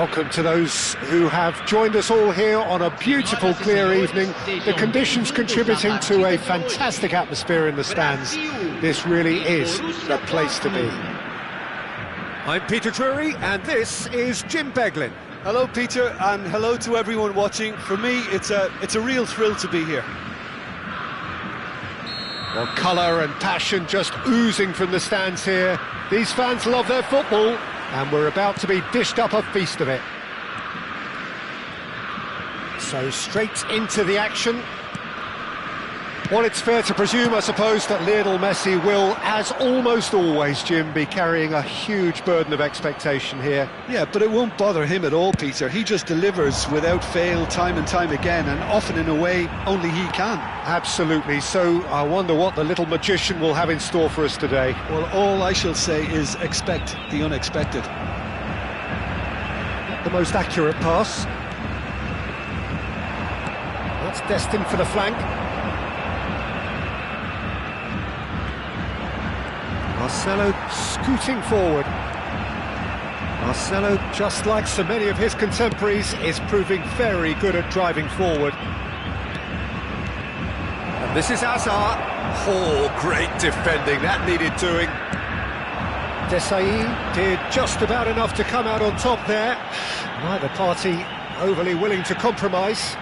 Welcome to those who have joined us all here on a beautiful, clear evening. The conditions contributing to a fantastic atmosphere in the stands. This really is the place to be. I'm Peter Drury, and this is Jim Beglin. Hello, Peter, and hello to everyone watching. For me, it's a real thrill to be here. Well, colour and passion just oozing from the stands here. These fans love their football, and we're about to be dished up a feast of it. So straight into the action. Well, it's fair to presume, I suppose, that Lionel Messi will, as almost always, Jim, be carrying a huge burden of expectation here. Yeah, but it won't bother him at all, Peter. He just delivers without fail time and time again, and often in a way only he can. Absolutely. So I wonder what the little magician will have in store for us today. Well, all I shall say is expect the unexpected. Not the most accurate pass. That's destined for the flank. Marcelo scooting forward. Marcelo, just like so many of his contemporaries, is proving very good at driving forward. And this is Hazard. Oh, great defending, that needed doing. Desailly did just about enough to come out on top there. Neither party overly willing to compromise.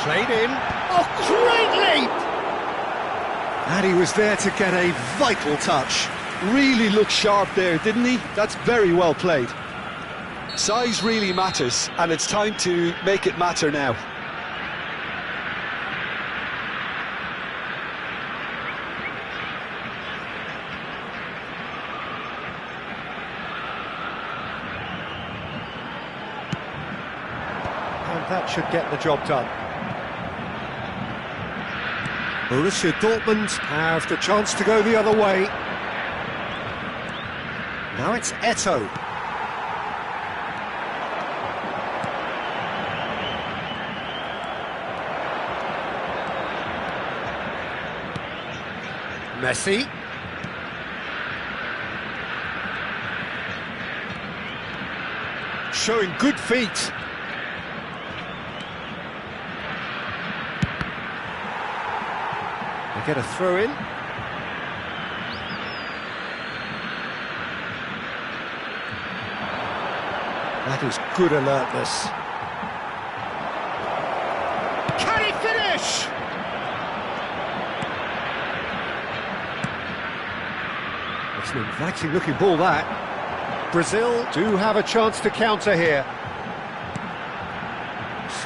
Played in. Oh, great leap! And he was there to get a vital touch. Really looked sharp there, didn't he? That's very well played. Size really matters, and it's time to make it matter now. And that should get the job done. Borussia Dortmund have the chance to go the other way. Now it's Eto'o. Messi. Showing good feet. They get a throw in. That is good alertness. Can he finish? It's an inviting looking ball, that. Brazil do have a chance to counter here.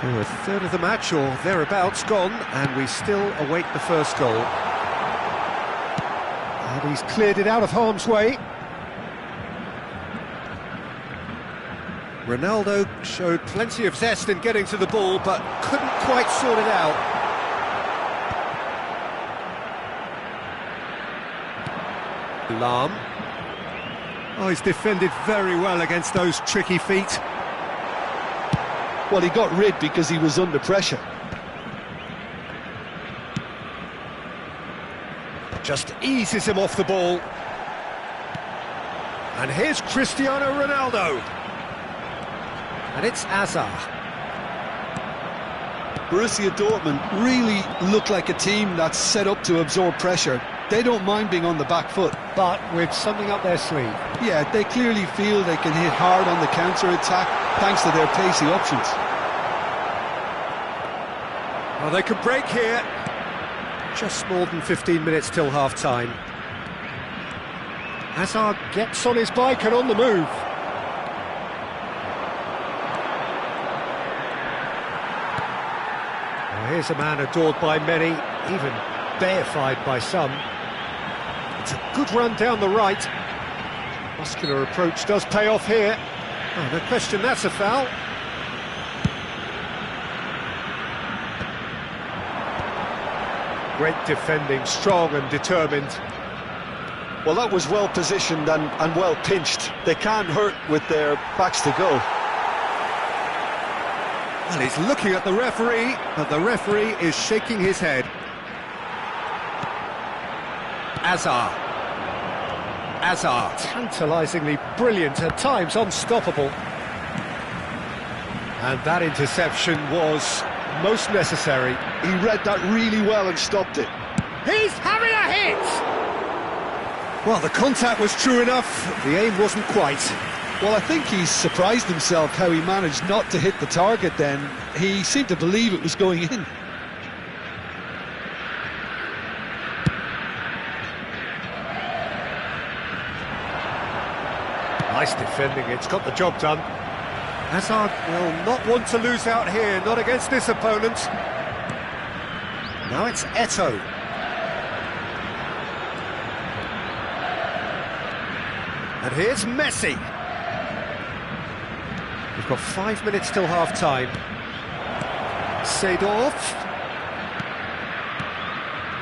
So a third of the match or thereabouts gone, and we still await the first goal. And he's cleared it out of harm's way. Ronaldo showed plenty of zest in getting to the ball, but couldn't quite sort it out. Lahm. Oh, he's defended very well against those tricky feet. Well, he got rid because he was under pressure. Just eases him off the ball. And here's Cristiano Ronaldo. And it's Hazard. Borussia Dortmund really look like a team that's set up to absorb pressure. They don't mind being on the back foot. But with something up their sleeve. Yeah, they clearly feel they can hit hard on the counter-attack thanks to their pacey options. Well, they could break here. Just more than 15 minutes till half-time. Hazard gets on his bike and on the move. Well, here's a man adored by many, even deified by some. It's a good run down the right. Muscular approach does pay off here. Oh, no question, that's a foul. Great defending, strong and determined. Well, that was well positioned and well pinched. They can't hurt with their backs to goal. Well, he's looking at the referee, but the referee is shaking his head. Hazard. Hazard, tantalisingly brilliant, at times unstoppable. And that interception was most necessary. He read that really well and stopped it. He's having a hit! Well, the contact was true enough, the aim wasn't quite. Well, I think he's surprised himself how he managed not to hit the target then. He seemed to believe it was going in. Nice defending, it's got the job done. Hazard will not want to lose out here, not against this opponent. Now it's Eto'o. And here's Messi. We've got 5 minutes till half-time. Seedorf.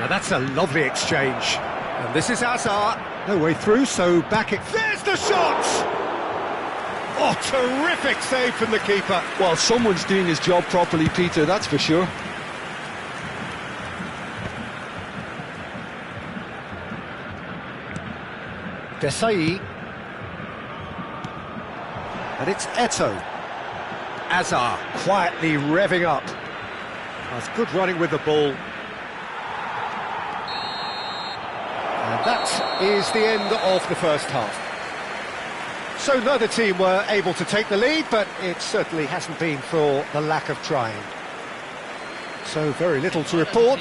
Now that's a lovely exchange. And this is Hazard. No way through, so back it... There's the shot! Oh, terrific save from the keeper. Well, someone's doing his job properly, Peter, that's for sure. Desai. And it's Eto'o. Hazard quietly revving up. That's good running with the ball. And that is the end of the first half. So neither team were able to take the lead, but it certainly hasn't been for the lack of trying. So very little to report.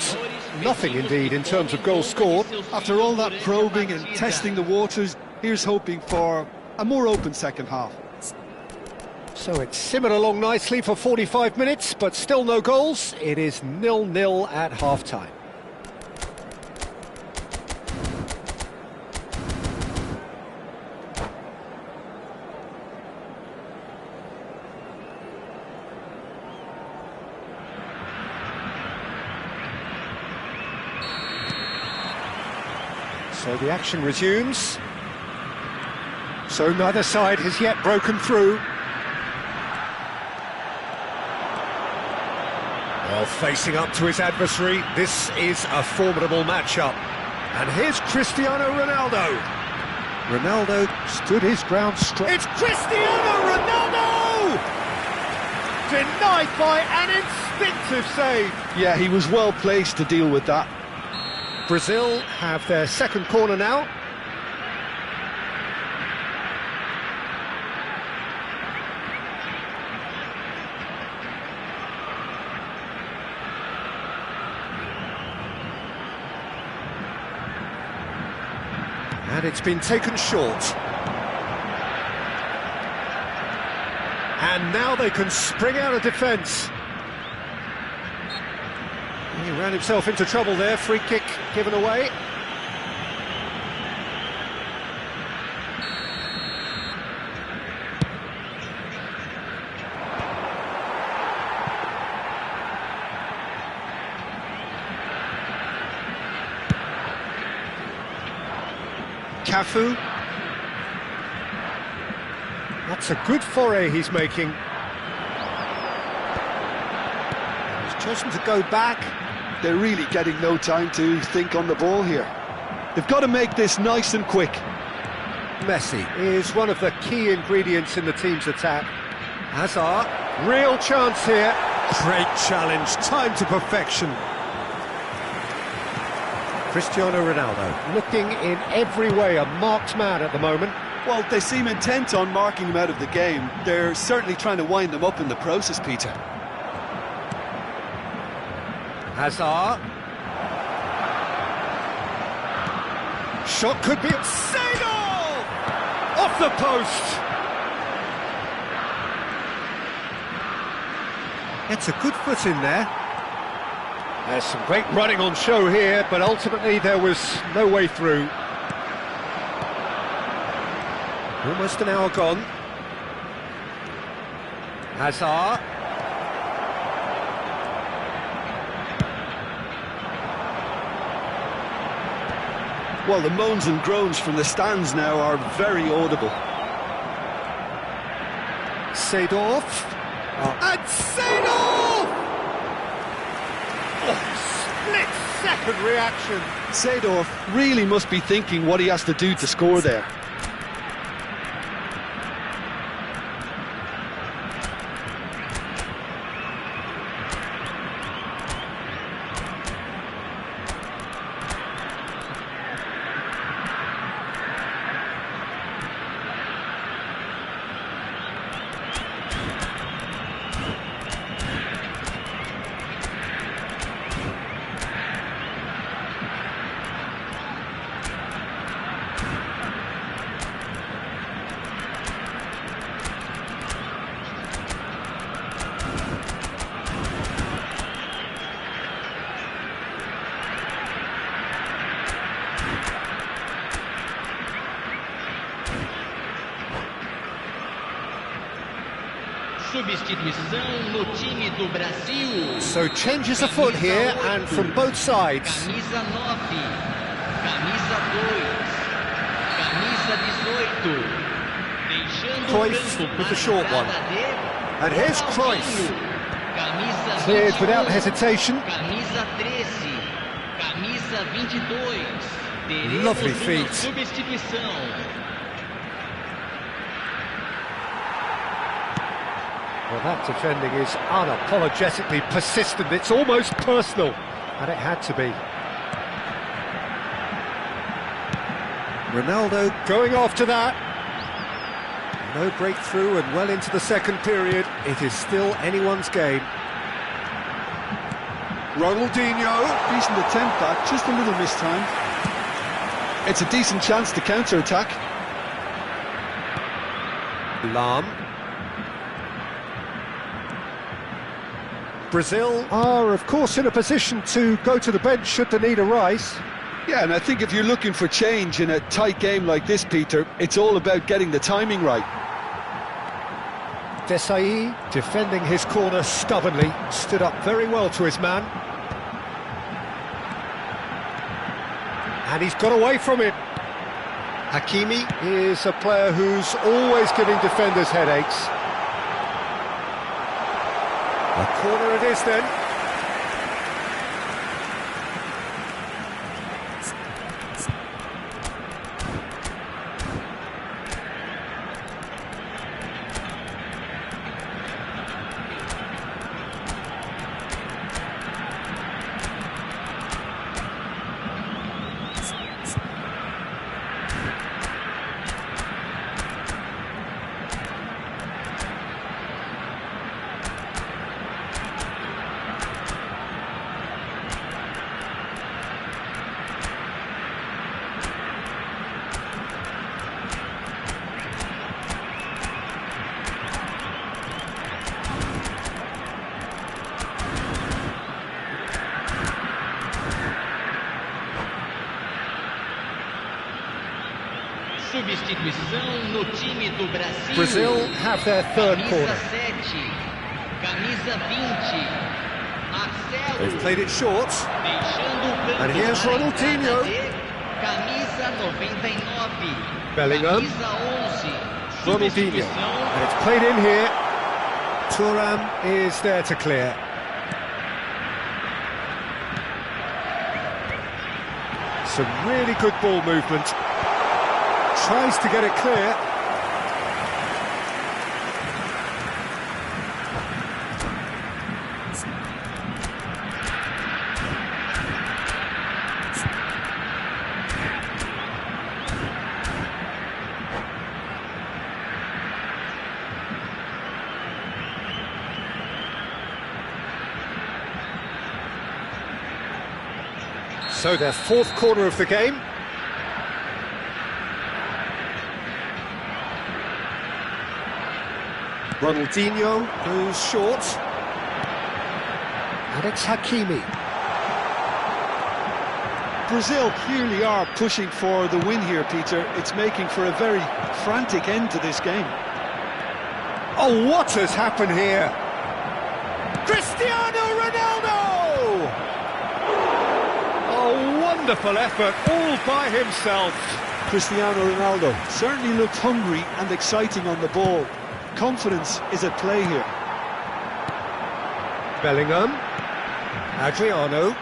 Nothing indeed in terms of goals scored. After all that probing and testing the waters, here's hoping for a more open second half. So it's simmered along nicely for 45 minutes, but still no goals. It is 0-0 at half-time. So the action resumes. So neither side has yet broken through. Well, facing up to his adversary, this is a formidable matchup. And here's Cristiano Ronaldo. Ronaldo stood his ground strong. It's Cristiano Ronaldo! Denied by an instinctive save. Yeah, he was well placed to deal with that. Brazil have their second corner now. And it's been taken short. And now they can spring out of defence. He ran himself into trouble there, free kick given away. Cafu. That's a good foray he's making. He's chosen to go back. They're really getting no time to think on the ball here. They've got to make this nice and quick. Messi is one of the key ingredients in the team's attack. Hazard, real chance here. Great challenge, time to perfection. Cristiano Ronaldo, looking in every way a marked man at the moment. Well, they seem intent on marking him out of the game. They're certainly trying to wind him up in the process, Peter. Hazard. Shot could be... Seedorf! Off the post! It's a good foot in there. There's some great running on show here, but ultimately there was no way through. Almost an hour gone. Hazard. Well, the moans and groans from the stands now are very audible. Seedorf. And Seedorf! Oh, split-second reaction. Seedorf really must be thinking what he has to do to score there. Substituição no time do Brasil. So changes afoot here and from both sides. Camisa 9, camisa 2, camisa 18. Deixando Cruyff o campo with the para short a one. entrada de And here's Ronaldinho. Cruyff. Camisa Cleared 21, without hesitation. Camisa 13, camisa 22. Teremos Lovely uma feet. substituição. Well, that defending is unapologetically persistent. It's almost personal, and it had to be. Ronaldo going after that. No breakthrough and well into the second period. It is still anyone's game. Ronaldinho. Decent attempt back, just a little mistime. It's a decent chance to counter-attack. Lahm. Brazil are, of course, in a position to go to the bench should the need arise. Yeah, and I think if you're looking for change in a tight game like this, Peter, it's all about getting the timing right. Desai defending his corner stubbornly, stood up very well to his man. And he's got away from it. Hakimi is a player who's always giving defenders headaches. A corner it is then. Substituição no time do Brasil. Brazil have their third corner. Camisa 7, camisa 20. Marcelo. They've played it short. Deixando o campo And here's para a Ronaldinho. entrada de camisa 99. Bellingham. Camisa 11. Ronaldinho. Substituição. And it's played in here. Thuram is there to clear. Some really good ball movement. Tries to get it clear. So their fourth corner of the game. Ronaldinho goes short. And it's Hakimi. Brazil clearly are pushing for the win here, Peter. It's making for a very frantic end to this game. Oh, what has happened here? Cristiano Ronaldo! A wonderful effort, all by himself. Cristiano Ronaldo certainly looked hungry and exciting on the ball. Confidence is at play here. Bellingham. Adriano.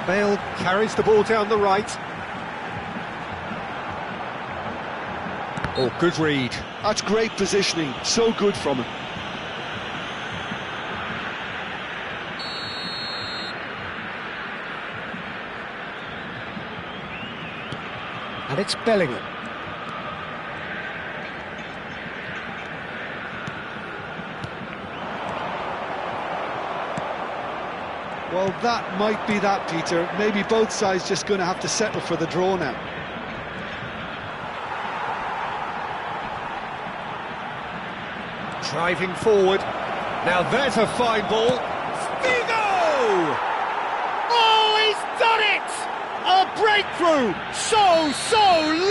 Bale carries the ball down the right. Oh, good read. That's great positioning, so good from him. And it's Bellingham. Well, that might be that, Peter. Maybe both sides just going to have to settle for the draw now. Driving forward. Now there's a fine ball. Figo! Oh, he's done it! A breakthrough! So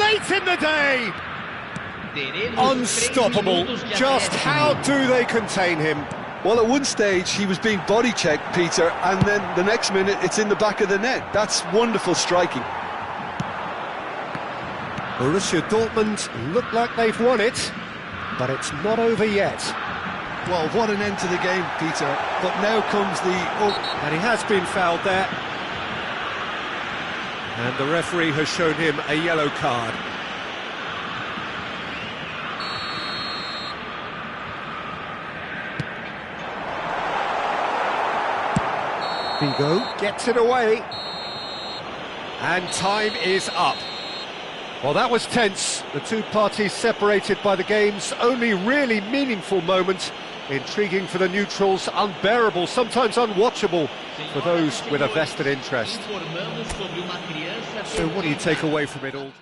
late in the day! Unstoppable. Just how do they contain him? Well, at one stage he was being body checked, Peter, and then the next minute it's in the back of the net. That's wonderful striking. Borussia Dortmund look like they've won it, but it's not over yet. Well, what an end to the game, Peter. But now comes the... And he has been fouled there. And the referee has shown him a yellow card. Figo gets it away. And time is up. Well, that was tense. The two parties separated by the game's only really meaningful moment. Intriguing for the neutrals, unbearable, sometimes unwatchable for those with a vested interest. So what do you take away from it all?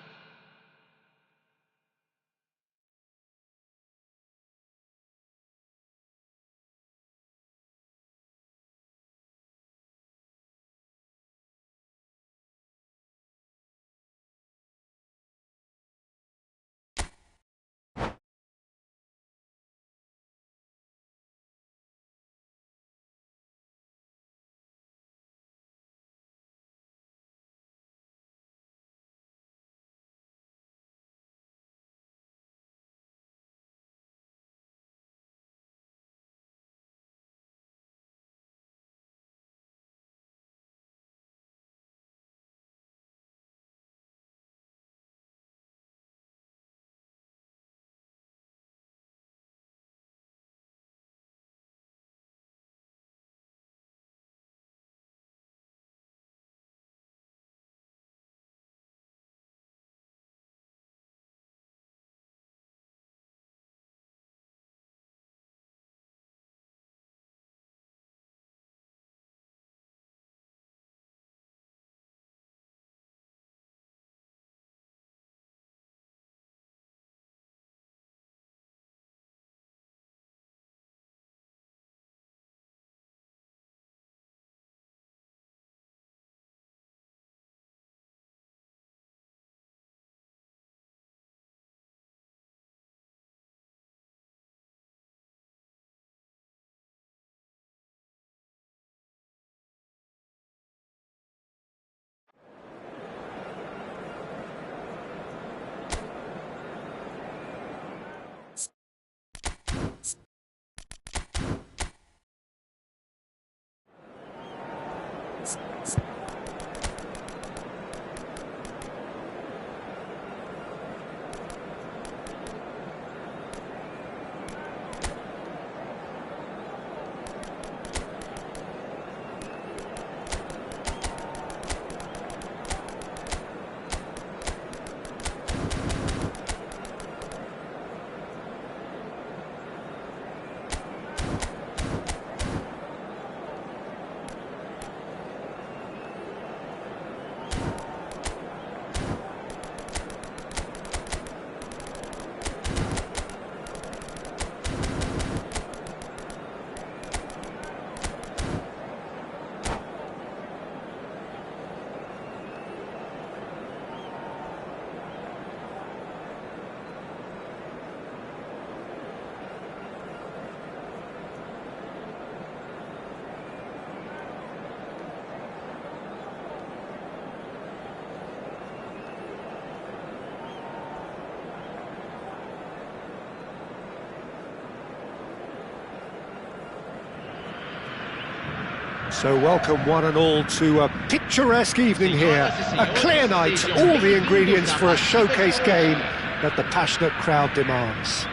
So welcome one and all to a picturesque evening here, a clear night, all the ingredients for a showcase game that the passionate crowd demands.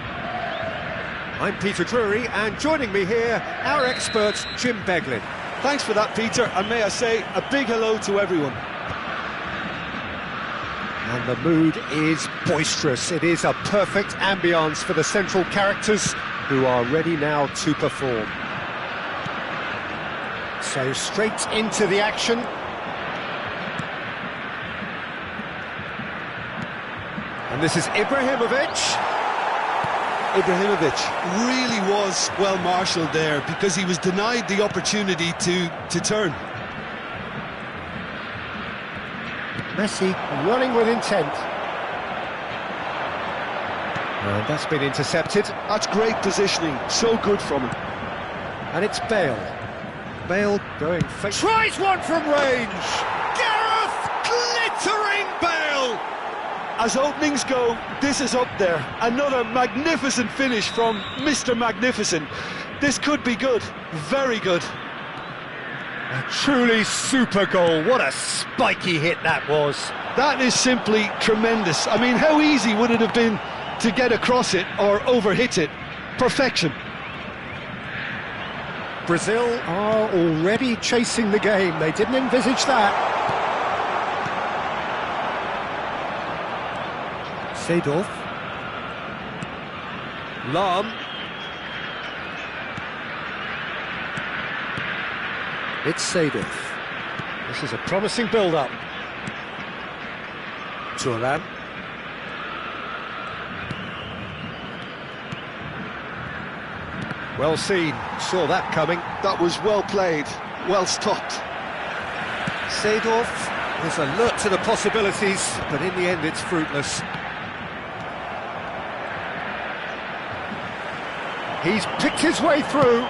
I'm Peter Drury, and joining me here, our expert Jim Beglin. Thanks for that, Peter, and may I say a big hello to everyone. And the mood is boisterous. It is a perfect ambience for the central characters who are ready now to perform. So straight into the action. And this is Ibrahimovic. Ibrahimovic really was well marshalled there because he was denied the opportunity to turn. Messi running with intent. And that's been intercepted. That's great positioning, so good from him. And it's Bale. Bale going fake. Tries one from range! Gareth glittering Bale! As openings go, this is up there. Another magnificent finish from Mr. Magnificent. This could be good, very good. A truly super goal. What a spiky hit that was. That is simply tremendous. I mean, how easy would it have been to get across it or overhit it? Perfection. Brazil are already chasing the game. They didn't envisage that. Seedorf. Lahm. It's Seedorf. This is a promising build-up. Thuram. Well seen, saw that coming. That was well played, well stopped. Seedorf was alert to the possibilities, but in the end it's fruitless. He's picked his way through.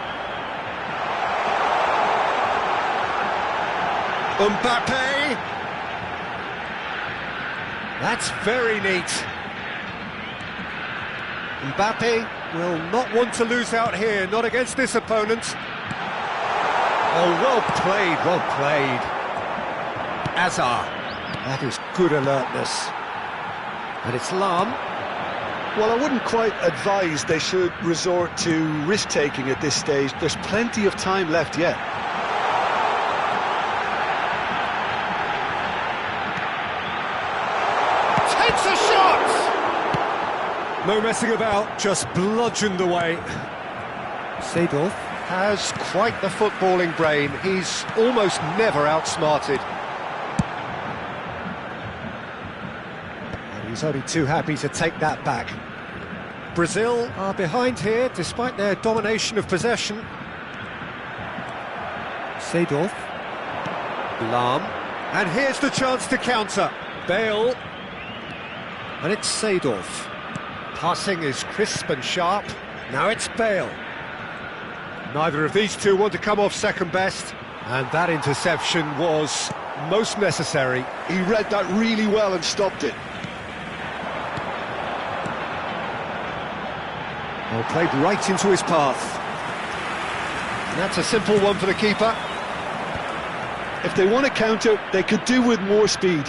Mbappe. That's very neat. Mbappe will not want to lose out here, not against this opponent. Oh, well played, well played. Azar. That is good alertness. And it's Lahm. Well, I wouldn't quite advise they should resort to risk-taking at this stage. There's plenty of time left yet. Takes a shot! No messing about, just bludgeoned away. Seedorf has quite the footballing brain. He's almost never outsmarted. And he's only too happy to take that back. Brazil are behind here, despite their domination of possession. Seedorf. Lahm. And here's the chance to counter. Bale. And it's Seedorf. Passing is crisp and sharp. Now it's Bale. Neither of these two want to come off second best. And that interception was most necessary. He read that really well and stopped it. Well, played right into his path. And that's a simple one for the keeper. If they want to counter, they could do with more speed.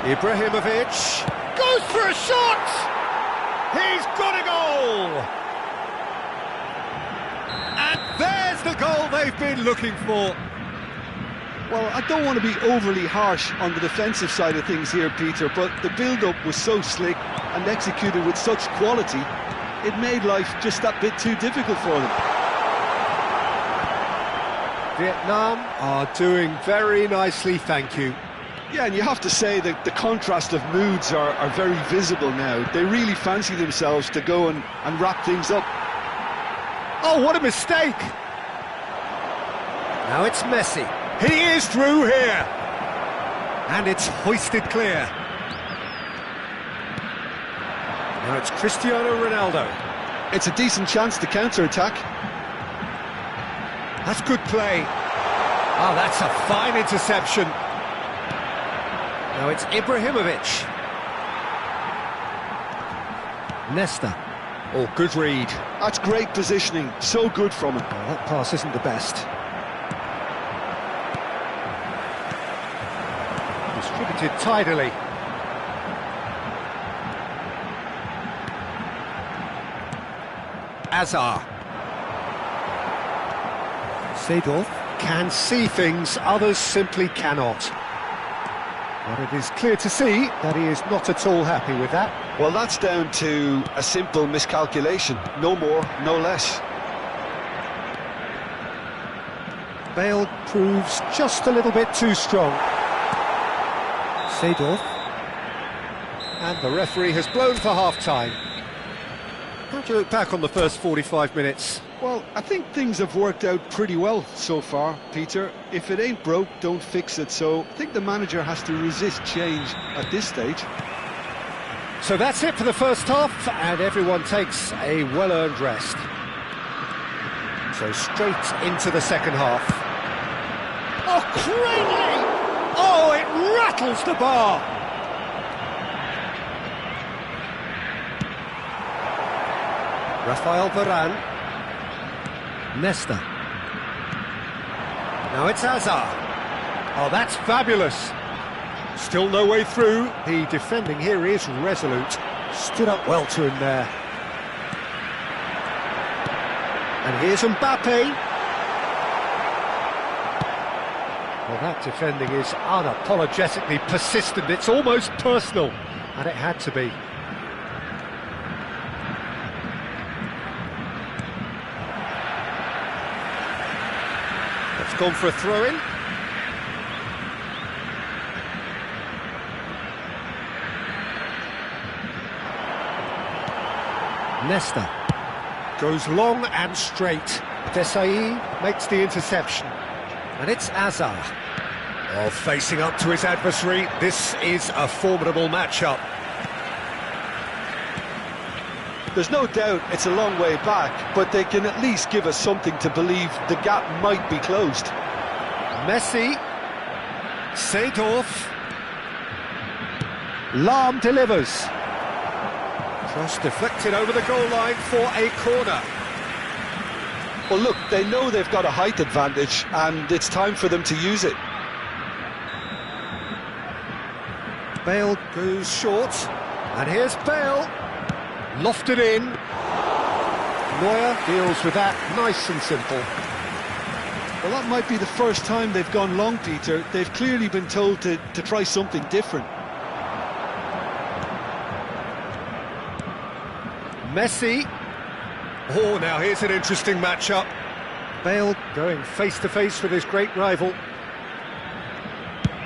Ibrahimovic goes for a shot! He's got a goal! And there's the goal they've been looking for. Well, I don't want to be overly harsh on the defensive side of things here, Peter, but the build-up was so slick and executed with such quality, it made life just that bit too difficult for them. Vietnam are doing very nicely, thank you. Yeah, and you have to say that the contrast of moods are very visible now. They really fancy themselves to go and wrap things up. Oh, what a mistake! Now it's Messi. He is through here. And it's hoisted clear. Now it's Cristiano Ronaldo. It's a decent chance to counter-attack. That's good play. Oh, that's a fine interception. Now it's Ibrahimovic. Nesta. Oh, good read. That's great positioning, so good from him. Well, that pass isn't the best. Distributed tidily. Azar. Seedorf can see things others simply cannot. But it is clear to see that he is not at all happy with that. Well, that's down to a simple miscalculation. No more, no less. Bale proves just a little bit too strong. Seedorf. And the referee has blown for half-time. How do you look back on the first 45 minutes? Well, I think things have worked out pretty well so far, Peter. If it ain't broke, don't fix it. So I think the manager has to resist change at this stage. So that's it for the first half, and everyone takes a well-earned rest. So straight into the second half. Oh, Craigly! Oh, it rattles the bar! Rafael Varane. Nesta. Now it's Azar. Oh, that's fabulous. Still no way through. The defending here is resolute. Stood up well to him there. And here's Mbappe. Well, that defending is unapologetically persistent. It's almost personal. And it had to be. It's gone for a throw-in. Nesta goes long and straight. Desai makes the interception. And it's Azar. Oh, facing up to his adversary. This is a formidable matchup. There's no doubt it's a long way back, but they can at least give us something to believe the gap might be closed. Messi. Seedorf. Lahm delivers. Cross deflected over the goal line for a corner. Well, look, they know they've got a height advantage, and it's time for them to use it. Bale goes short, and here's Bale. Lofted in. Neuer deals with that nice and simple. Well, that might be the first time they've gone long, Peter. They've clearly been told to try something different. Messi. Oh, now here's an interesting matchup. Bale going face-to-face with his great rival.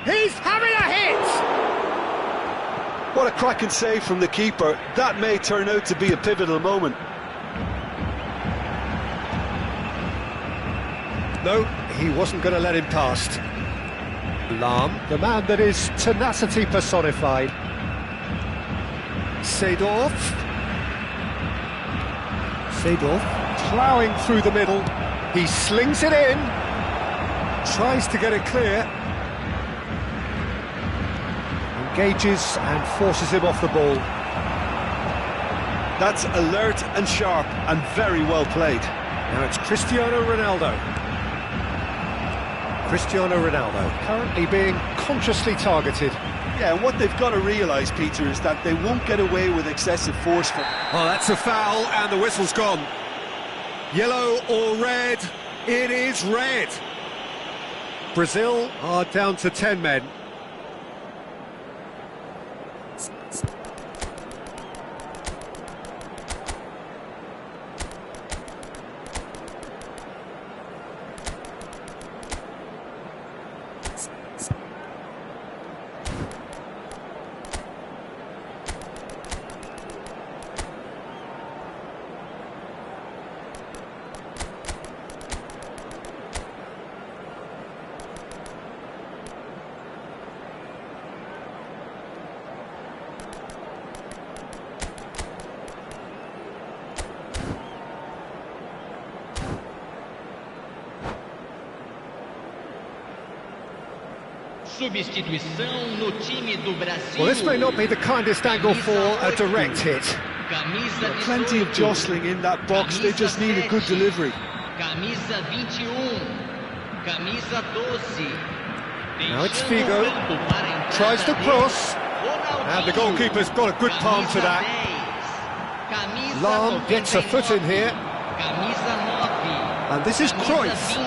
He's having a hit! What a cracking save from the keeper. That may turn out to be a pivotal moment. No, he wasn't going to let him past. Lahm, the man that is tenacity personified. Seedorf. Seedorf ploughing through the middle. He slings it in. Tries to get it clear. Engages and forces him off the ball. That's alert and sharp and very well played. Now it's Cristiano Ronaldo. Cristiano Ronaldo currently being consciously targeted. Yeah, and what they've got to realise, Peter, is that they won't get away with excessive force. Oh, that's a foul and the whistle's gone. Yellow or red? It is red. Brazil are down to 10 men. Substituição no time do Brasil. Well, this may not be the kindest angle for a direct hit. Camisa Plenty of 18. jostling in that box, they just need a good delivery. Camisa 21. Camisa 12. Now it's Deixando Figo. o campo para a entrada Tries the dele, cross. Ronaldinho. And the goalkeeper's got a good palm to that. Camisa Lam gets a foot in 99. here. Camisa 9. And this is Camisa Cruyff. 20.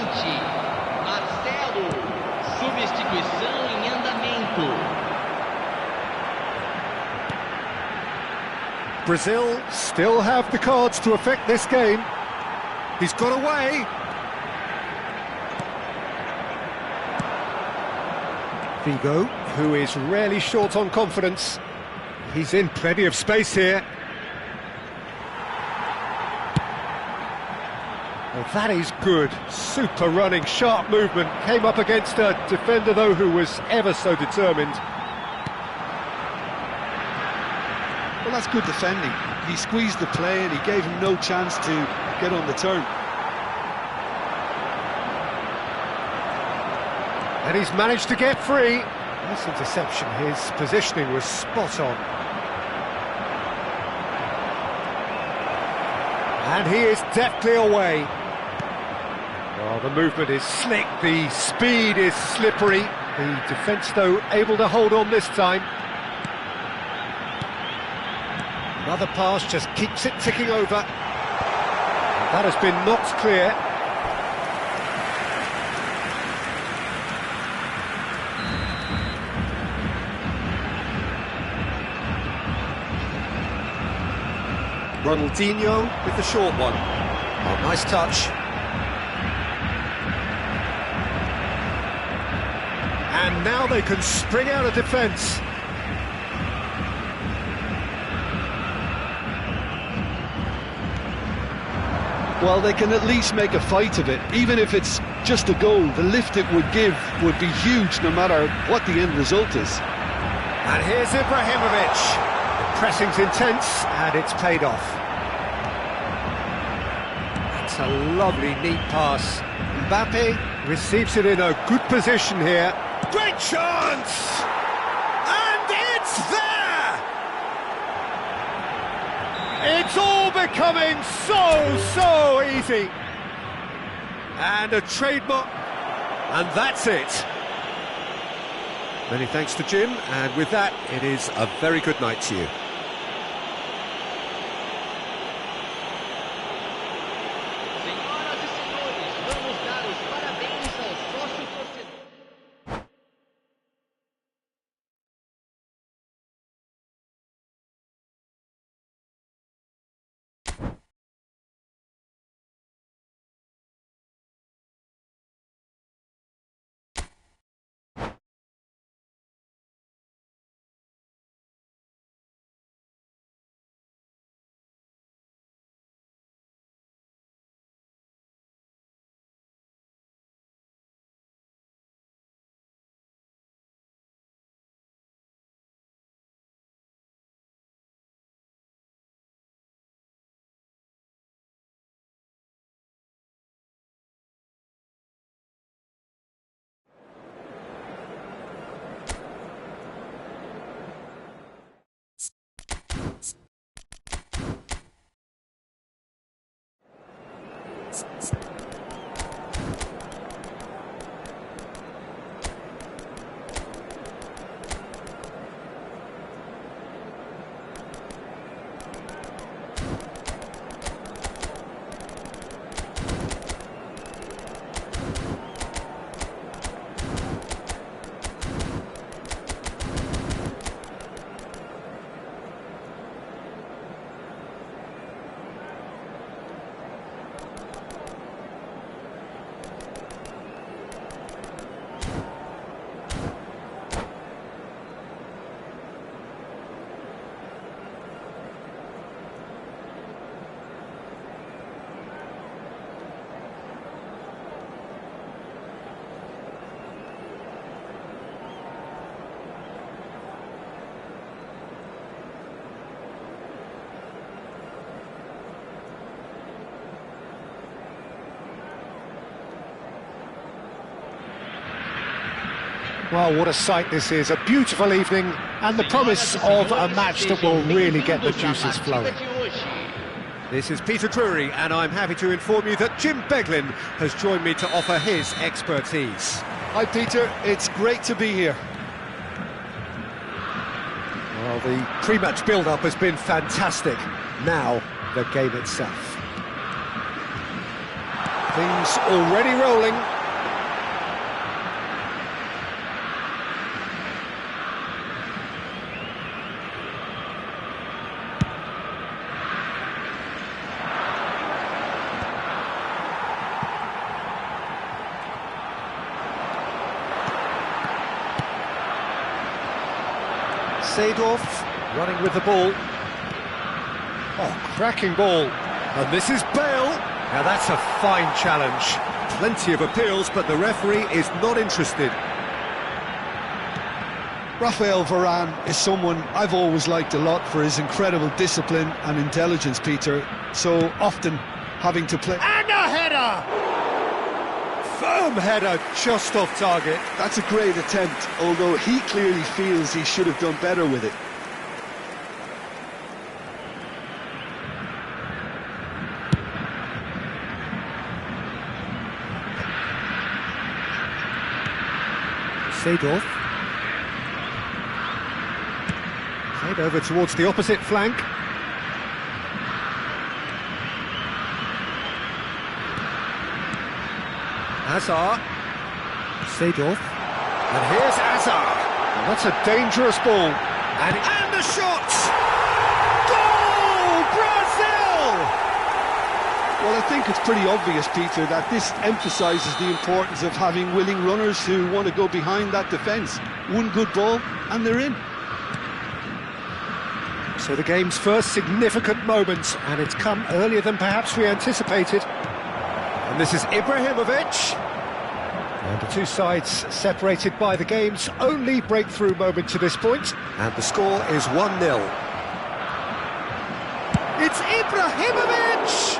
Marcelo. Substituição em andamento. Brazil still have the cards to affect this game. He's got away. Figo, who is rarely short on confidence. He's in plenty of space here. Well, that is good. Super running, sharp movement. Came up against a defender, though, who was ever so determined. Well, that's good defending. He squeezed the play and he gave him no chance to get on the turn. And he's managed to get free. Nice interception. His positioning was spot on. And he is deftly away. Oh, the movement is slick, the speed is slippery. The defence, though, able to hold on this time. Another pass just keeps it ticking over. And that has been knocked clear. Ronaldinho with the short one. Oh, nice touch. And now they can spring out of defence. Well, they can at least make a fight of it. Even if it's just a goal, the lift it would give would be huge no matter what the end result is. And here's Ibrahimovic. The pressing's intense, and it's paid off. That's a lovely, neat pass. Mbappe receives it in a good position here. Great chance! And it's there! It's all becoming so easy. And a trademark, and that's it. Many thanks to Jim, and with that, it is a very good night to you. Senhoras e senhores, vamos dar os parabéns ao sócio torcedor. Well, what a sight this is. A beautiful evening, and the promise of a match that will really get the juices flowing. This is Peter Drury, and I'm happy to inform you that Jim Beglin has joined me to offer his expertise. Hi Peter, it's great to be here. Well, the pre-match build-up has been fantastic. Now, the game itself. Things already rolling. Seedorf running with the ball. Oh, cracking ball. And this is Bale. Now that's a fine challenge. Plenty of appeals, but the referee is not interested. Raphael Varane is someone I've always liked a lot for his incredible discipline and intelligence, Peter. So often having to play... And a header! Firm header, just off target. That's a great attempt, although he clearly feels he should have done better with it. Seedorf. Played over towards the opposite flank. Hazard. Seedorf. And here's Hazard. And that's a dangerous ball. And the shot! Goal! Brazil! Well, I think it's pretty obvious, Peter, that this emphasises the importance of having willing runners who want to go behind that defence. One good ball, and they're in. So the game's first significant moment, and it's come earlier than perhaps we anticipated. And this is Ibrahimovic. And the two sides separated by the game's only breakthrough moment to this point. And the score is 1-0. It's Ibrahimovic!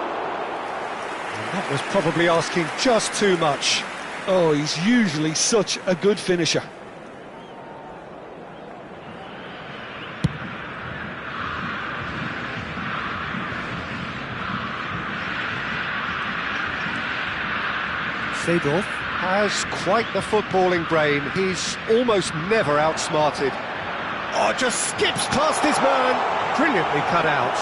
And that was probably asking just too much. Oh, he's usually such a good finisher. Seedorf has quite the footballing brain. He's almost never outsmarted. Oh, just skips past his man. Brilliantly cut out.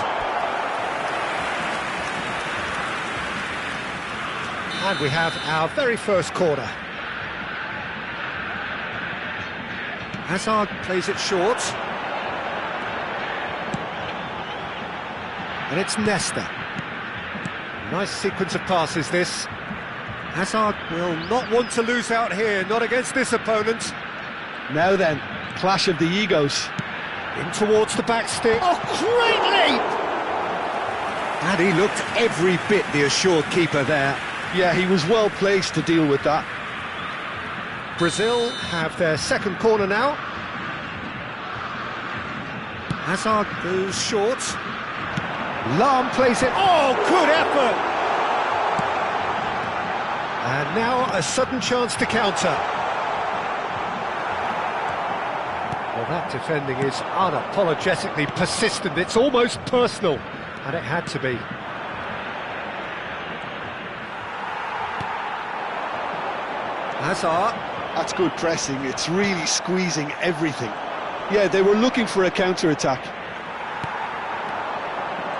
And we have our very first corner. Hazard plays it short. And it's Nesta. Nice sequence of passes, this. Hazard will not want to lose out here, not against this opponent. Now then, clash of the egos. In towards the back stick. Oh, great leap! And he looked every bit the assured keeper there. Yeah, he was well placed to deal with that. Brazil have their second corner now. Hazard goes short. Lahm plays it. Oh, good effort! And now a sudden chance to counter. Well, that defending is unapologetically persistent. It's almost personal, and it had to be. Hazard. That's good pressing. It's really squeezing everything. Yeah, they were looking for a counter-attack.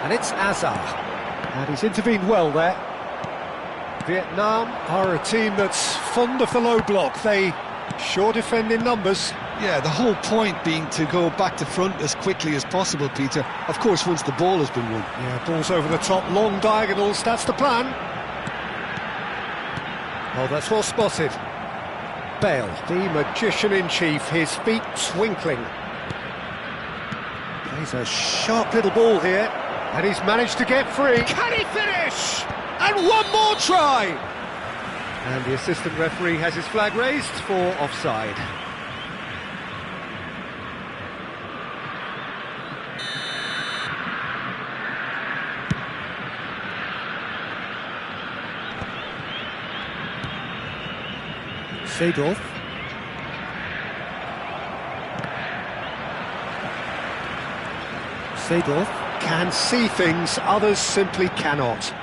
And it's Hazard. And he's intervened well there. Vietnam are a team that's fond of the low block. They sure defend in numbers. Yeah, the whole point being to go back to front as quickly as possible, Peter. Of course, once the ball has been won. Yeah, ball's over the top, long diagonals, that's the plan. Oh, that's well spotted. Bale, the magician-in-chief, his feet twinkling. Plays a sharp little ball here, and he's managed to get free. Can he finish? And one more try! And the assistant referee has his flag raised for offside. Seedorf. Seedorf can see things others simply cannot.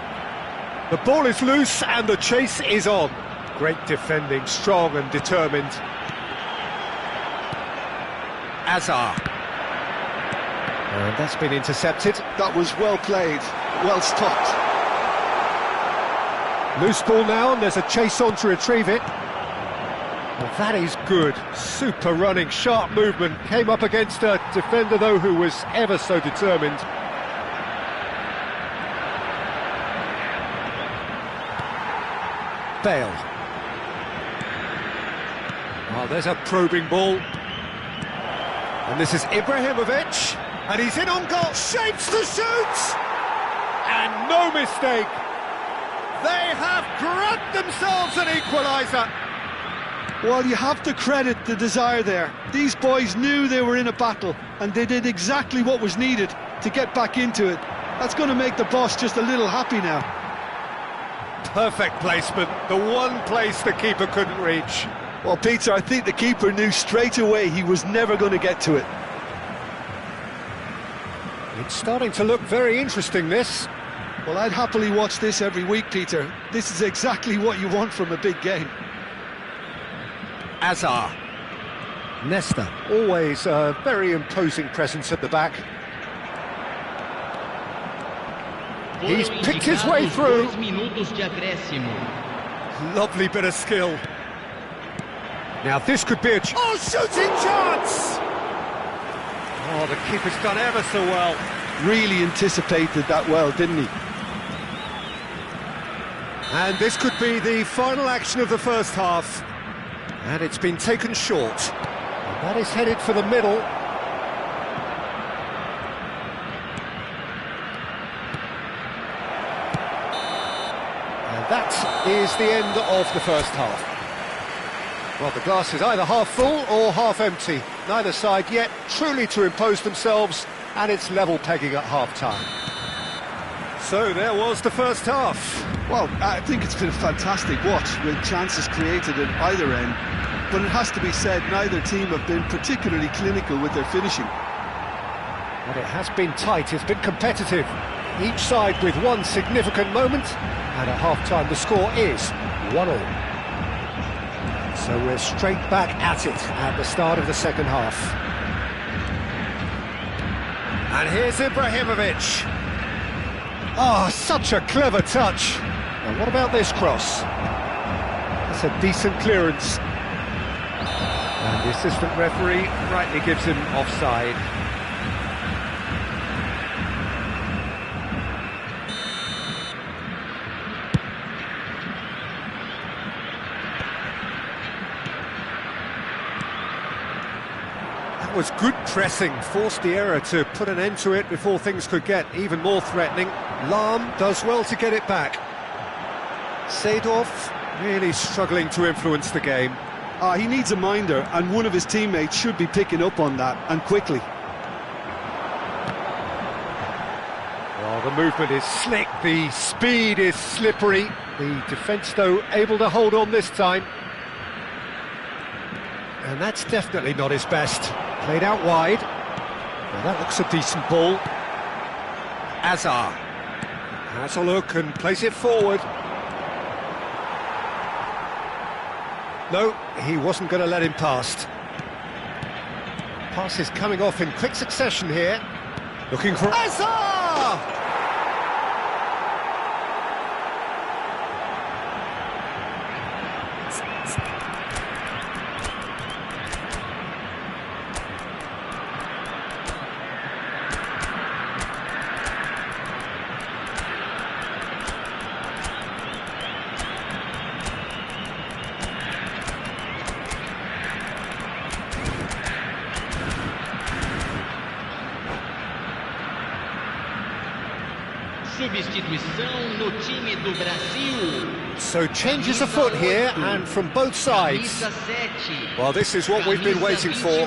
The ball is loose and the chase is on. Great defending, strong and determined. Azar. And that's been intercepted. That was well played, well stopped. Loose ball now, and there's a chase on to retrieve it. Well, that is good. Super running, sharp movement. Came up against a defender, though, who was ever so determined. Bale. Oh, there's a probing ball. And this is Ibrahimovic. And he's in on goal. Shapes to shoot! And no mistake. They have grabbed themselves an equaliser. Well, you have to credit the desire there. These boys knew they were in a battle, and they did exactly what was needed to get back into it. That's going to make the boss just a little happy now. Perfect placement, the one place the keeper couldn't reach. Well, Peter, I think the keeper knew straight away he was never going to get to it. It's starting to look very interesting, this. Well, I'd happily watch this every week, Peter. This is exactly what you want from a big game. Azar. Nesta, always a very imposing presence at the back. He's picked his way through. Lovely bit of skill. Now this could be a shooting chance! Oh, the keeper's done ever so well. Really anticipated that well, didn't he? And this could be the final action of the first half. And it's been taken short. And that is headed for the middle. And that is the end of the first half. Well, the glass is either half full or half empty. Neither side yet truly to impose themselves, and it's level pegging at half-time. So there was the first half. Well, I think it's been a fantastic watch with chances created at either end. But it has to be said, neither team have been particularly clinical with their finishing. But it has been tight, it's been competitive. Each side with one significant moment, and at half-time the score is 1-1. So we're straight back at it at the start of the second half. And here's Ibrahimovic. Oh, such a clever touch. Now what about this cross? That's a decent clearance. And the assistant referee rightly gives him offside. That was good pressing, forced the error to put an end to it before things could get even more threatening. Lahm does well to get it back. Seedorf really struggling to influence the game. He needs a minder, and one of his teammates should be picking up on that, and quickly. Well, the movement is slick, the speed is slippery. The defence, though, able to hold on this time. And that's definitely not his best. Played out wide. Well, that looks a decent ball. Azar has a look and plays it forward. No, he wasn't going to let him past. Pass is coming off in quick succession here. Looking for Azar! Substituição no time do Brasil. So changes afoot here, and from both sides. Well, this is what we've been waiting for.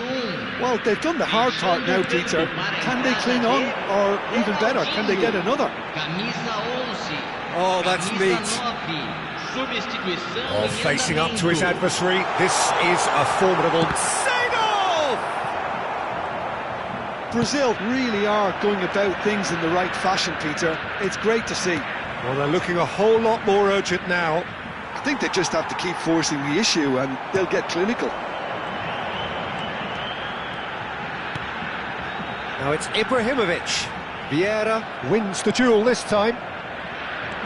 Well, they've done the hard part now, Peter. Can they cling on, or even better, can they get another? Oh, that's neat. Oh, facing up to his adversary. This is a formidable Seedorf! Brazil really are going about things in the right fashion, Peter. It's great to see. Well, they're looking a whole lot more urgent now. I think they just have to keep forcing the issue and they'll get clinical. Now it's Ibrahimovic. Vieira wins the duel this time.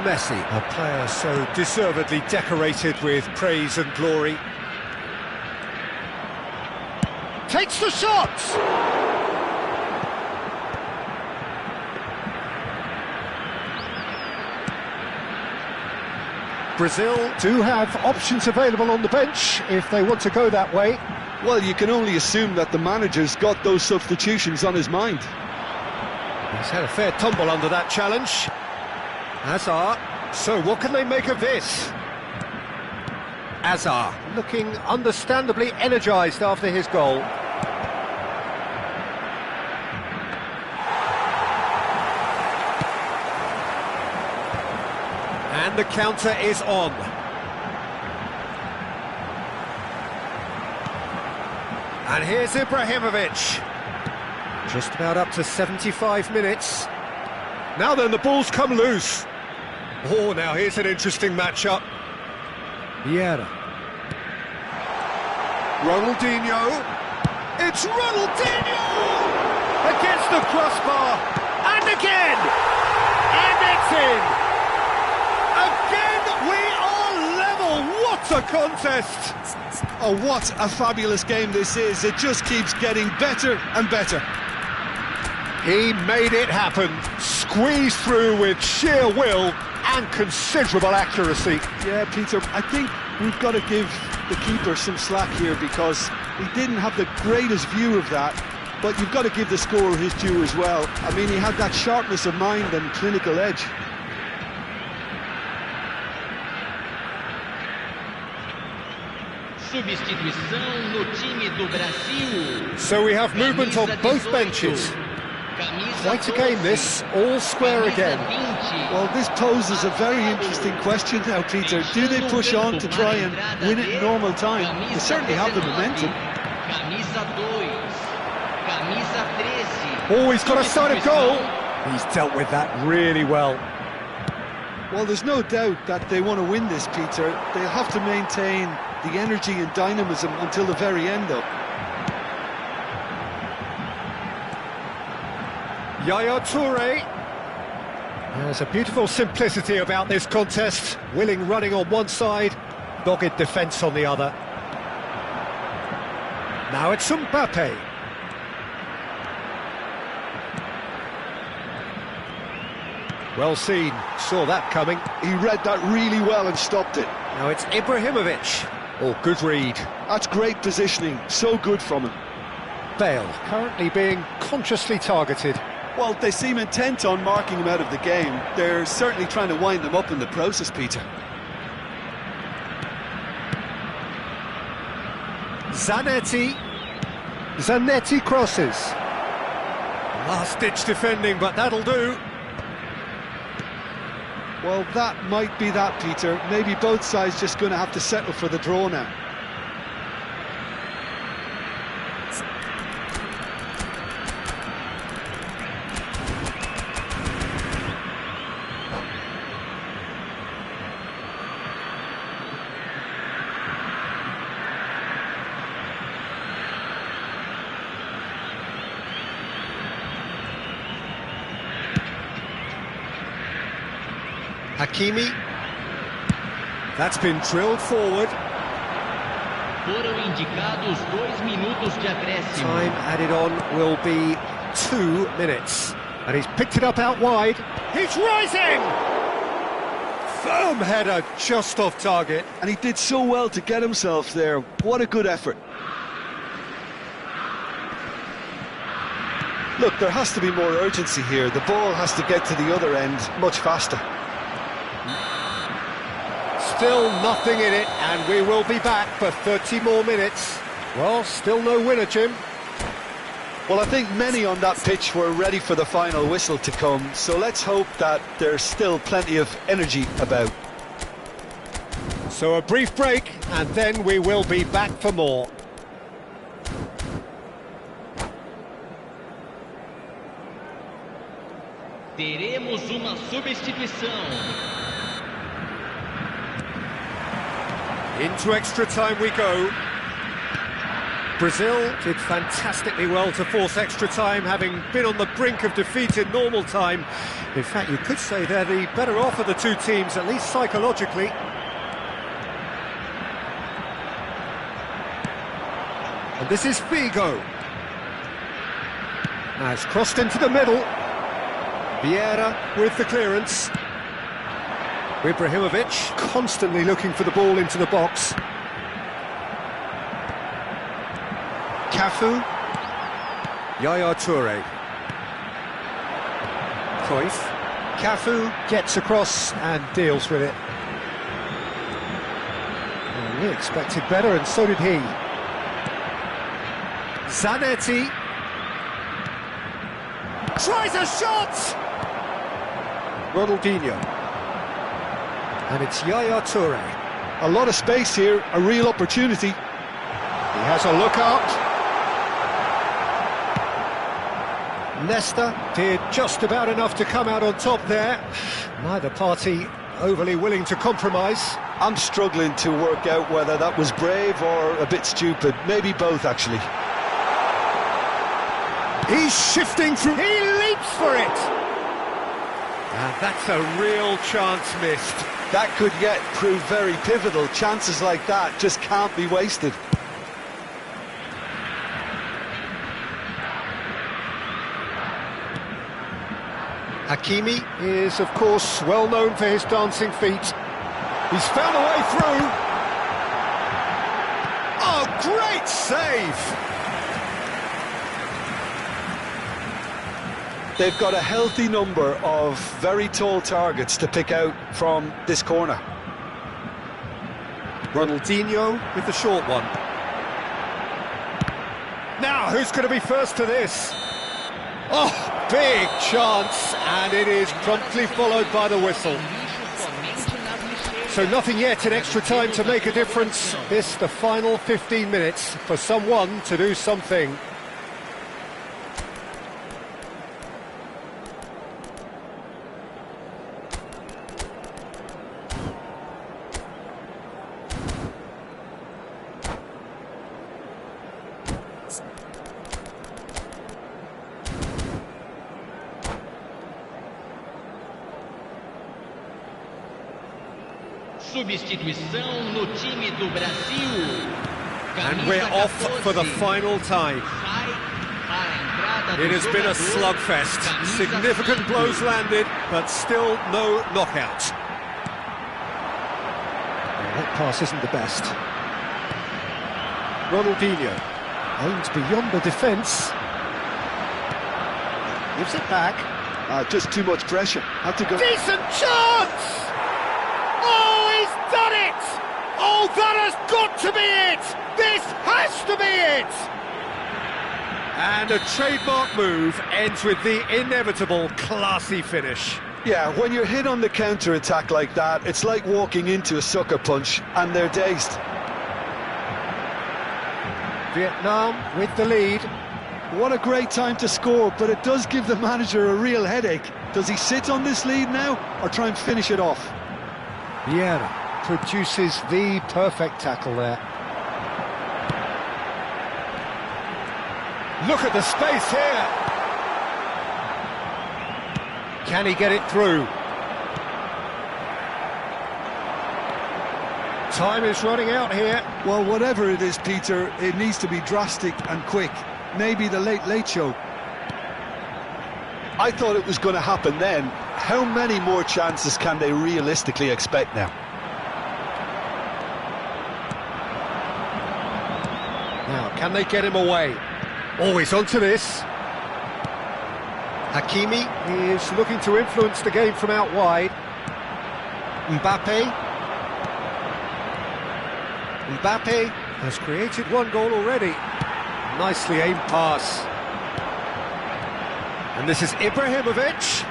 Messi. A player so deservedly decorated with praise and glory. Takes the shot! Brazil do have options available on the bench if they want to go that way. Well, you can only assume that the manager's got those substitutions on his mind. He's had a fair tumble under that challenge. Hazard. So what can they make of this? Hazard looking understandably energised after his goal. And the counter is on. And here's Ibrahimovic. Just about up to 75 minutes. Now then, the ball's come loose. Oh, now here's an interesting matchup. Vieira. Ronaldinho. It's Ronaldinho! Against the crossbar. And again! And it's in! Again, we are level! What a contest! Oh, what a fabulous game this is. It just keeps getting better and better. He made it happen, squeezed through with sheer will and considerable accuracy. Yeah, Peter, I think we've got to give the keeper some slack here because he didn't have the greatest view of that, but you've got to give the scorer his due as well. I mean, he had that sharpness of mind and clinical edge. Substituição no time do Brasil. So we have movement on both benches. Quite a game this, all square again. Well, this poses a very interesting question now, Peter. Do they push on to try and win it in normal time? They certainly have the momentum. Oh, he's got a side of goal. He's dealt with that really well. Well, there's no doubt that they want to win this, Peter. They'll have to maintain the energy and dynamism until the very end, though. Yaya Toure. There's a beautiful simplicity about this contest. Willing running on one side, dogged defence on the other. Now it's Mbappe. Well seen, saw that coming. He read that really well and stopped it. Now it's Ibrahimovic. Oh, good read. That's great positioning, so good from him. Bale currently being consciously targeted. Well, they seem intent on marking him out of the game. They're certainly trying to wind him up in the process, Peter. Zanetti. Zanetti crosses. Last-ditch defending, but that'll do. Well, that might be that, Peter. Maybe both sides just going to have to settle for the draw now. Hakimi. That's been drilled forward. Foram indicados 2 minutos de acréscimo. Time added on will be 2 minutes. And he's picked it up out wide. He's rising! Firm header just off target. And he did so well to get himself there. What a good effort. Look, there has to be more urgency here. The ball has to get to the other end much faster. Still nothing in it, and we will be back for 30 more minutes. Well, still no winner, Jim. Well, I think many on that pitch were ready for the final whistle to come, so let's hope that there's still plenty of energy about. So a brief break, and then we will be back for more. Teremos uma substituição. Into extra time we go. Brazil did fantastically well to force extra time, having been on the brink of defeat in normal time. In fact, you could say they're the better off of the two teams, at least psychologically. And this is Figo. Now it's crossed into the middle. Vieira with the clearance. Ibrahimovic constantly looking for the ball into the box. Cafu. Yaya Toure. Cruyff. Cafu gets across and deals with it. Well, we expected better, and so did he. Zanetti. Tries a shot! Ronaldinho. And it's Yaya Toure. A lot of space here, a real opportunity. He has a look up. Nesta did just about enough to come out on top there. Neither party overly willing to compromise. I'm struggling to work out whether that was brave or a bit stupid. Maybe both, actually. He's shifting through. He leaps for it. And that's a real chance missed. That could yet prove very pivotal. Chances like that just can't be wasted. Hakimi is, of course, well known for his dancing feet. He's found a way through. Oh, great save! They've got a healthy number of very tall targets to pick out from this corner. Ronaldinho with the short one. Now, who's going to be first to this? Oh, big chance, and it is promptly followed by the whistle. So nothing yet in extra time to make a difference. This, the final 15 minutes, for someone to do something. Substituição no time do Brasil. And we're off for the final time. It has been a slugfest. Significant blows landed, but still no knockout. That pass isn't the best. Ronaldinho aims beyond the defence. Gives it back. Just too much pressure. Had to go. Decent chance! Oh, he's done it! Oh, that has got to be it! This has to be it! And a trademark move ends with the inevitable classy finish. Yeah, when you're hit on the counter-attack like that, it's like walking into a sucker punch, and they're dazed. Vietnam with the lead. What a great time to score, but it does give the manager a real headache. Does he sit on this lead now, or try and finish it off? Vieira produces the perfect tackle there. Look at the space here. Can he get it through? Time is running out here. Well, whatever it is, Peter, it needs to be drastic and quick. Maybe the late show. I thought it was going to happen then. How many more chances can they realistically expect now? Now, can they get him away? Always onto this. Hakimi is looking to influence the game from out wide. Mbappe has created one goal already. Nicely aimed pass. And this is Ibrahimovic.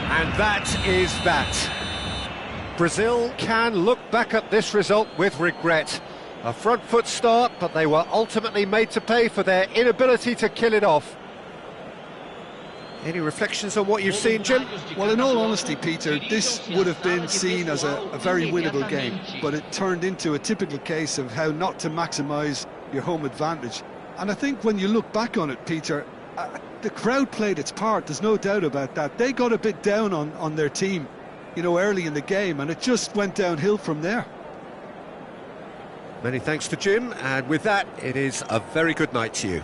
And that is that. Brazil can look back at this result with regret. A front foot start, but they were ultimately made to pay for their inability to kill it off. Any reflections on what you've seen, Jim? Well, in all honesty, Peter, this would have been seen as a very winnable game, but it turned into a typical case of how not to maximise your home advantage. And I think when you look back on it, Peter, the crowd played its part, there's no doubt about that. They got a bit down on their team, you know, early in the game, and it just went downhill from there. Many thanks to Jim, and with that, it is a very good night to you.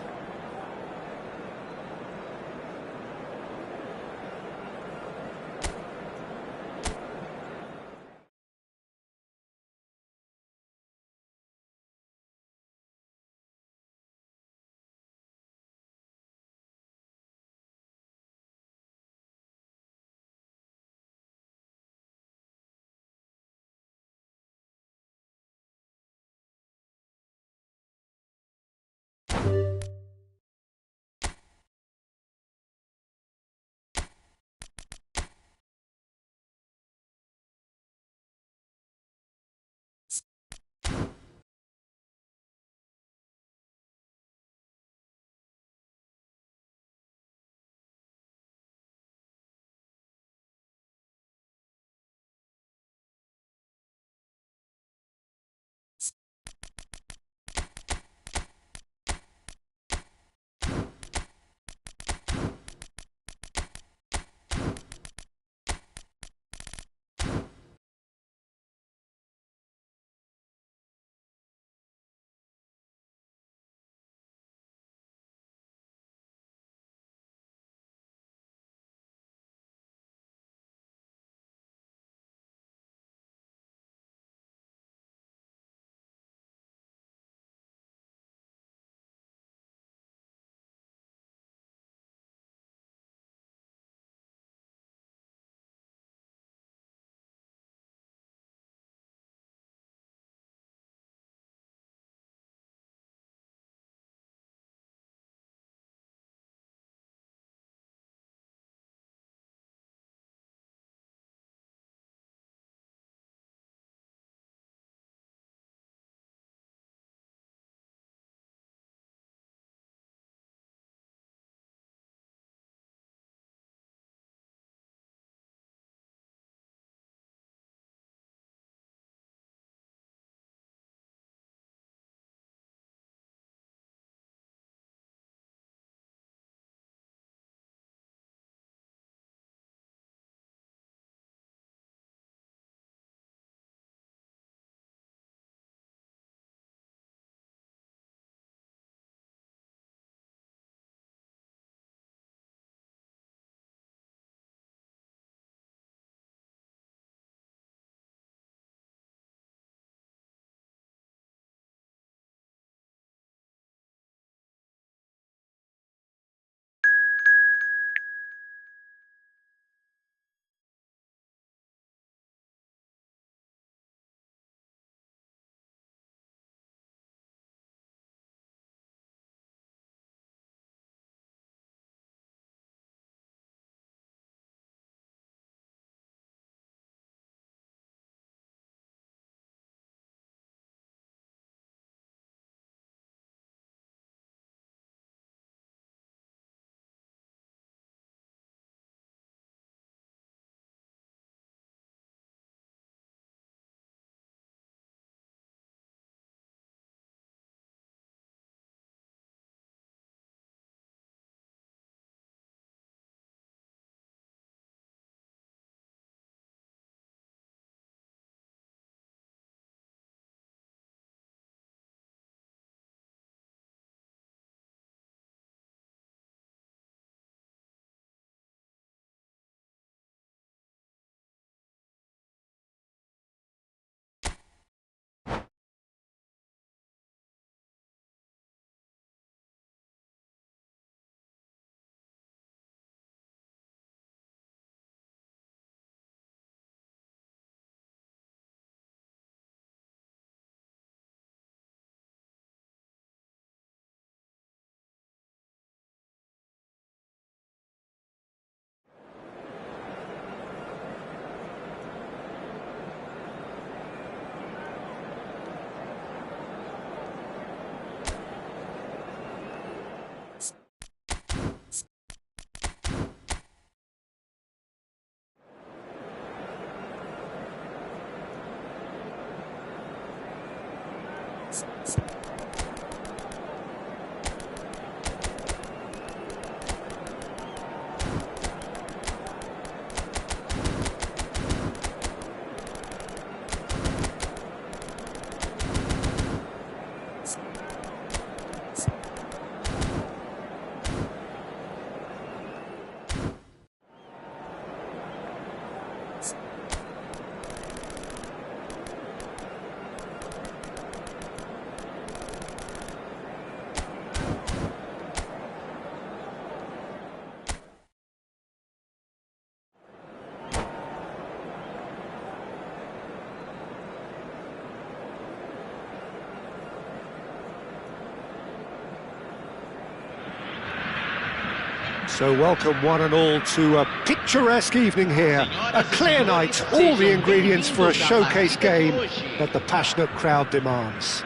So welcome one and all to a picturesque evening here. A clear night, all the ingredients for a showcase game that the passionate crowd demands.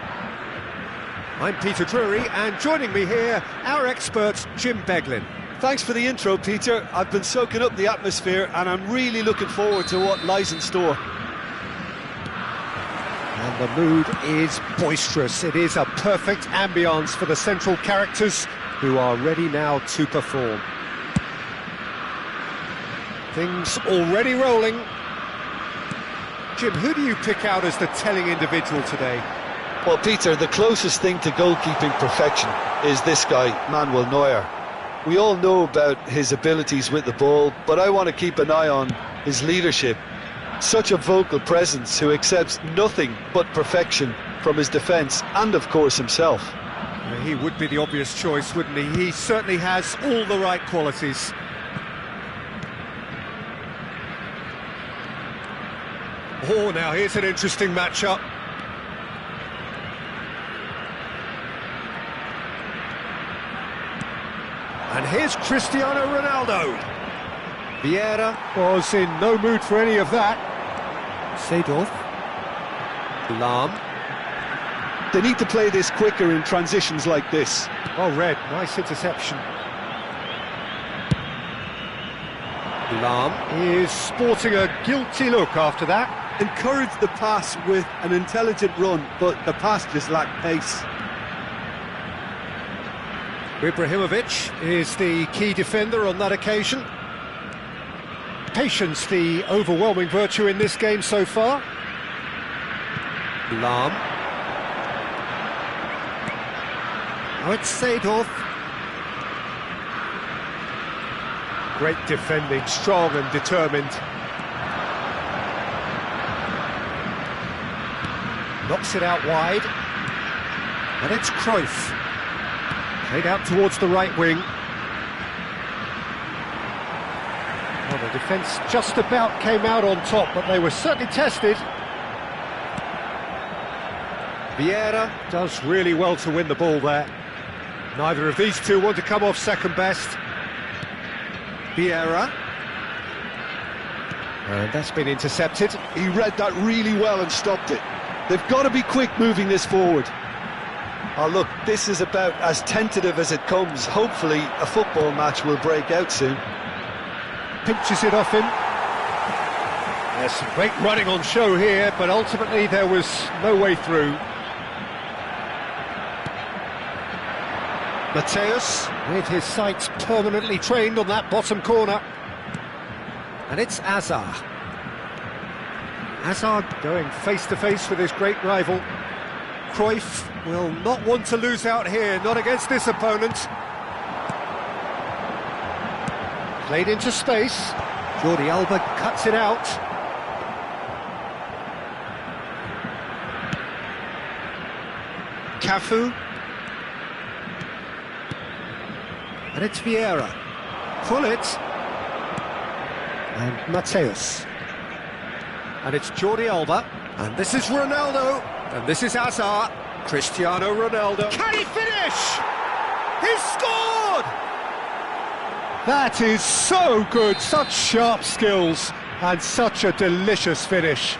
I'm Peter Drury, and joining me here, our expert, Jim Beglin. Thanks for the intro, Peter. I've been soaking up the atmosphere and I'm really looking forward to what lies in store. And the mood is boisterous. It is a perfect ambience for the central characters who are ready now to perform. Things already rolling. Jim, who do you pick out as the telling individual today? Well, Peter, the closest thing to goalkeeping perfection is this guy, Manuel Neuer. We all know about his abilities with the ball, but I want to keep an eye on his leadership. Such a vocal presence who accepts nothing but perfection from his defence and, of course, himself. He would be the obvious choice, wouldn't he? He certainly has all the right qualities. Oh, now here's an interesting matchup. And here's Cristiano Ronaldo. Vieira was in no mood for any of that. Seedorf. Lahm. They need to play this quicker in transitions like this. Oh, Red, nice interception. Lahm. He is sporting a guilty look after that. Encourage the pass with an intelligent run, but the pass just lacked pace. Ibrahimovic is the key defender on that occasion. Patience, the overwhelming virtue in this game so far. Lahm. Now it's Seedorf. Great defending, strong and determined. Knocks it out wide. And it's Cruyff. Played out towards the right wing. Well, the defence just about came out on top, but they were certainly tested. Vieira does really well to win the ball there. Neither of these two want to come off second best. Vieira. And that's been intercepted. He read that really well and stopped it. They've got to be quick moving this forward. Oh, look, this is about as tentative as it comes. Hopefully, a football match will break out soon. Pinches it off him. There's some great running on show here, but ultimately there was no way through. Mateus, with his sights permanently trained on that bottom corner. And it's Hazard. Hazard going face-to-face with his great rival. Cruyff will not want to lose out here, not against this opponent. Played into space. Jordi Alba cuts it out. Cafu. And it's Vieira. Pull it. And Mateus. And it's Jordi Alba. And this is Ronaldo. And this is Hazard. Cristiano Ronaldo. Can he finish? He's scored! That is so good. Such sharp skills. And such a delicious finish.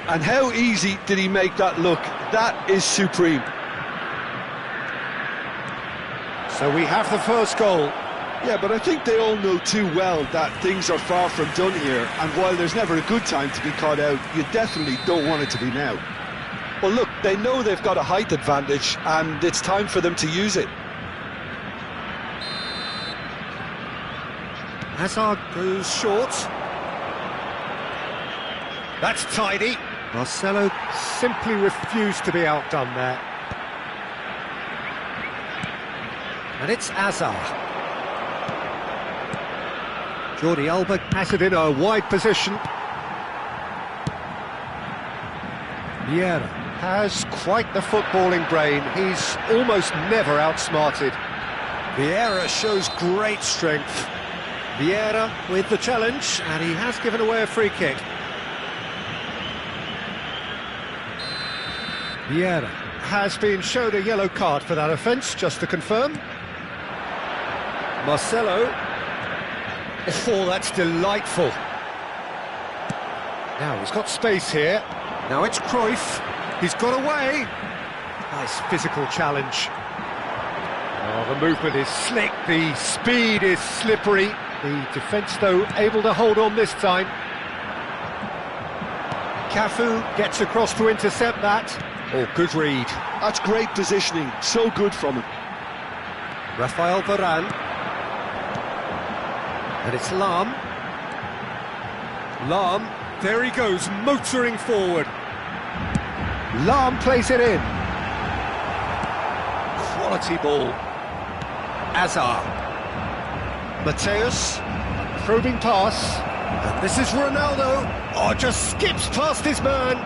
And how easy did he make that look? That is supreme. So we have the first goal. Yeah, but I think they all know too well that things are far from done here, and while there's never a good time to be caught out, you definitely don't want it to be now. Well, look, they know they've got a height advantage, and it's time for them to use it. Hazard goes short. That's tidy. Marcelo simply refused to be outdone there. And it's Hazard. Jordi Alba has it in a wide position. Vieira has quite the footballing brain. He's almost never outsmarted. Vieira shows great strength. Vieira with the challenge, and he has given away a free kick. Vieira has been shown a yellow card for that offence, just to confirm. Marcelo. Oh, that's delightful. Now he's got space here. Now it's Cruyff. He's got away. Nice physical challenge. Oh, the movement is slick, the speed is slippery. The defence, though, able to hold on this time. Cafu gets across to intercept that. Oh, good read. That's great positioning, so good from him. Rafael Varane. And it's Lam. Lam, there he goes, motoring forward. Lam plays it in. Quality ball. Azar. Mateus, probing pass. And this is Ronaldo. Oh, just skips past his man.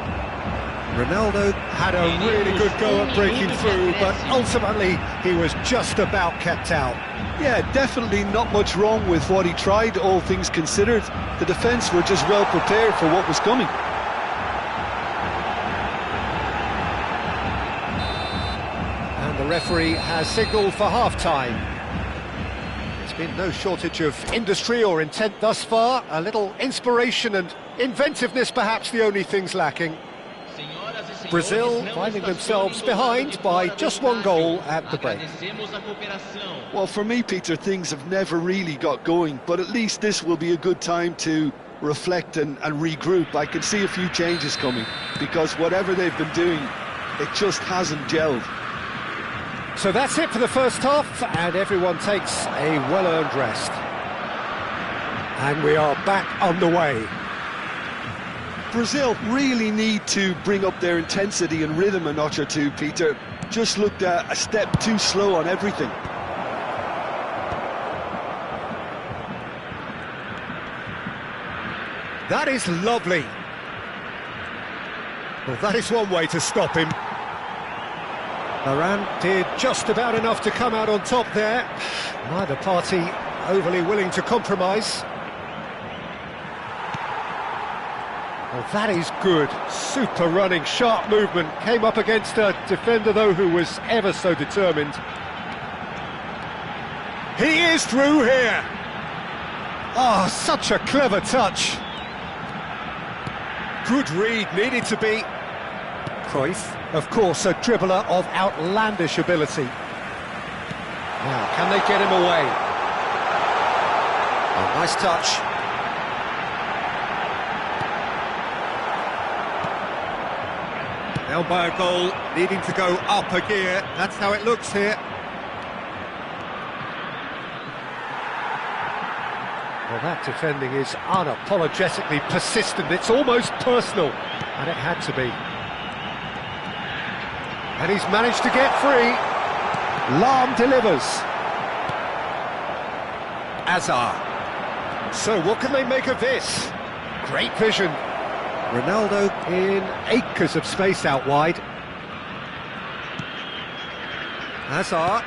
Ronaldo had a really good go at breaking through, but ultimately he was just about kept out. Yeah, definitely not much wrong with what he tried, all things considered. The defence were just well prepared for what was coming. And the referee has signalled for half-time. There's been no shortage of industry or intent thus far. A little inspiration and inventiveness, perhaps the only things lacking. Brazil finding themselves behind by just one goal at the break. Well, for me, Peter, things have never really got going, but at least this will be a good time to reflect and regroup. I can see a few changes coming, because whatever they've been doing, it just hasn't gelled. So that's it for the first half, and everyone takes a well-earned rest. And we are back on the way. Brazil really need to bring up their intensity and rhythm a notch or two, Peter. Just looked a step too slow on everything. That is lovely. Well, that is one way to stop him. Varane did just about enough to come out on top there. Neither party overly willing to compromise. Well, that is good. Super running, sharp movement. Came up against a defender, though, who was ever so determined. He is through here. Oh, such a clever touch. Good read, needed to be. Cruyff, of course, a dribbler of outlandish ability. Now, can they get him away? Oh, nice touch. Held by a goal, needing to go up a gear. That's how it looks here. Well, that defending is unapologetically persistent. It's almost personal, and it had to be. And he's managed to get free. Lam delivers. Azar. So what can they make of this? Great vision. Ronaldo in acres of space out wide. Hazard,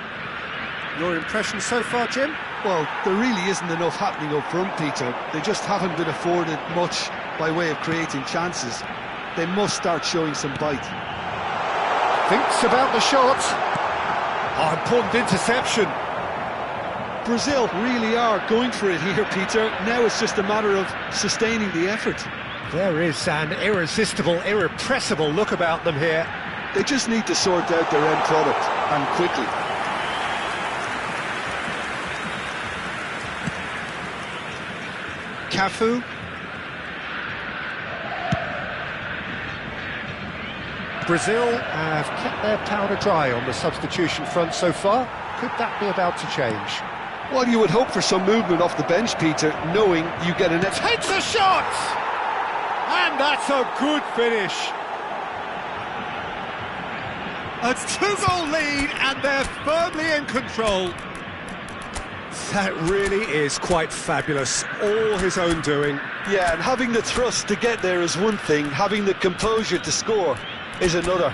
your impression so far, Jim? Well, there really isn't enough happening up front, Peter. They just haven't been afforded much by way of creating chances. They must start showing some bite. Thinks about the shot. Oh, important interception. Brazil really are going for it here, Peter. Now it's just a matter of sustaining the effort. There is an irresistible, irrepressible look about them here. They just need to sort out their end product, and quickly. Cafu. Brazil have kept their powder dry on the substitution front so far. Could that be about to change? Well, you would hope for some movement off the bench, Peter, knowing you get an... Takes a shot! And that's a good finish. A two-goal lead, and they're firmly in control. That really is quite fabulous. All his own doing. Yeah, and having the thrust to get there is one thing. Having the composure to score is another.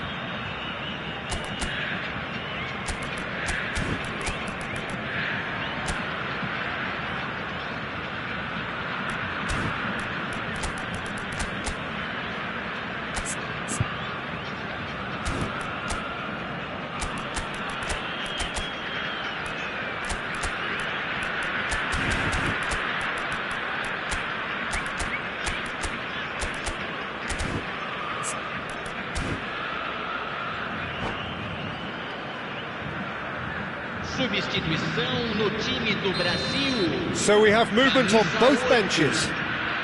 Substituição no time do Brasil. So we have movement on both benches.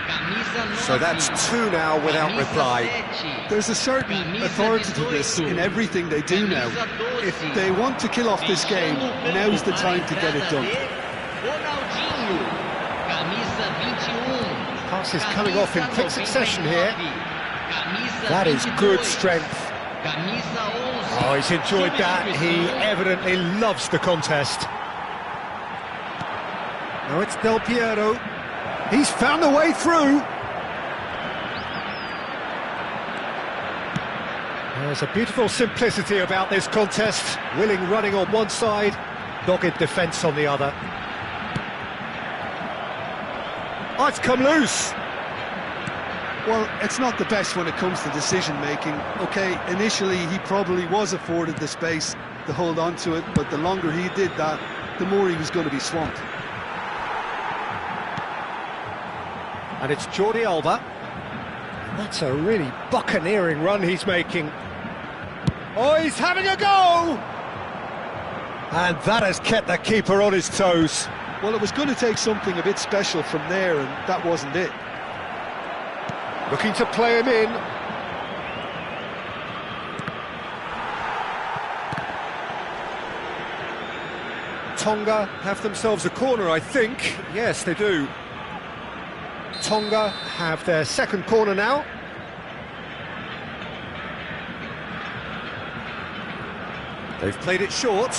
Camisa So that's 2 now without reply. There's a certain authoritativeness in everything they do now. If they want to kill off this game, now's the time to get it done. Ronaldinho, camisa 21. Passes coming off in quick succession here. Camisa That is good 22. strength. Camisa 11. Oh, he's enjoyed that. He evidently loves the contest. Now it's Del Piero. He's found a way through. There's a beautiful simplicity about this contest. Willing running on one side, dogged defence on the other. Oh, it's come loose. Well, it's not the best when it comes to decision-making. OK, initially he probably was afforded the space to hold on to it, but the longer he did that, the more he was going to be swamped. And it's Jordi Alba. That's a really buccaneering run he's making. Oh, he's having a go! And that has kept the keeper on his toes. Well, it was going to take something a bit special from there, and that wasn't it. Looking to play him in. Tonga have themselves a corner, I think. Yes, they do. Tonga have their second corner now. They've played it short.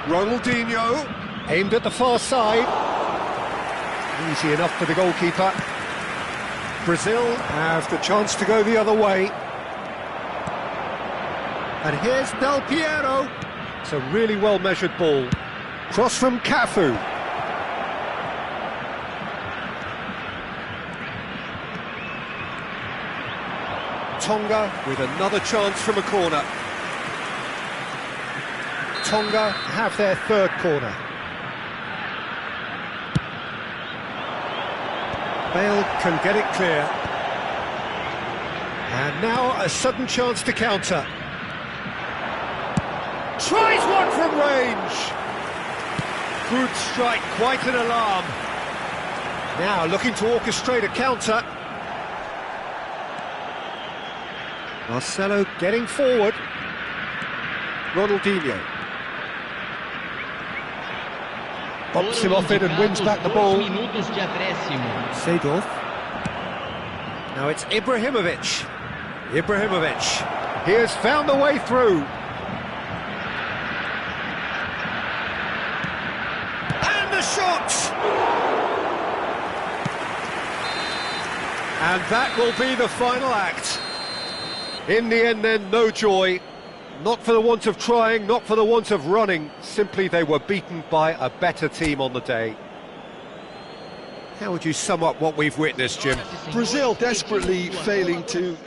Ronaldinho, aimed at the far side. Easy enough for the goalkeeper. Brazil have the chance to go the other way. And here's Del Piero. It's a really well-measured ball. Cross from Cafu. Tonga with another chance from a corner. Tonga have their third corner. Bale can get it clear. And now a sudden chance to counter. Tries one from range. Good strike, quite an alarm. Now looking to orchestrate a counter. Marcelo getting forward. Ronaldinho. Bumps him off it and wins back the ball. Seedorf. Now it's Ibrahimovic. Ibrahimovic. He has found the way through. And the shot! And that will be the final act. In the end then, no joy. Not for the want of trying, not for the want of running. Simply they were beaten by a better team on the day. How would you sum up what we've witnessed, Jim? Brazil desperately failing to...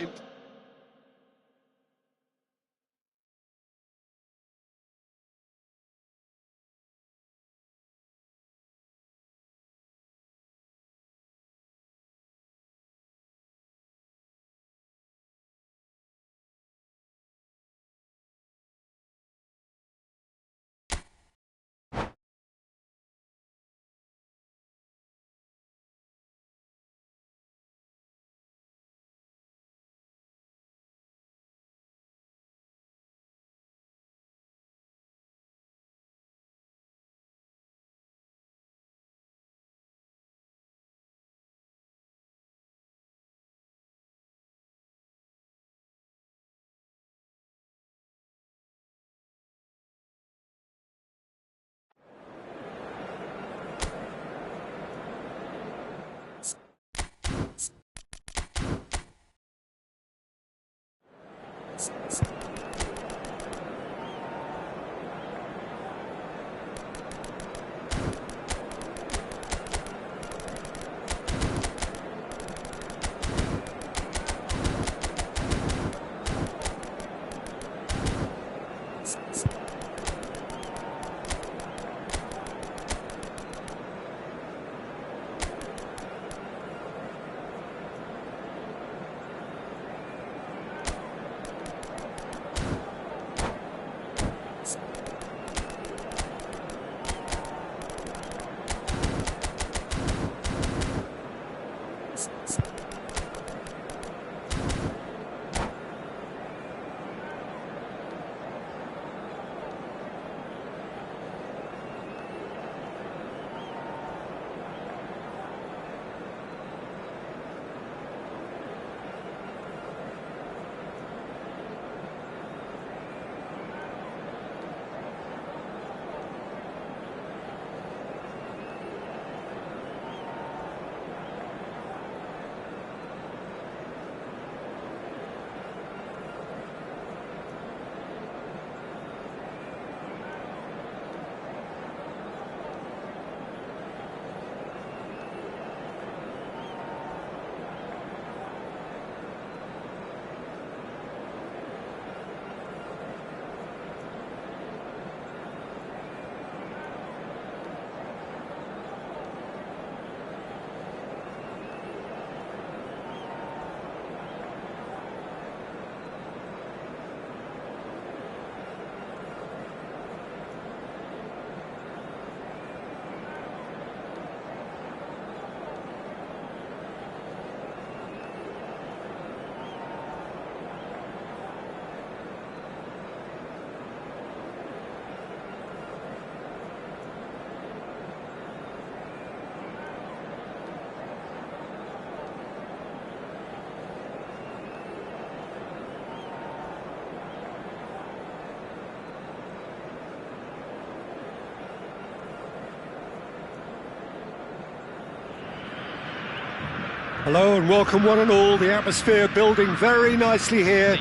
Hello and welcome one and all. The atmosphere building very nicely here.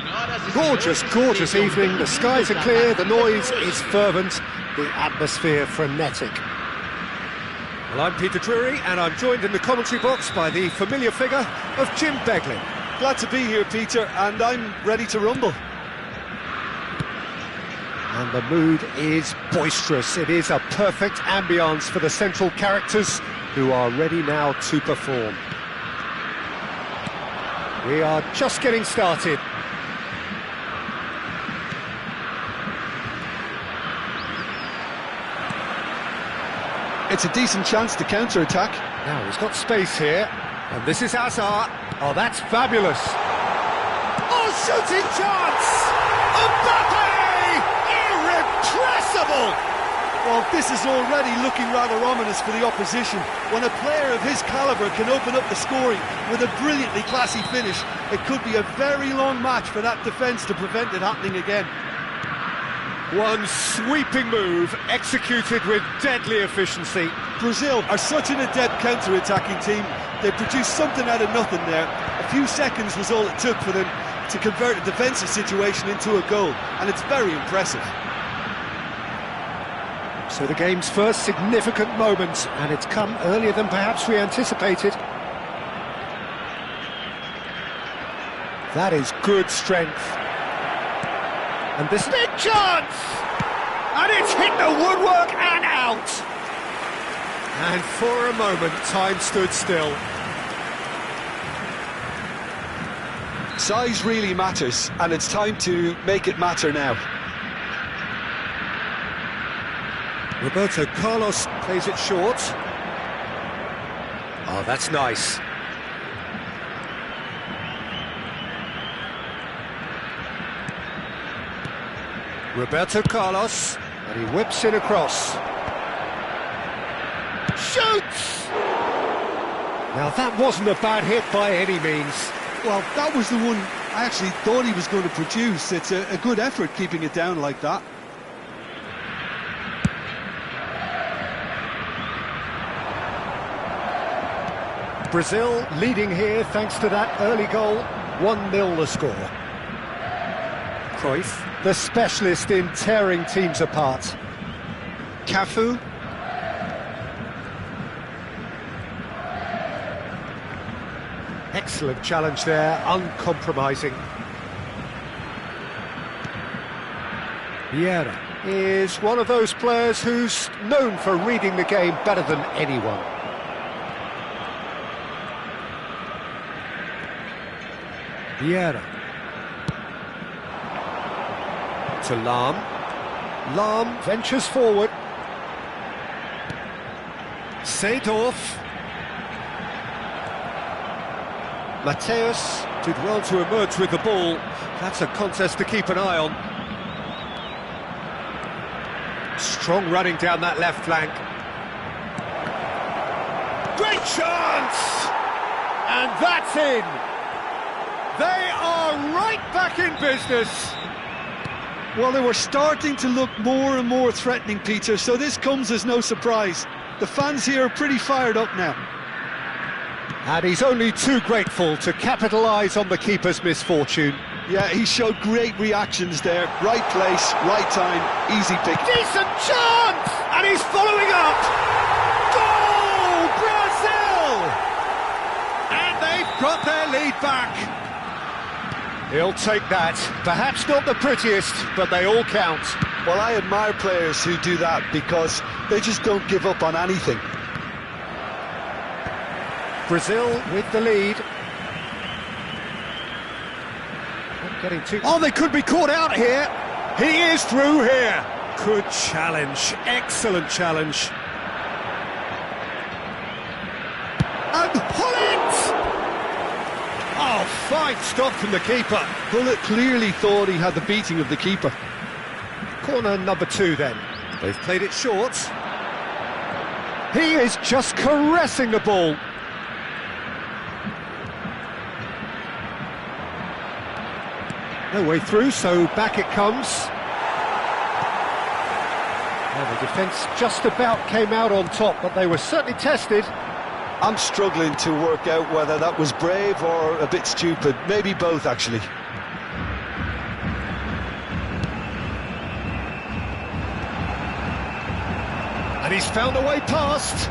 Gorgeous, gorgeous evening. The skies are clear, the noise is fervent, the atmosphere frenetic. Well, I'm Peter Drury and I'm joined in the commentary box by the familiar figure of Jim Beglin. Glad to be here, Peter, and I'm ready to rumble. And the mood is boisterous. It is a perfect ambience for the central characters who are ready now to perform. We are just getting started. It's a decent chance to counter-attack. Now he's got space here, and this is Hazard. Oh, that's fabulous. Oh, shooting chance! Mbappe! Irrepressible! Well, this is already looking rather ominous for the opposition. When a player of his calibre can open up the scoring with a brilliantly classy finish, it could be a very long match for that defence to prevent it happening again. One sweeping move, executed with deadly efficiency. Brazil are such an adept counter-attacking team. They produced something out of nothing there. A few seconds was all it took for them to convert a defensive situation into a goal, and it's very impressive. So the game's first significant moment, and it's come earlier than perhaps we anticipated. That is good strength. And this big chance! And it's hit the woodwork and out! And for a moment, time stood still. Size really matters, and it's time to make it matter now. Roberto Carlos plays it short. Oh, that's nice. Roberto Carlos, and he whips it across. Shoots! Now that wasn't a bad hit by any means. Well, that was the one I actually thought he was going to produce. It's a good effort keeping it down like that. Brazil leading here thanks to that early goal. 1-0 the score. Cruyff, the specialist in tearing teams apart. Cafu. Excellent challenge there, uncompromising. Vieira is one of those players who's known for reading the game better than anyone. Vieira. To Lahm. Lahm ventures forward. Seedorf. Mateus did well to emerge with the ball. That's a contest to keep an eye on. Strong running down that left flank. Great chance! And that's in! They are right back in business! Well, they were starting to look more and more threatening, Peter, so this comes as no surprise. The fans here are pretty fired up now. And he's only too grateful to capitalise on the keeper's misfortune. Yeah, he showed great reactions there. Right place, right time, easy pick. Decent chance! And he's following up! Goal! Brazil! And they've got their lead back. He'll take that. Perhaps not the prettiest, but they all count. Well, I admire players who do that because they just don't give up on anything. Brazil with the lead. Not getting too... Oh, they could be caught out here. He is through here. Good challenge. Excellent challenge. And Hullet! Oh, fine stop from the keeper. Hullet clearly thought he had the beating of the keeper. Corner number 2 then. They've played it short. He is just caressing the ball. No way through, so back it comes. Well, the defence just about came out on top, but they were certainly tested. I'm struggling to work out whether that was brave or a bit stupid. Maybe both, actually. And he's found a way past.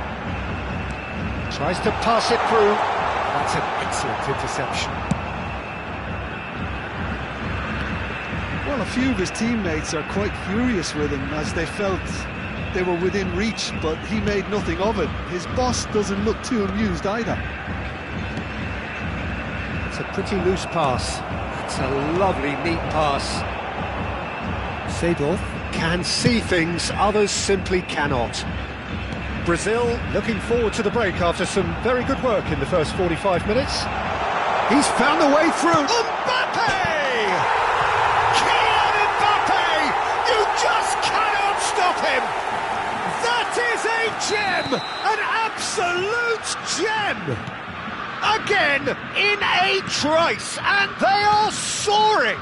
Tries to pass it through. That's an excellent interception. Well, a few of his teammates are quite furious with him as they felt they were within reach, but he made nothing of it. His boss doesn't look too amused either. It's a pretty loose pass. It's a lovely, neat pass. Seedorf can see things others simply cannot. Brazil looking forward to the break after some very good work in the first 45 minutes. He's found a way through. Mbappe! Kylian Mbappe! You just cannot stop him! That is a gem! An absolute gem! Again, in a trice, and they are soaring!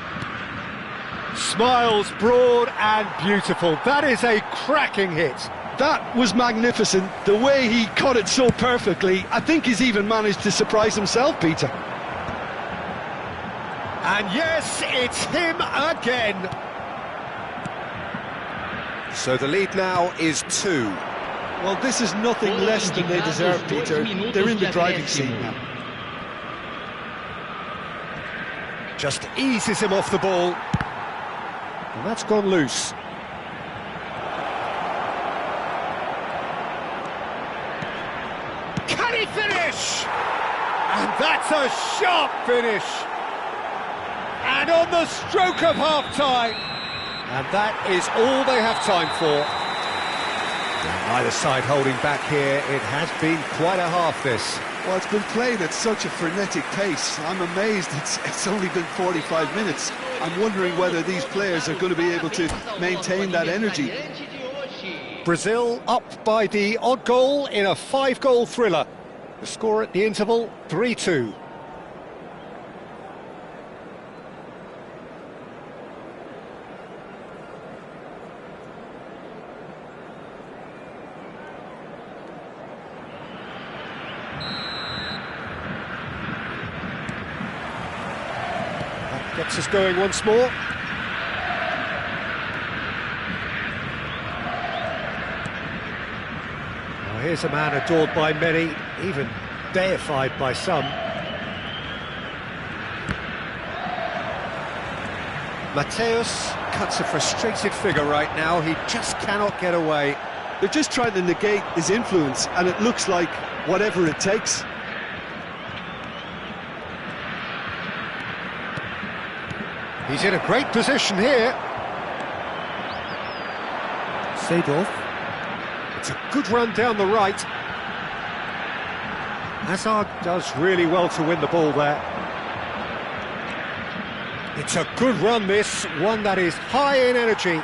Smiles broad and beautiful. That is a cracking hit. That was magnificent. The way he cut it so perfectly. I think he's even managed to surprise himself, Peter. And yes, it's him again. So the lead now is 2. Well, this is nothing less than they deserve, Peter. They're in the driving seat now. Just eases him off the ball. And that's gone loose. Can he finish? And that's a sharp finish. And on the stroke of half-time. And that is all they have time for. Neither side holding back here. It has been quite a half, this. Well, it's been played at such a frenetic pace. I'm amazed it's only been 45 minutes. I'm wondering whether these players are going to be able to maintain that energy. Brazil up by the odd goal in a 5-goal thriller. The score at the interval, 3-2. That gets us going once more. Here's a man adored by many, even deified by some. Mateus cuts a frustrated figure right now. He just cannot get away. They're just trying to negate his influence, and it looks like whatever it takes. He's in a great position here. Seedorf. It's a good run down the right. Hazard does really well to win the ball there. It's a good run, this, one that is high in energy.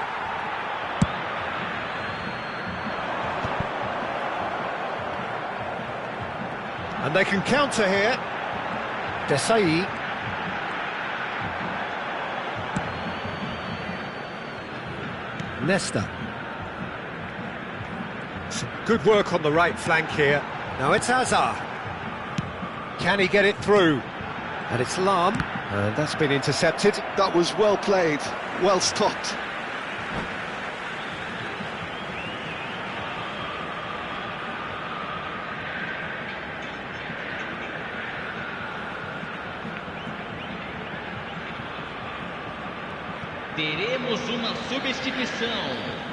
And they can counter here. Desai. Nesta. Some good work on the right flank here. Now it's Hazard. Can he get it through? And it's Lam. And that's been intercepted. That was well played, well stopped. Teremos uma substituição.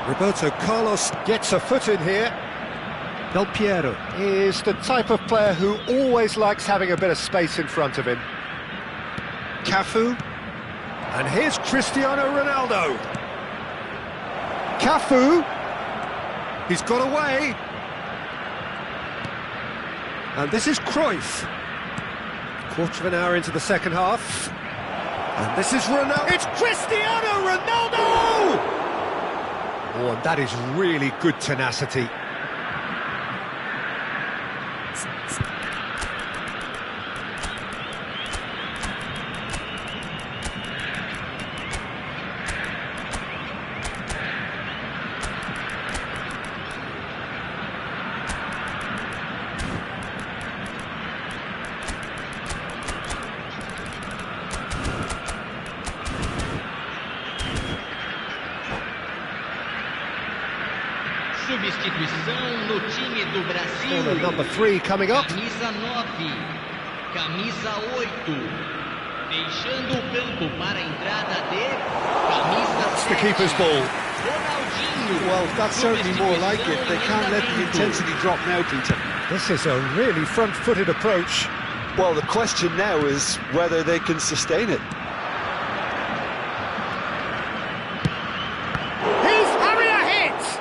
Roberto Carlos gets a foot in here. Del Piero is the type of player who always likes having a bit of space in front of him. Cafu. And here's Cristiano Ronaldo. Cafu. He's got away. And this is Cruyff. Quarter of an hour into the second half. And this is Ronaldo. It's Cristiano Ronaldo! Oh, and that is really good tenacity. Substituição no time do Brasil. Corner number 3 coming up. Camisa 9, camisa 8. Deixando o campo para a entrada de camisa It's 7. the keeper's ball. Ronaldinho. Well, that's certainly more like it. They can't let the intensity drop now, Peter. This is a really front-footed approach. Well, the question now is whether they can sustain it. Here's Harrier hit!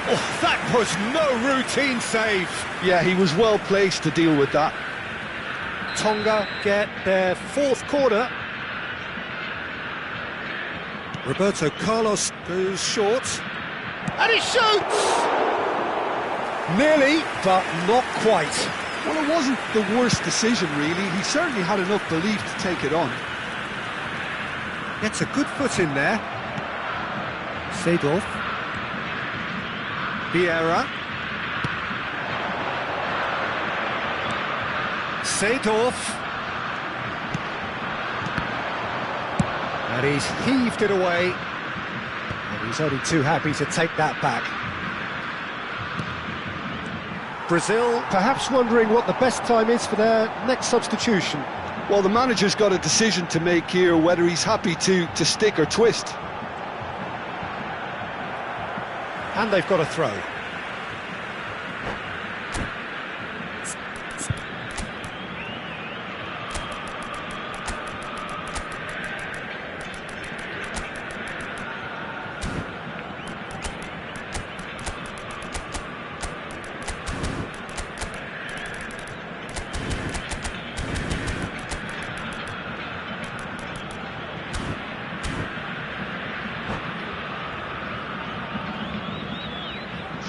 Oh, that was no routine save. Yeah, he was well placed to deal with that. Tonga get their 4th corner. Roberto Carlos goes short. And he shoots! Nearly, but not quite. Well, it wasn't the worst decision, really. He certainly had enough belief to take it on. Gets a good foot in there. Seedorf. Vieira. Seedorf. And he's heaved it away. And he's only too happy to take that back. Brazil perhaps wondering what the best time is for their next substitution. Well, the manager's got a decision to make here, whether he's happy to stick or twist. And they've got a throw.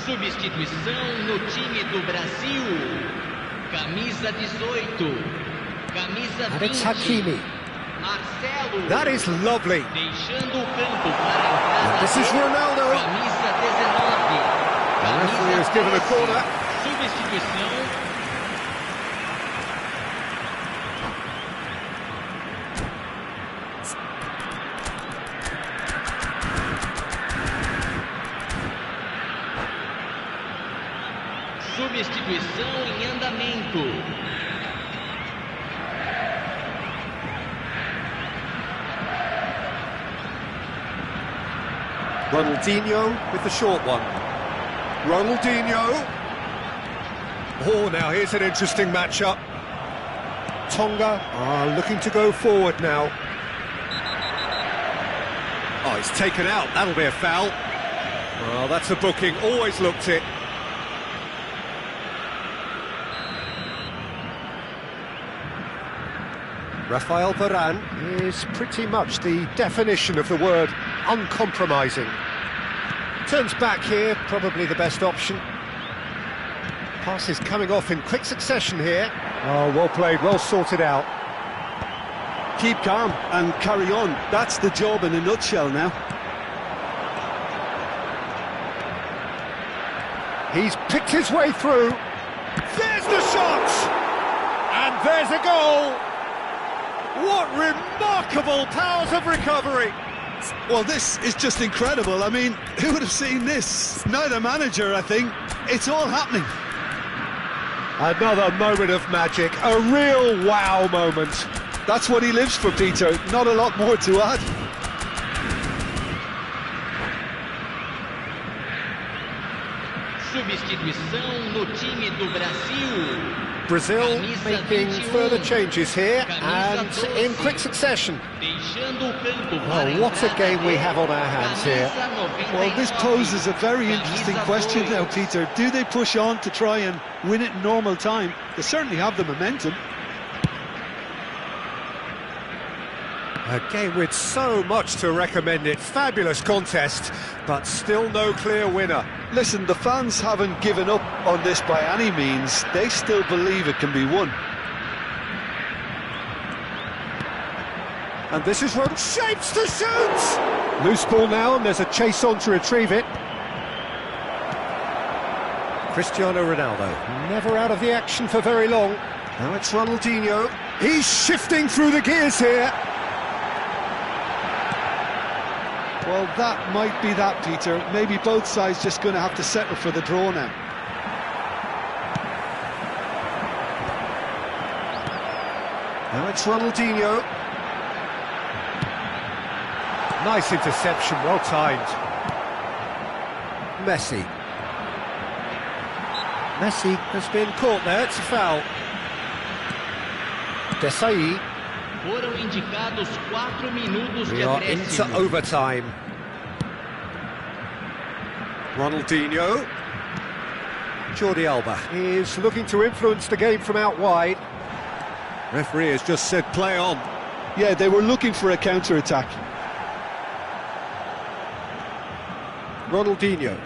Substituição no time do Brasil. Camisa 18. Camisa And it's 20. Hakimi. Marcelo. That is lovely. Deixando o campo para a entrada. This is Ronaldo. Camisa 19. The referee has given a corner. Substituição. Substituição em andamento. Ronaldinho with the short one. Ronaldinho. Oh, now here's an interesting matchup. Tonga are looking to go forward now. Oh, he's taken out. That'll be a foul. Well, that's a booking. Always looked it. Rafael Varane is pretty much the definition of the word uncompromising. Turns back here, probably the best option. Pass is coming off in quick succession here. Oh, well played, well sorted out. Keep calm and carry on. That's the job in a nutshell now. He's picked his way through. There's the shot! And there's a goal! What remarkable powers of recovery! Well, this is just incredible. I mean, who would have seen this? Neither manager, I think. It's all happening. Another moment of magic, a real wow moment. That's what he lives for, Peter. Not a lot more to add. Substituição no time do Brasil. Brazil making further changes here and in quick succession. Well, what a game we have on our hands here. Well, this poses a very interesting question now, Peter. Do they push on to try and win it in normal time? They certainly have the momentum. A game with so much to recommend it. Fabulous contest, but still no clear winner. Listen, the fans haven't given up on this by any means. They still believe it can be won. And this is what shapes to shoot! Loose ball now, and there's a chase on to retrieve it. Cristiano Ronaldo, never out of the action for very long. Now it's Ronaldinho. He's shifting through the gears here. Well, that might be that, Peter. Maybe both sides just going to have to settle for the draw now. Now it's Ronaldinho. Nice interception, well timed. Messi. Messi has been caught there, it's a foul. Desai. Foram indicados 4 minutos We de are into acréscimo. overtime. Ronaldinho. Jordi Alba is looking to influence the game from out wide. Referee has just said play on. Yeah, they were looking for a counter-attack. Ronaldinho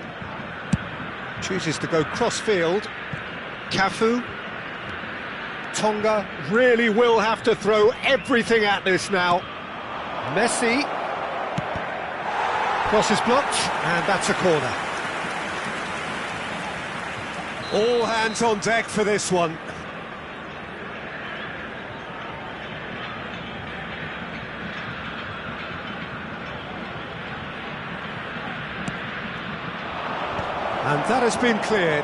chooses to go cross-field. Cafu. Tonga really will have to throw everything at this now. Messi. Cross is blocked, and that's a corner. All hands on deck for this one. And that has been cleared.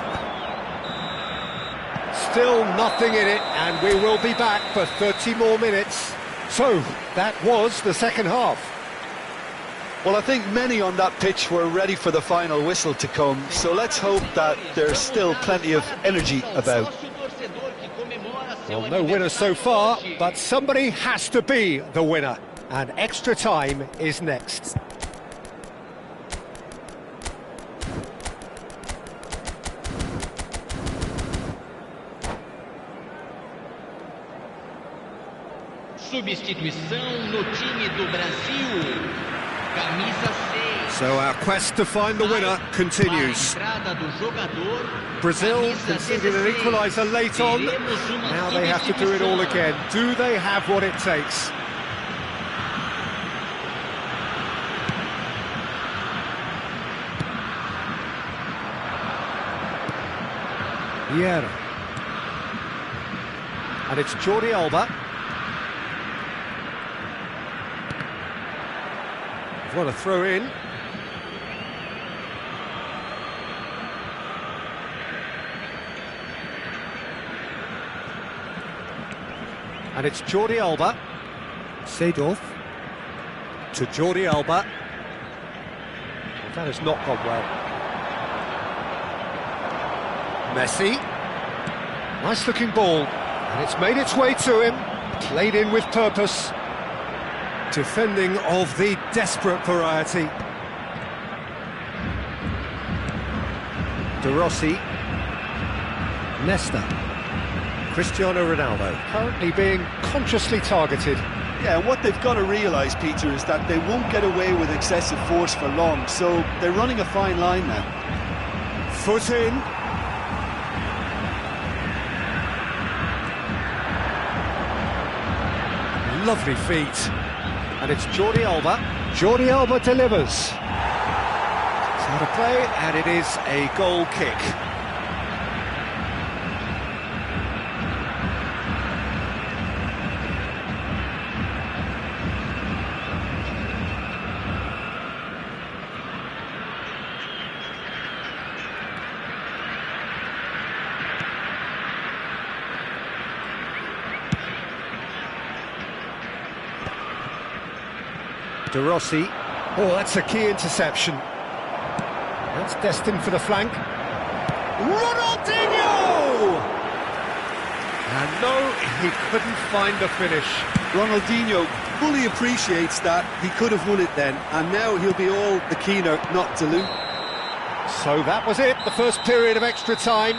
Still nothing in it, and we will be back for 30 more minutes. So, that was the second half. Well, I think many on that pitch were ready for the final whistle to come, so let's hope that there's still plenty of energy about. Well, no winner so far, but somebody has to be the winner. And extra time is next. Substituição no time do Brasil. Camisa 6. So our quest to find the winner continues. Brazil conceded an equaliser late on. Now they have to do it all again. Do they have what it takes? Vieira. And it's Jordi Alba. What a throw in. And it's Jordi Alba. Seedorf to Jordi Alba. Well, that has not gone well. Messi. Nice looking ball. And it's made its way to him. Played in with purpose. Defending of the desperate variety. De Rossi. Nesta. Cristiano Ronaldo. Currently being consciously targeted. Yeah, and what they've got to realise, Peter, is that they won't get away with excessive force for long, so they're running a fine line now. Foot in. Lovely feet. And it's Jordi Alba. Jordi Alba delivers. It's out of play, and it is a goal kick. De Rossi. Oh, that's a key interception. That's destined for the flank. Ronaldinho! And no, he couldn't find the finish. Ronaldinho fully appreciates that. He could have won it then, and now he'll be all the keener not to lose. So that was it, the first period of extra time.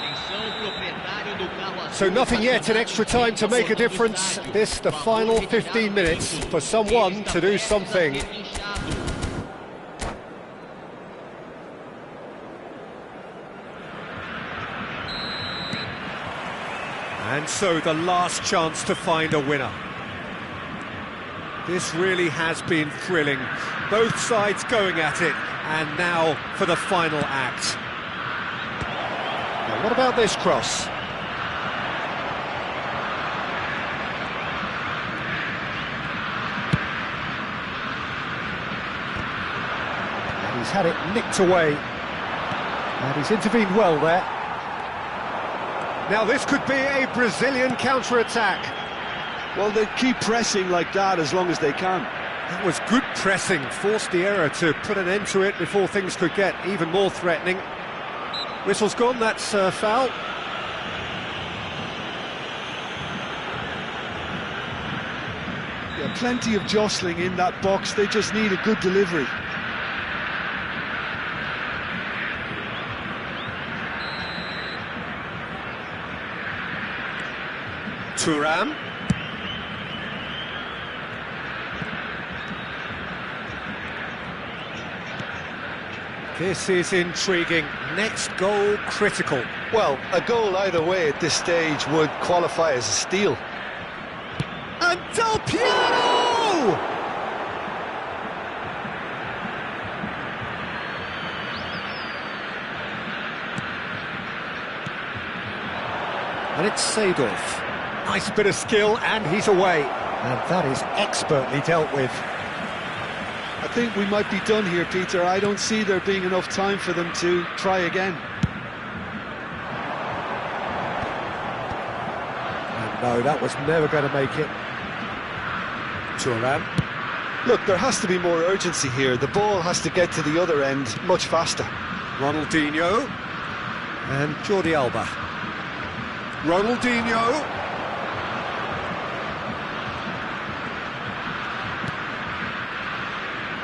So nothing yet in extra time to make a difference. This, the final 15 minutes, for someone to do something. And so the last chance to find a winner. This really has been thrilling. Both sides going at it, and now for the final act. Now, what about this cross? He's had it nicked away. And he's intervened well there. Now this could be a Brazilian counter-attack. Well, they keep pressing like that as long as they can. That was good pressing, forced the error to put an end to it before things could get even more threatening. Whistle's gone, that's foul. Yeah, plenty of jostling in that box, they just need a good delivery. Thuram. This is intriguing. Next goal critical. Well, a goal either way at this stage would qualify as a steal. And Del Piero! And it's Seedorf. Nice bit of skill, and he's away. And that is expertly dealt with. I think we might be done here, Peter. I don't see there being enough time for them to try again. And no, that was never going to make it. Thuram. Look, there has to be more urgency here. The ball has to get to the other end much faster. Ronaldinho. And Jordi Alba. Ronaldinho.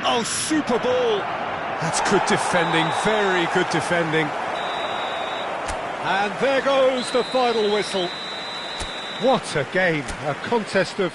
Oh, super ball! That's good defending, very good defending. And there goes the final whistle. What a game, a contest of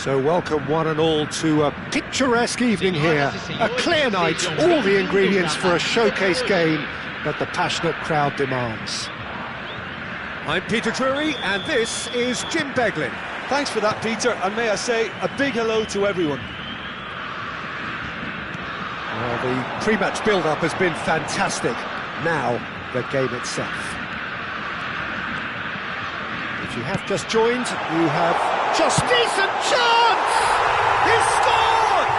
So welcome one and all to a picturesque evening here. A clear night, all the ingredients for a showcase game that the passionate crowd demands. I'm Peter Drury and this is Jim Beglin. Thanks for that, Peter, and may I say a big hello to everyone. Well, the pre-match build-up has been fantastic. Now, the game itself. If you have just joined, you have just decent chance! He's scored!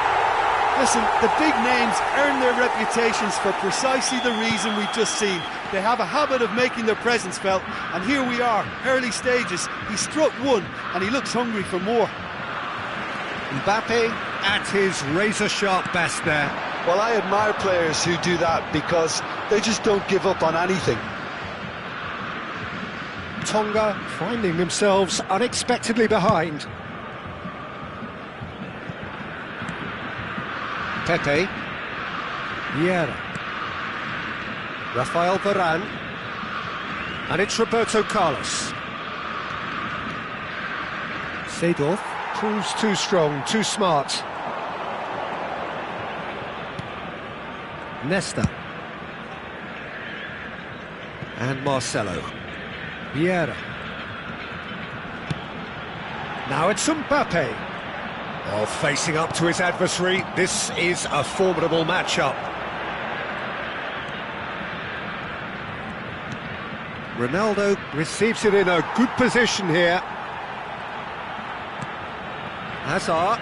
Listen, the big names earn their reputations for precisely the reason we've just seen. They have a habit of making their presence felt, and here we are, early stages. He struck one, and he looks hungry for more. Mbappe at his razor-sharp best there. Well, I admire players who do that because they just don't give up on anything. Tonga finding themselves unexpectedly behind. Pepe. Vieira. Rafael Varane. And it's Roberto Carlos. Seedorf proves too strong, too smart. Nesta. And Marcelo. Vieira. Now it's Mbappe. Oh, facing up to his adversary, this is a formidable matchup. Ronaldo receives it in a good position here. Hazard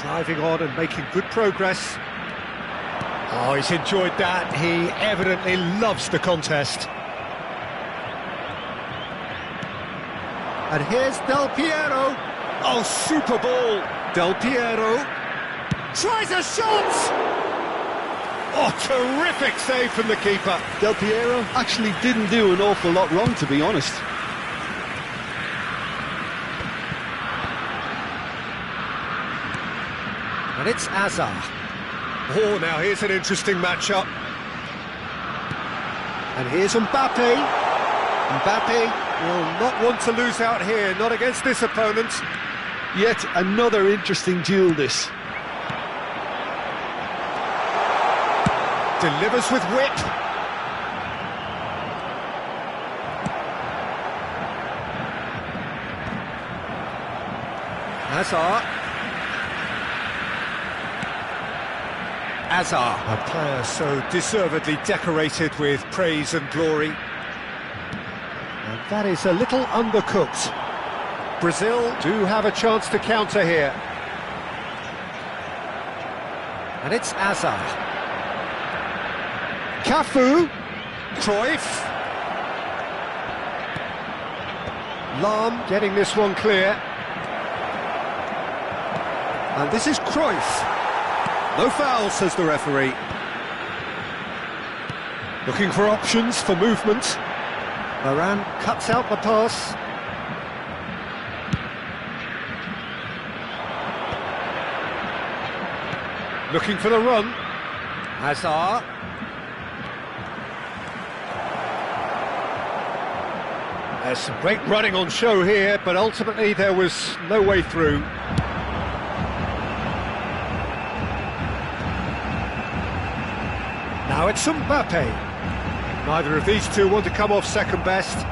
driving on and making good progress. Oh, he's enjoyed that. He evidently loves the contest. And here's Del Piero. Oh, super ball. Del Piero tries a shot. Oh, terrific save from the keeper. Del Piero actually didn't do an awful lot wrong, to be honest. And it's Hazard. Oh, now here's an interesting matchup. And here's Mbappe. Mbappe will not want to lose out here, not against this opponent. Yet another interesting duel, this. Delivers with wit. Hazard. Hazard, a player so deservedly decorated with praise and glory. And that is a little undercooked. Brazil do have a chance to counter here. And it's Hazard. Cafu. Cruyff. Lahm getting this one clear. And this is Cruyff. No foul, says the referee. Looking for options for movement. Varane cuts out the pass. Looking for the run. Hazard. There's some great running on show here, but ultimately there was no way through. Now it's Mbappe. Neither of these two want to come off second best.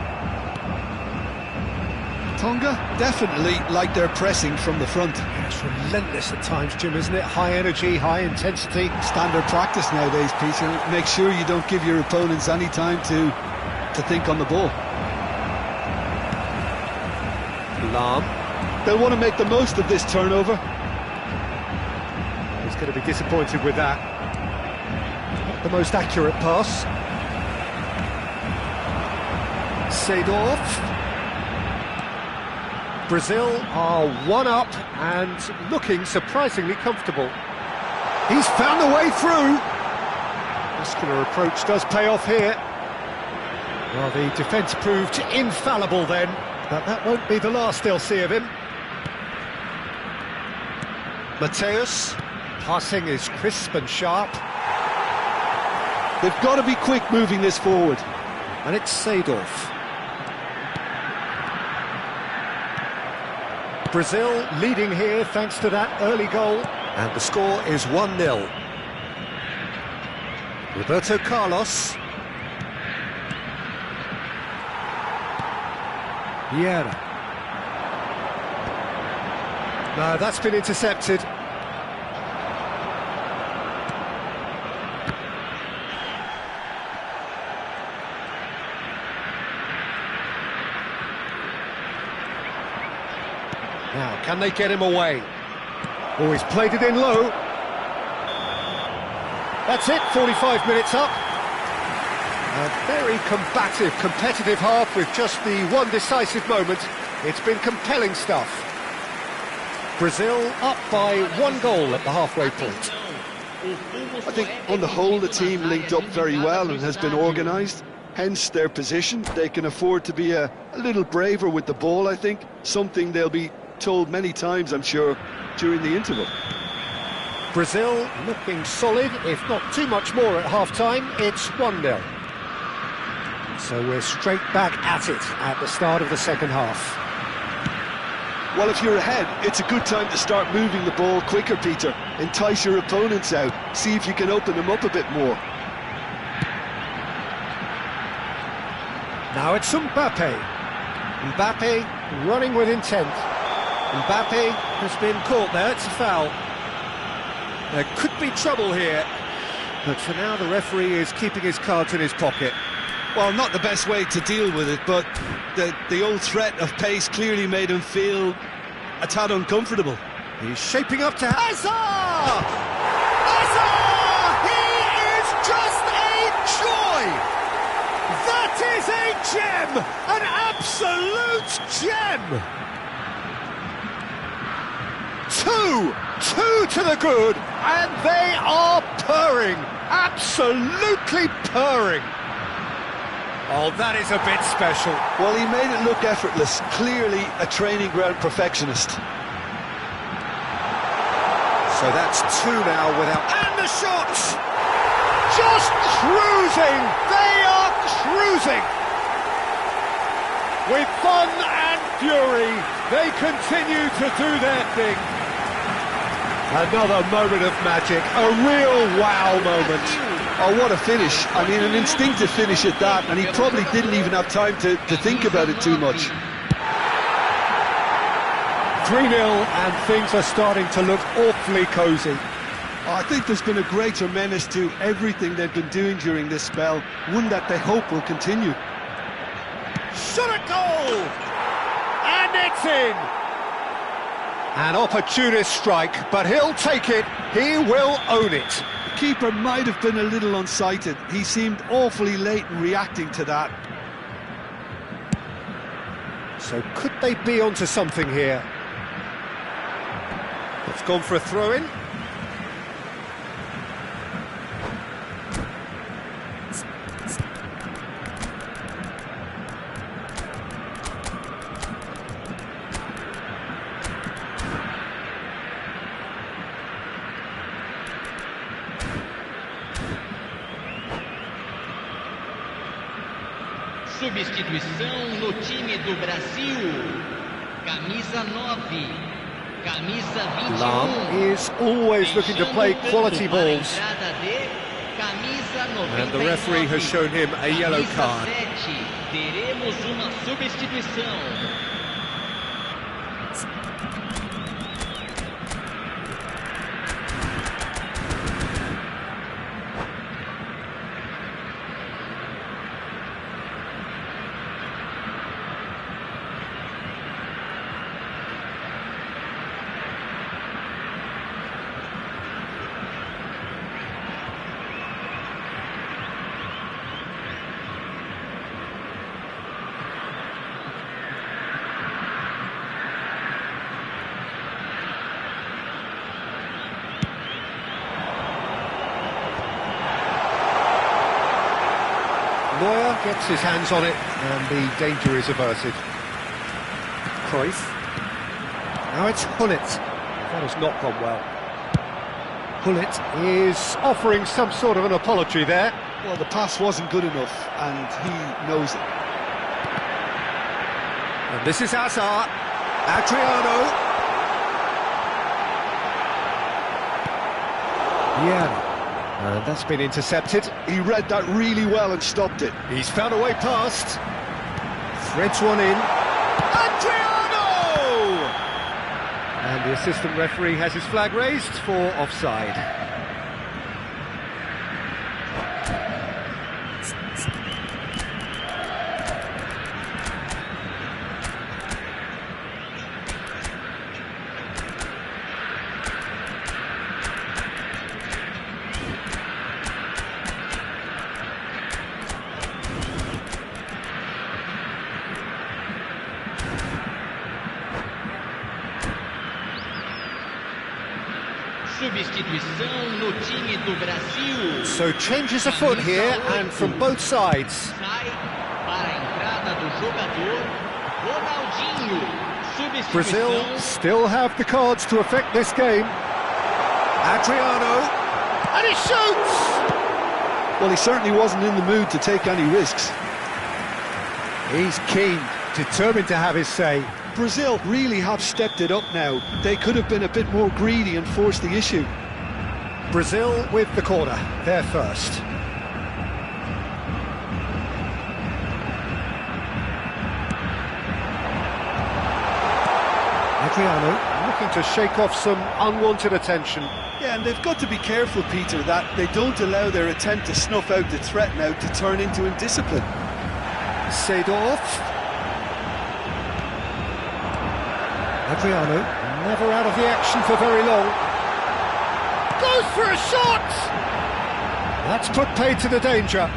Tonga definitely like their pressing from the front. It's relentless at times, Jim, isn't it? High energy, high intensity. Standard practice nowadays, Peter. Make sure you don't give your opponents any time to think on the ball. Lahm. They'll want to make the most of this turnover. He's going to be disappointed with that. Not the most accurate pass. Seedorf. Brazil are one up and looking surprisingly comfortable. He's found a way through. Muscular approach does pay off here. Well, the defence proved infallible then, but that won't be the last they'll see of him. Mateus, passing is crisp and sharp. They've got to be quick moving this forward. And it's Seedorf. Brazil leading here thanks to that early goal. And the score is 1-0. Roberto Carlos. Vieira. No, that's been intercepted. Now, can they get him away? Oh, he's played it in low. That's it, 45 minutes up. A very combative, competitive half with just the one decisive moment. It's been compelling stuff. Brazil up by 1 goal at the halfway point. I think on the whole the team linked up very well and has been organised, hence their position. They can afford to be a little braver with the ball, I think, something they'll be told many times, I'm sure, during the interval. Brazil looking solid, if not too much more at half-time. It's 1-0. So we're straight back at it at the start of the second half. Well, if you're ahead, it's a good time to start moving the ball quicker, Peter. Entice your opponents out, see if you can open them up a bit more. Now it's Mbappe. Mbappe running with intent. Mbappe has been caught there, it's a foul. There could be trouble here, but for now the referee is keeping his cards in his pocket. Well, not the best way to deal with it, but the old threat of pace clearly made him feel a tad uncomfortable. He's shaping up to Hazard! Hazard! He is just a joy! That is a gem! An absolute gem! Two to the good, and they are purring, absolutely purring. Oh, that is a bit special. Well, he made it look effortless, clearly a training ground perfectionist. So that's 2 now without... And the shots! Just cruising! They are cruising! With fun and fury, they continue to do their thing. Another moment of magic, a real wow moment. Oh, what a finish. I mean, an instinctive finish at that, and he probably didn't even have time to think about it too much. 3-0, and things are starting to look awfully cosy. I think there's been a greater menace to everything they've been doing during this spell, one that they hope will continue. Shot at goal! And it's in! An opportunist strike, but he'll take it, he will own it. The keeper might have been a little unsighted. He seemed awfully late in reacting to that. So could they be onto something here? It's gone for a throw-in. Substituição no time do Brasil. Camisa 9. Camisa 21. Lam is always looking to play quality balls. And the referee has shown him a yellow card. Teremos uma substituição. Neuer gets his hands on it, and the danger is averted. Cruyff. Now it's Hullet. That has not gone well. Hullet is offering some sort of an apology there. Well, the pass wasn't good enough, and he knows it. And this is Hazard. Adriano. Yeah. And that's been intercepted. He read that really well and stopped it. He's found a way past. Threads one in. Adriano! And the assistant referee has his flag raised for offside. Substituição no time do Brasil. So changes afoot here, and from both sides. Sai para a entrada do jogador Ronaldinho. Substituição. Brazil still have the cards to affect this game. Adriano. And he shoots! Well, he certainly wasn't in the mood to take any risks. He's keen, determined to have his say. Brazil really have stepped it up now. They could have been a bit more greedy and forced the issue. Brazil with the corner, they're first. Adriano looking to shake off some unwanted attention. Yeah, and they've got to be careful, Peter, that they don't allow their attempt to snuff out the threat now to turn into indiscipline. Seedorf. Adriano, never out of the action for very long. Goes for a shot! That's put paid to the danger.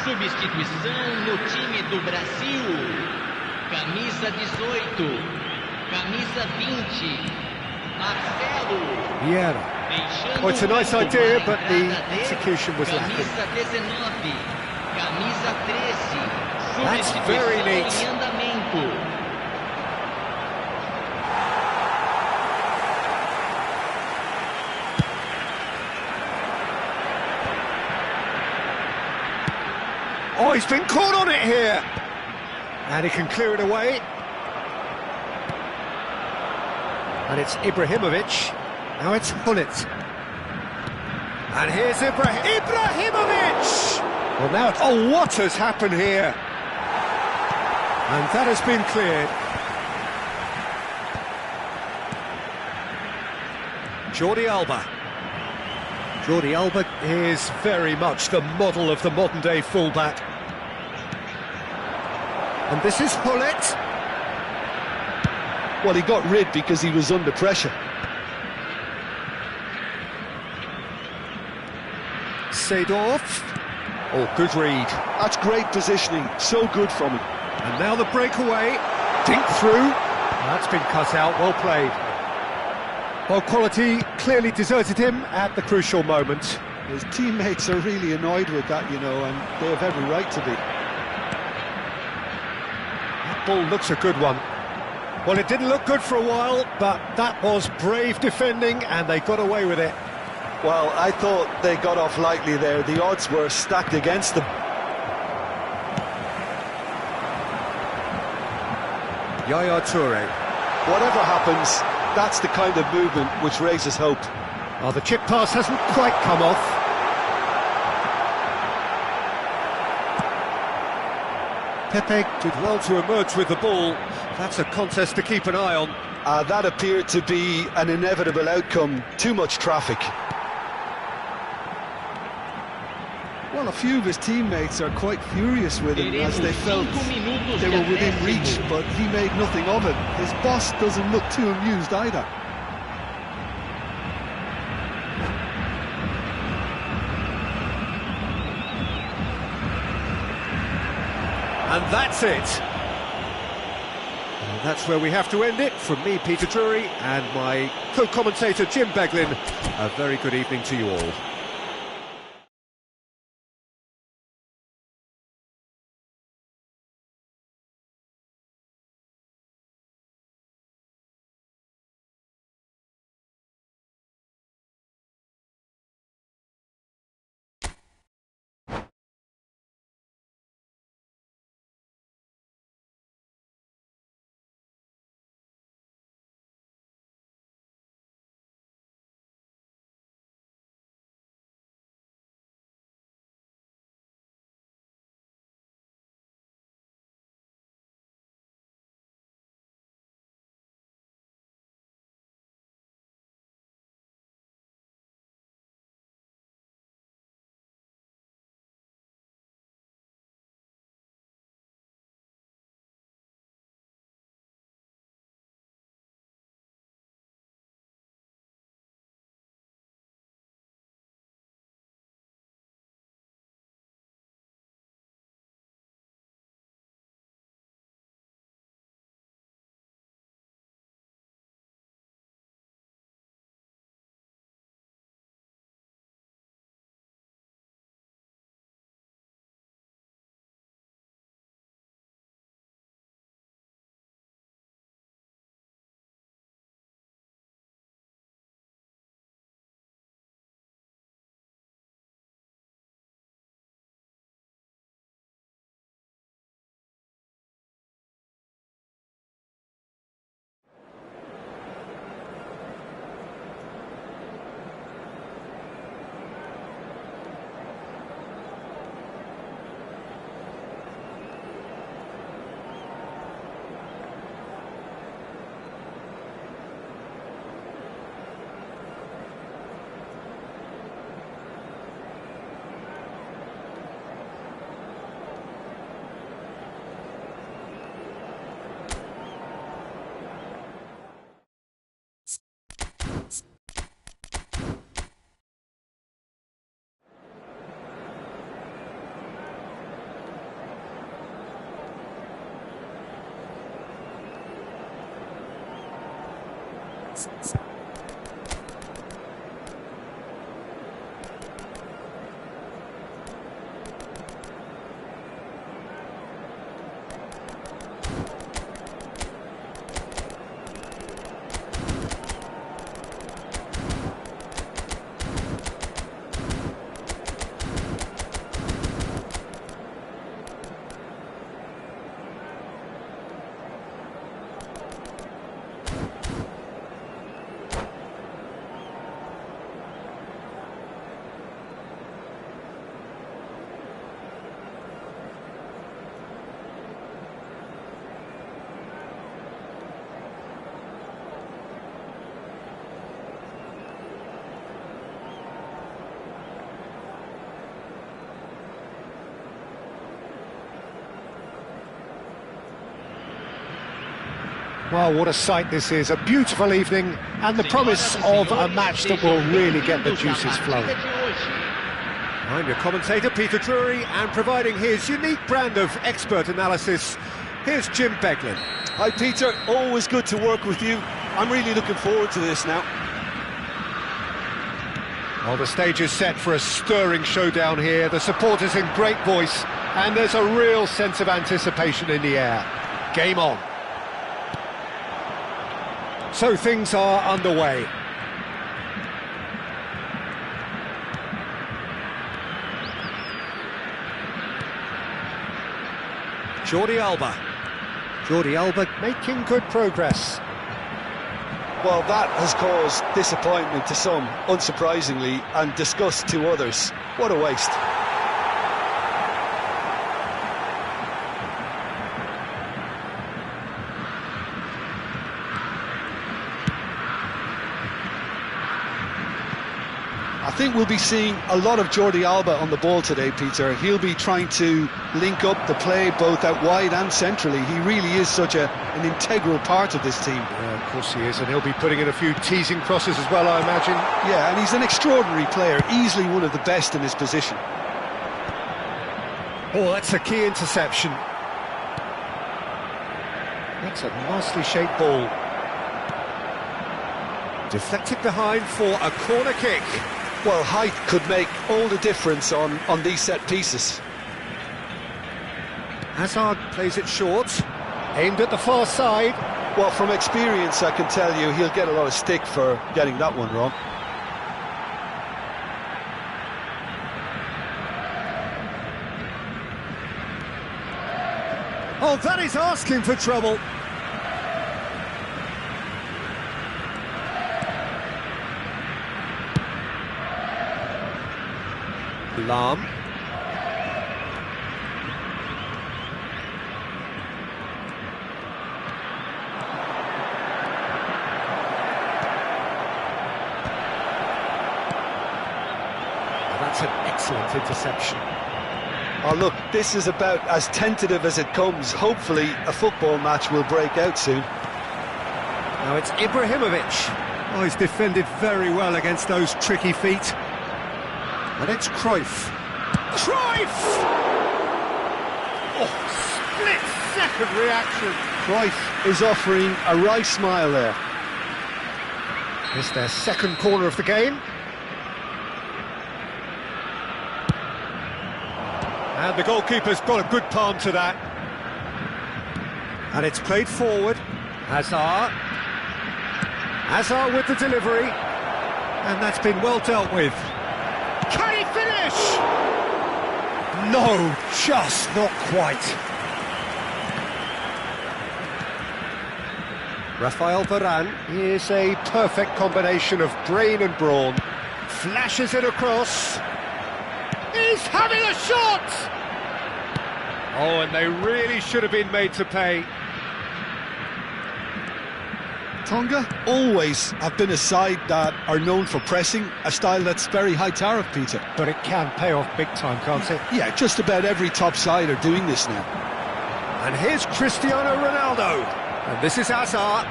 Substituição no time do Brasil. Camisa 18, camisa 20, Marcelo. Yeah. Well, it's a nice idea, but the execution was lacking. Camisa 19, camisa 13. That's very neat. Em andamento. Oh, he's been caught on it here. And he can clear it away. And it's Ibrahimovic. Now it's Hullet. And here's Ibrahimovic! Well, now, oh, what has happened here? And that has been cleared. Jordi Alba. Jordi Alba is very much the model of the modern-day fullback. And this is Hullet. Well, he got rid because he was under pressure. Seedorf. Oh, good read. That's great positioning, so good from him. And now the breakaway. Dink through. That's been cut out, well played. Well, quality clearly deserted him at the crucial moment. His teammates are really annoyed with that, you know, and they have every right to be. That ball looks a good one. Well, it didn't look good for a while, but that was brave defending, and they got away with it. Well, I thought they got off lightly there. The odds were stacked against them. Yaya Toure. Whatever happens, that's the kind of movement which raises hope. Oh, the chip pass hasn't quite come off. Pepe did well to emerge with the ball. That's a contest to keep an eye on. That appeared to be an inevitable outcome. Too much traffic. Well, a few of his teammates are quite furious with him as they felt they were within reach, but he made nothing of it. His boss doesn't look too amused either. And that's it. And that's where we have to end it. From me, Peter Drury, and my co-commentator, Jim Beglin, a very good evening to you all. Well, what a sight this is, a beautiful evening and the promise of a match that will really get the juices flowing. I'm your commentator, Peter Drury, and providing his unique brand of expert analysis, here's Jim Beglin. Hi Peter, always good to work with you. I'm really looking forward to this now. Well, the stage is set for a stirring showdown here, the supporters in great voice, and there's a real sense of anticipation in the air. Game on. So things are underway. Jordi Alba making good progress. Well, that has caused disappointment to some, unsurprisingly, and disgust to others. What a waste. I think we'll be seeing a lot of Jordi Alba on the ball today, Peter. He'll be trying to link up the play both out wide and centrally. He really is such an integral part of this team. Yeah, of course he is, and he'll be putting in a few teasing crosses as well, I imagine. Yeah, and he's an extraordinary player, easily one of the best in his position. Oh, that's a key interception. That's a nicely shaped ball. Deflected behind for a corner kick. Well, height could make all the difference on these set pieces. Hazard plays it short, aimed at the far side. Well, from experience, I can tell you he'll get a lot of stick for getting that one wrong. Oh, that is asking for trouble. Lahm. That's an excellent interception. Oh, look, this is about as tentative as it comes. Hopefully, a football match will break out soon. Now it's Ibrahimovic. Oh, he's defended very well against those tricky feet. And it's Cruyff. Cruyff! Oh, split-second reaction. Cruyff is offering a right smile there. It's their second corner of the game. And the goalkeeper's got a good palm to that. And it's played forward. Hazard. Hazard with the delivery. And that's been well dealt with. Can he finish? No, just not quite. Rafael Varane is a perfect combination of brain and brawn. Flashes it across. He's having a shot! Oh, and they really should have been made to pay. Tonga always have been a side that are known for pressing, a style that's very high tariff, Peter. But it can pay off big time, can't it? Yeah, just about every top side are doing this now. And here's Cristiano Ronaldo. And this is Hazard.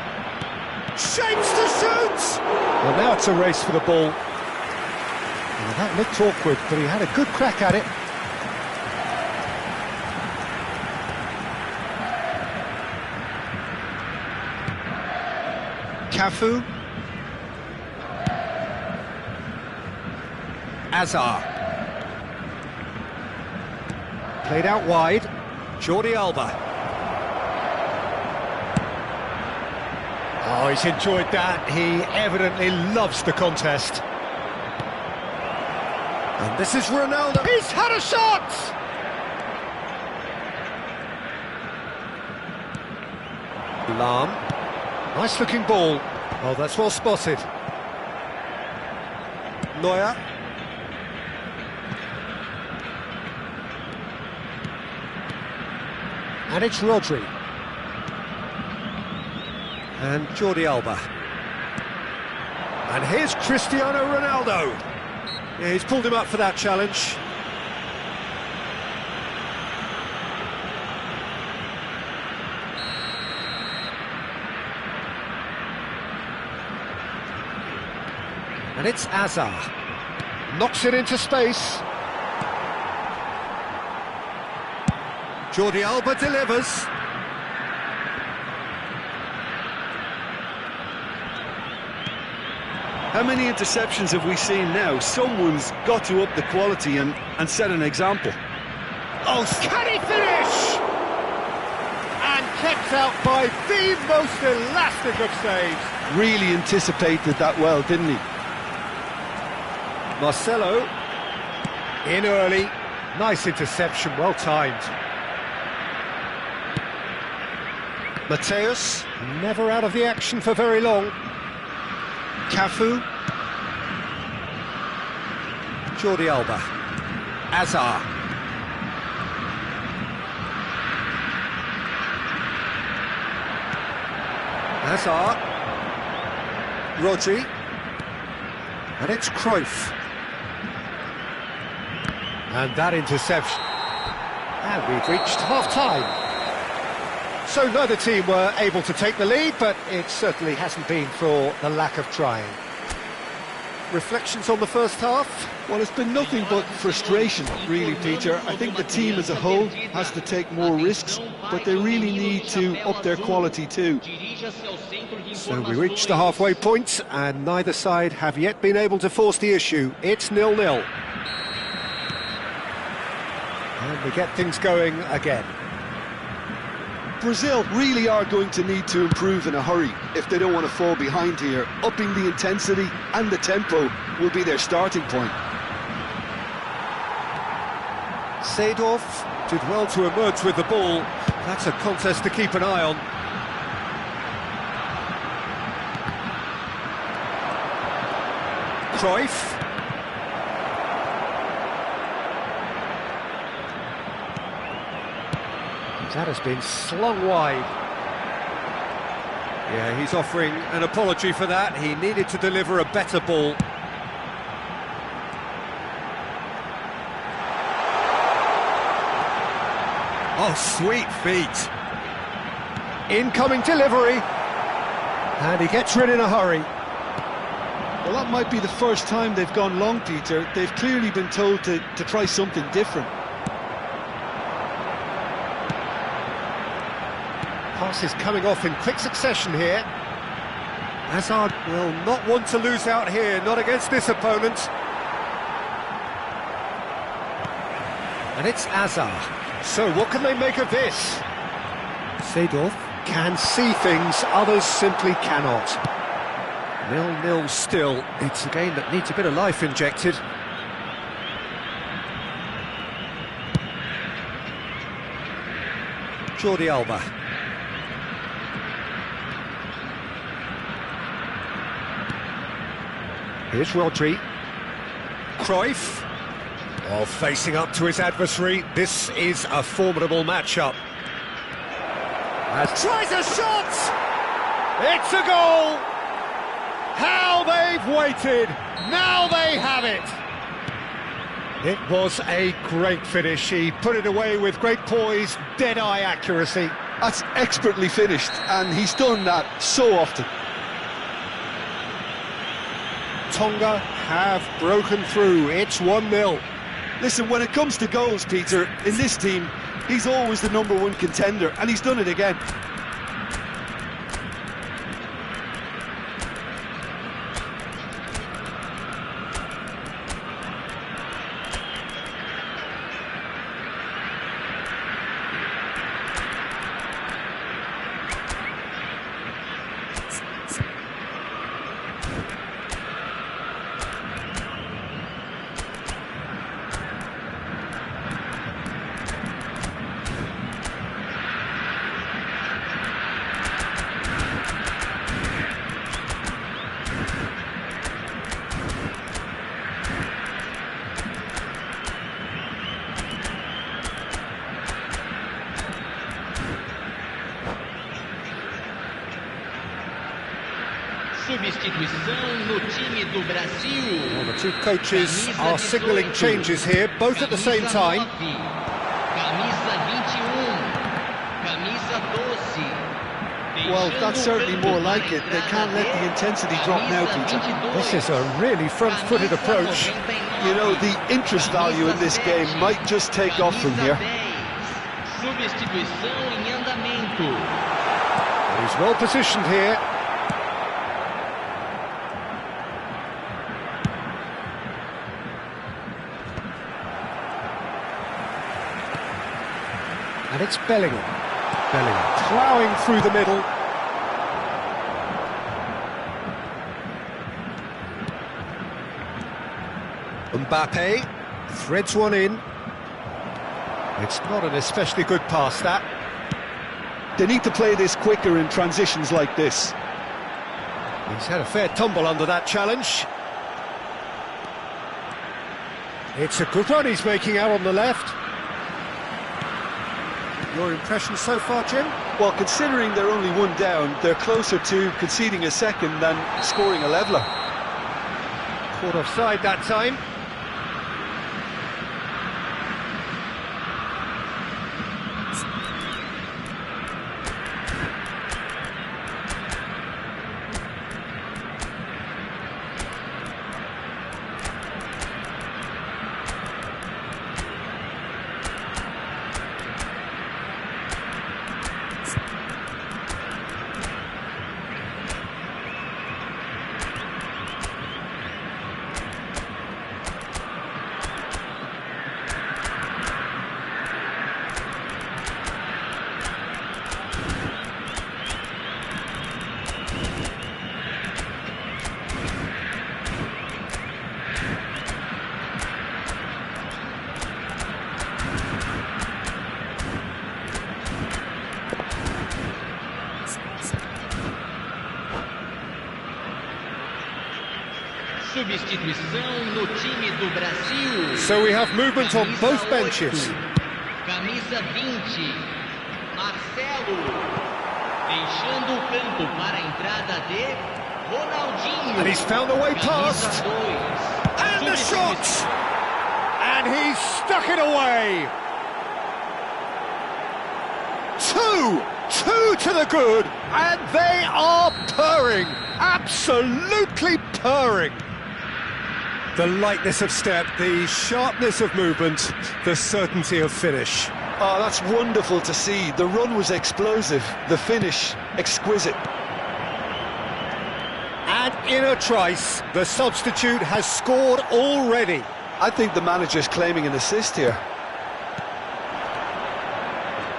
Shapes to shoot! Well, now it's a race for the ball. Well, that looked awkward, but he had a good crack at it. Cafu. Hazard. Played out wide. Jordi Alba. Oh, he's enjoyed that. He evidently loves the contest. And this is Ronaldo. He's had a shot! Lahm. Nice looking ball. Oh, that's well spotted. Neuer. And it's Rodri. And Jordi Alba. And here's Cristiano Ronaldo. Yeah, he's pulled him up for that challenge. And it's Hazard. Knocks it into space. Jordi Alba delivers. How many interceptions have we seen now? Someone's got to up the quality and set an example. Oh, can he finish? And kept out by the most elastic of saves. Really anticipated that well, didn't he? Marcelo, in early, nice interception, well timed. Mateus, never out of the action for very long. Cafu. Jordi Alba. Hazard. Hazard. Rodri. And it's Cruyff. And that interception. And we've reached half-time. So neither team were able to take the lead, but it certainly hasn't been for the lack of trying. reflections on the first half? Well, it's been nothing but frustration, really, Peter. I think the team as a whole has to take more risks, but they really need to up their quality too. So we reach the halfway point, and neither side have yet been able to force the issue. It's 0-0. And we get things going again. Brazil really are going to need to improve in a hurry if they don't want to fall behind here. Upping the intensity and the tempo will be their starting point. Seedorf did well to emerge with the ball. That's a contest to keep an eye on. Cruyff. That has been slung wide. Yeah, he's offering an apology for that. He needed to deliver a better ball. Oh, sweet feet. Incoming delivery. And he gets rid in a hurry. Well, that might be the first time they've gone long, Peter. They've clearly been told to try something different. Passes coming off in quick succession here. Hazard will not want to lose out here, not against this opponent. And it's Hazard. So what can they make of this? Seedorf can see things others simply cannot. 0-0 still. It's a game that needs a bit of life injected. Jordi Alba. Here's Rodri. Cruyff. Oh, facing up to his adversary. This is a formidable matchup. As tries a shot! It's a goal! How they've waited! Now they have it! It was a great finish. He put it away with great poise, dead-eye accuracy. That's expertly finished, and he's done that so often. Tonga have broken through. It's 1-0. Listen, when it comes to goals, Peter, in this team, he's always the #1 contender, and he's done it again. Substituição no time do Brasil. Well, the two coaches are signalling changes here, both at the same time. Camisa 21. Camisa 12. Well, that's certainly more like it. They can't let the intensity drop now, Peter. This is a really front-footed approach. You know, the interest value in this game might just take off from here. Substituição em andamento. He's well positioned here. And it's Bellingham. Bellingham ploughing through the middle. Mbappe threads one in. It's not an especially good pass, that. They need to play this quicker in transitions like this. He's had a fair tumble under that challenge. It's a good run he's making out on the left. Your impression so far, Jim? Well, considering they're only one down, they're closer to conceding a second than scoring a leveller. Caught offside that time. Substituição no time do Brasil. So we have movement on Camisa both benches. 8, camisa 20, Marcelo. Deixando o campo para a entrada de Ronaldinho. And he's found a way Camisa past. 2. And the shot! And he's stuck it away. Two to the good, and they are purring, absolutely purring. The lightness of step, the sharpness of movement, the certainty of finish. Oh, that's wonderful to see. The run was explosive, the finish exquisite. And in a trice, the substitute has scored already. I think the manager's claiming an assist here.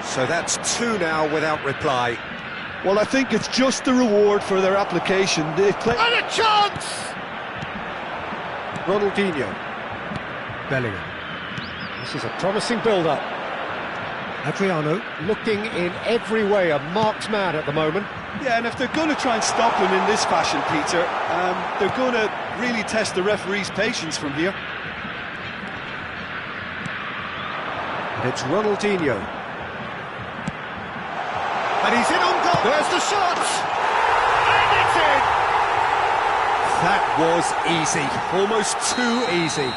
So that's two now without reply. Well, I think it's just the reward for their application. They play. And a chance! Ronaldinho. Bellingham. This is a promising build-up. Adriano looking in every way a marked man at the moment. Yeah, and if they're going to try and stop him in this fashion, Peter, they're going to really test the referee's patience from here. And it's Ronaldinho. And he's in on goal. There's the shot! And it's in! That was easy. Almost too easy.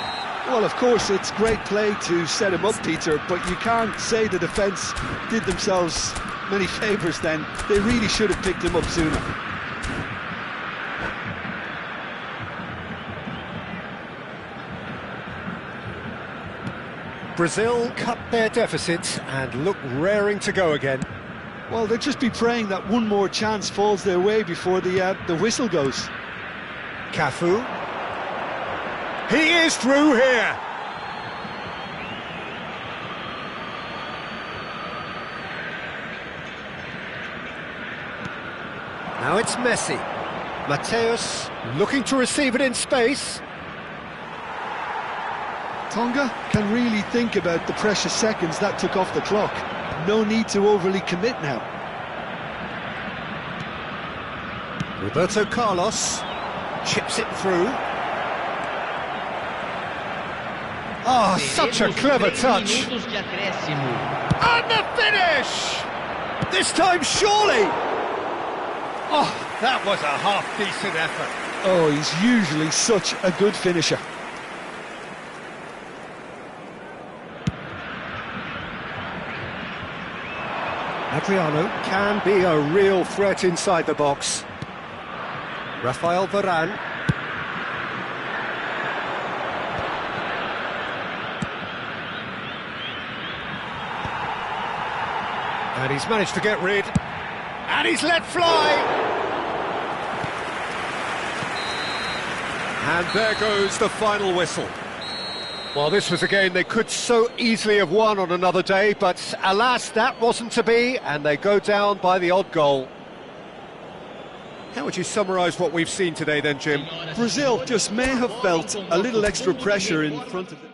Well, of course, it's great play to set him up, Peter, but you can't say the defence did themselves many favours then. They really should have picked him up sooner. Brazil cut their deficit and look raring to go again. Well, they'll just be praying that one more chance falls their way before the whistle goes. Cafu. He is through here. Now it's Messi. Mateus looking to receive it in space. Tonga can really think about the precious seconds that took off the clock. No need to overly commit now. Roberto Carlos chips it through. Oh, such a clever touch. And the finish! This time, surely! Oh, that was a half-decent effort. Oh, he's usually such a good finisher. Adriano can be a real threat inside the box. Rafael Varane. And he's managed to get rid. And he's let fly! And there goes the final whistle. Well, this was a game they could so easily have won on another day, but alas, that wasn't to be, and they go down by the odd goal. How would you summarise what we've seen today then, Jim? Brazil just may have felt a little extra pressure in front of them.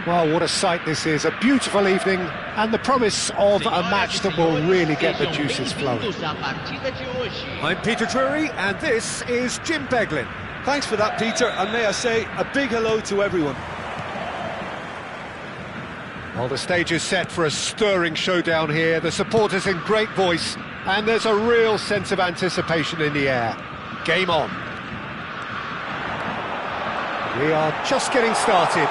Well, what a sight this is, a beautiful evening, and the promise of a match that will really get the juices flowing. I'm Peter Drury, and this is Jim Beglin. Thanks for that, Peter, and may I say a big hello to everyone. Well, the stage is set for a stirring showdown here, the supporters in great voice, and there's a real sense of anticipation in the air. Game on. We are just getting started.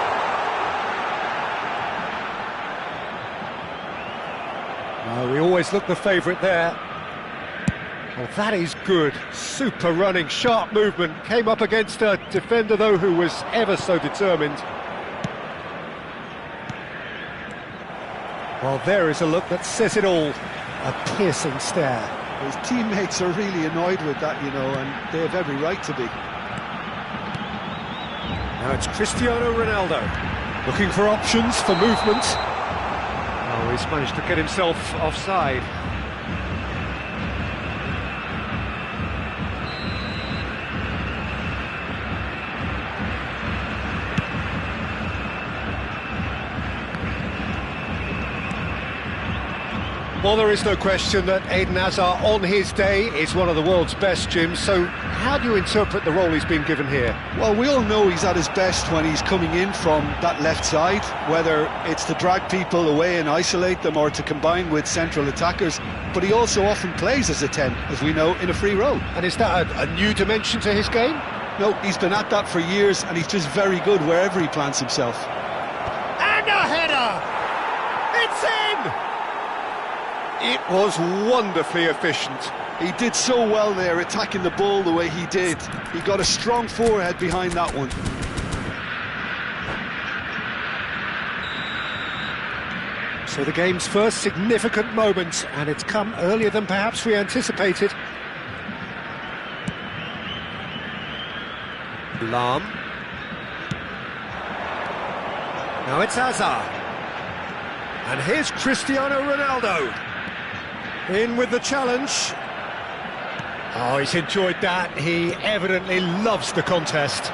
We always look the favourite there. Well, that is good. Super running, sharp movement. Came up against a defender, though, who was ever so determined. Well, there is a look that says it all. A piercing stare. His teammates are really annoyed with that, you know, and they have every right to be. Now it's Cristiano Ronaldo, looking for options for movement. Oh, he's managed to get himself offside. Well, there is no question that Eden Hazard, on his day, is one of the world's best, Jim. So how do you interpret the role he's been given here? Well, we all know he's at his best when he's coming in from that left side, whether it's to drag people away and isolate them or to combine with central attackers. But he also often plays as a 10, as we know, in a free role. And is that a new dimension to his game? No, he's been at that for years, and he's just very good wherever he plants himself. And a header! It's in! It was wonderfully efficient. He did so well there, attacking the ball the way he did. He got a strong forehead behind that one. So the game's first significant moment, and it's come earlier than perhaps we anticipated. Lam. Now it's Hazard. And here's Cristiano Ronaldo. In with the challenge. Oh, he's enjoyed that. He evidently loves the contest.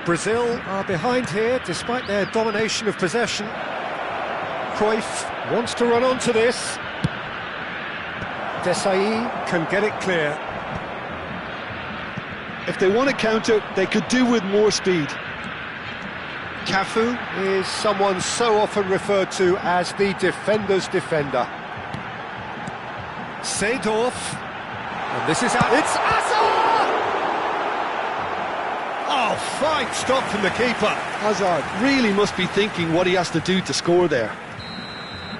Brazil are behind here, despite their domination of possession. Cruyff wants to run onto this. Desai can get it clear. If they want to counter, they could do with more speed. Cafu is someone so often referred to as the defender's defender. Seedorf, and this is how it's Hazard! Oh, fine stop from the keeper. Hazard really must be thinking what he has to do to score there.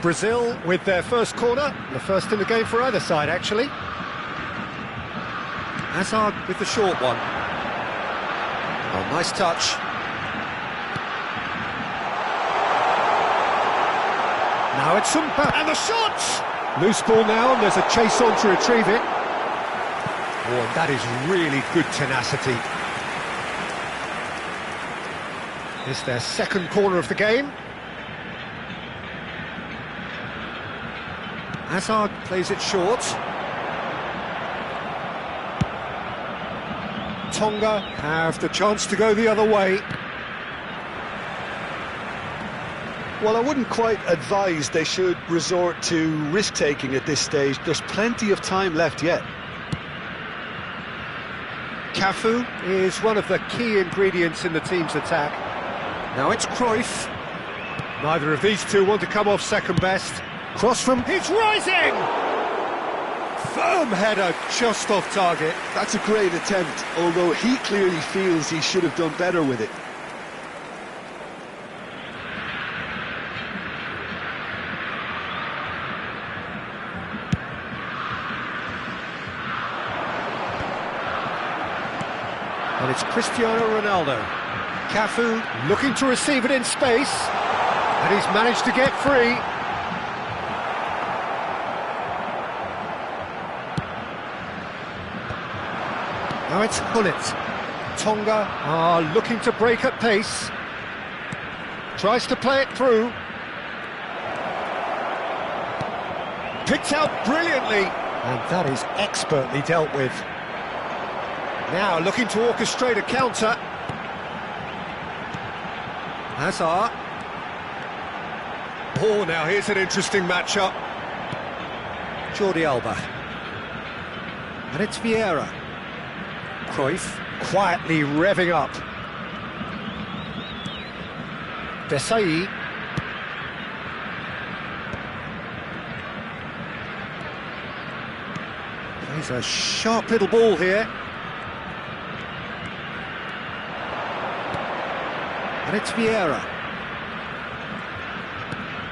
Brazil with their first corner, the first in the game for either side, actually. Hazard with the short one. Oh, nice touch. Now it's Sumpa, and the shot! Loose ball now, and there's a chase on to retrieve it. Oh, and that is really good tenacity. It's their second corner of the game. Hazard plays it short. Tonga have the chance to go the other way. Well, I wouldn't quite advise they should resort to risk-taking at this stage. There's plenty of time left yet. Cafu is one of the key ingredients in the team's attack. Now it's Cruyff. Neither of these two want to come off second best. Cross from... It's rising! Firm header just off target. That's a great attempt, although he clearly feels he should have done better with it. And it's Cristiano Ronaldo. Cafu looking to receive it in space. And he's managed to get free. Now it's Hullet. Tonga are looking to break at pace. Tries to play it through. Picked out brilliantly. And that is expertly dealt with. Now looking to orchestrate a counter. Hazard. Oh, now here's an interesting matchup. Jordi Alba. And it's Vieira. Cruyff quietly revving up. Desai. Plays a sharp little ball here. And it's Vieira.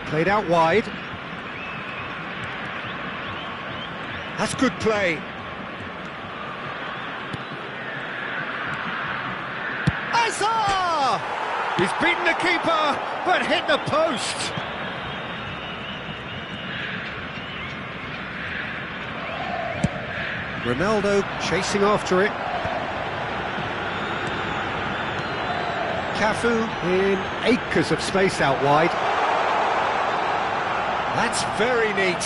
Played out wide. That's good play. Hazard! He's beaten the keeper, but hit the post. Ronaldo chasing after it. Cafu in acres of space out wide. That's very neat.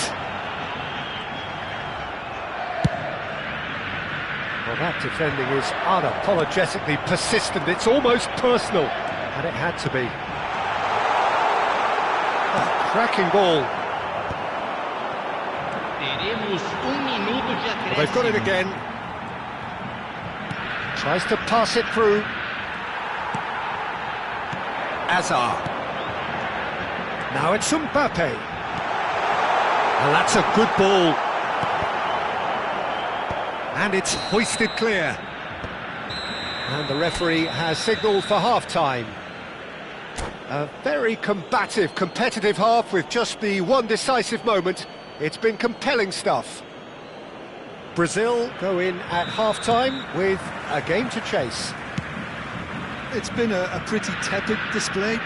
Well, that defending is unapologetically persistent. It's almost personal, and it had to be. A cracking ball. Teremos minuto de acréscimo. Well, they've got it again. Tries to pass it through. Hazard. Now it's Mbappe. Well, that's a good ball. And it's hoisted clear. And the referee has signalled for half-time. A very combative, competitive half with just the one decisive moment. It's been compelling stuff. Brazil go in at half-time with a game to chase. It's been a pretty tepid display.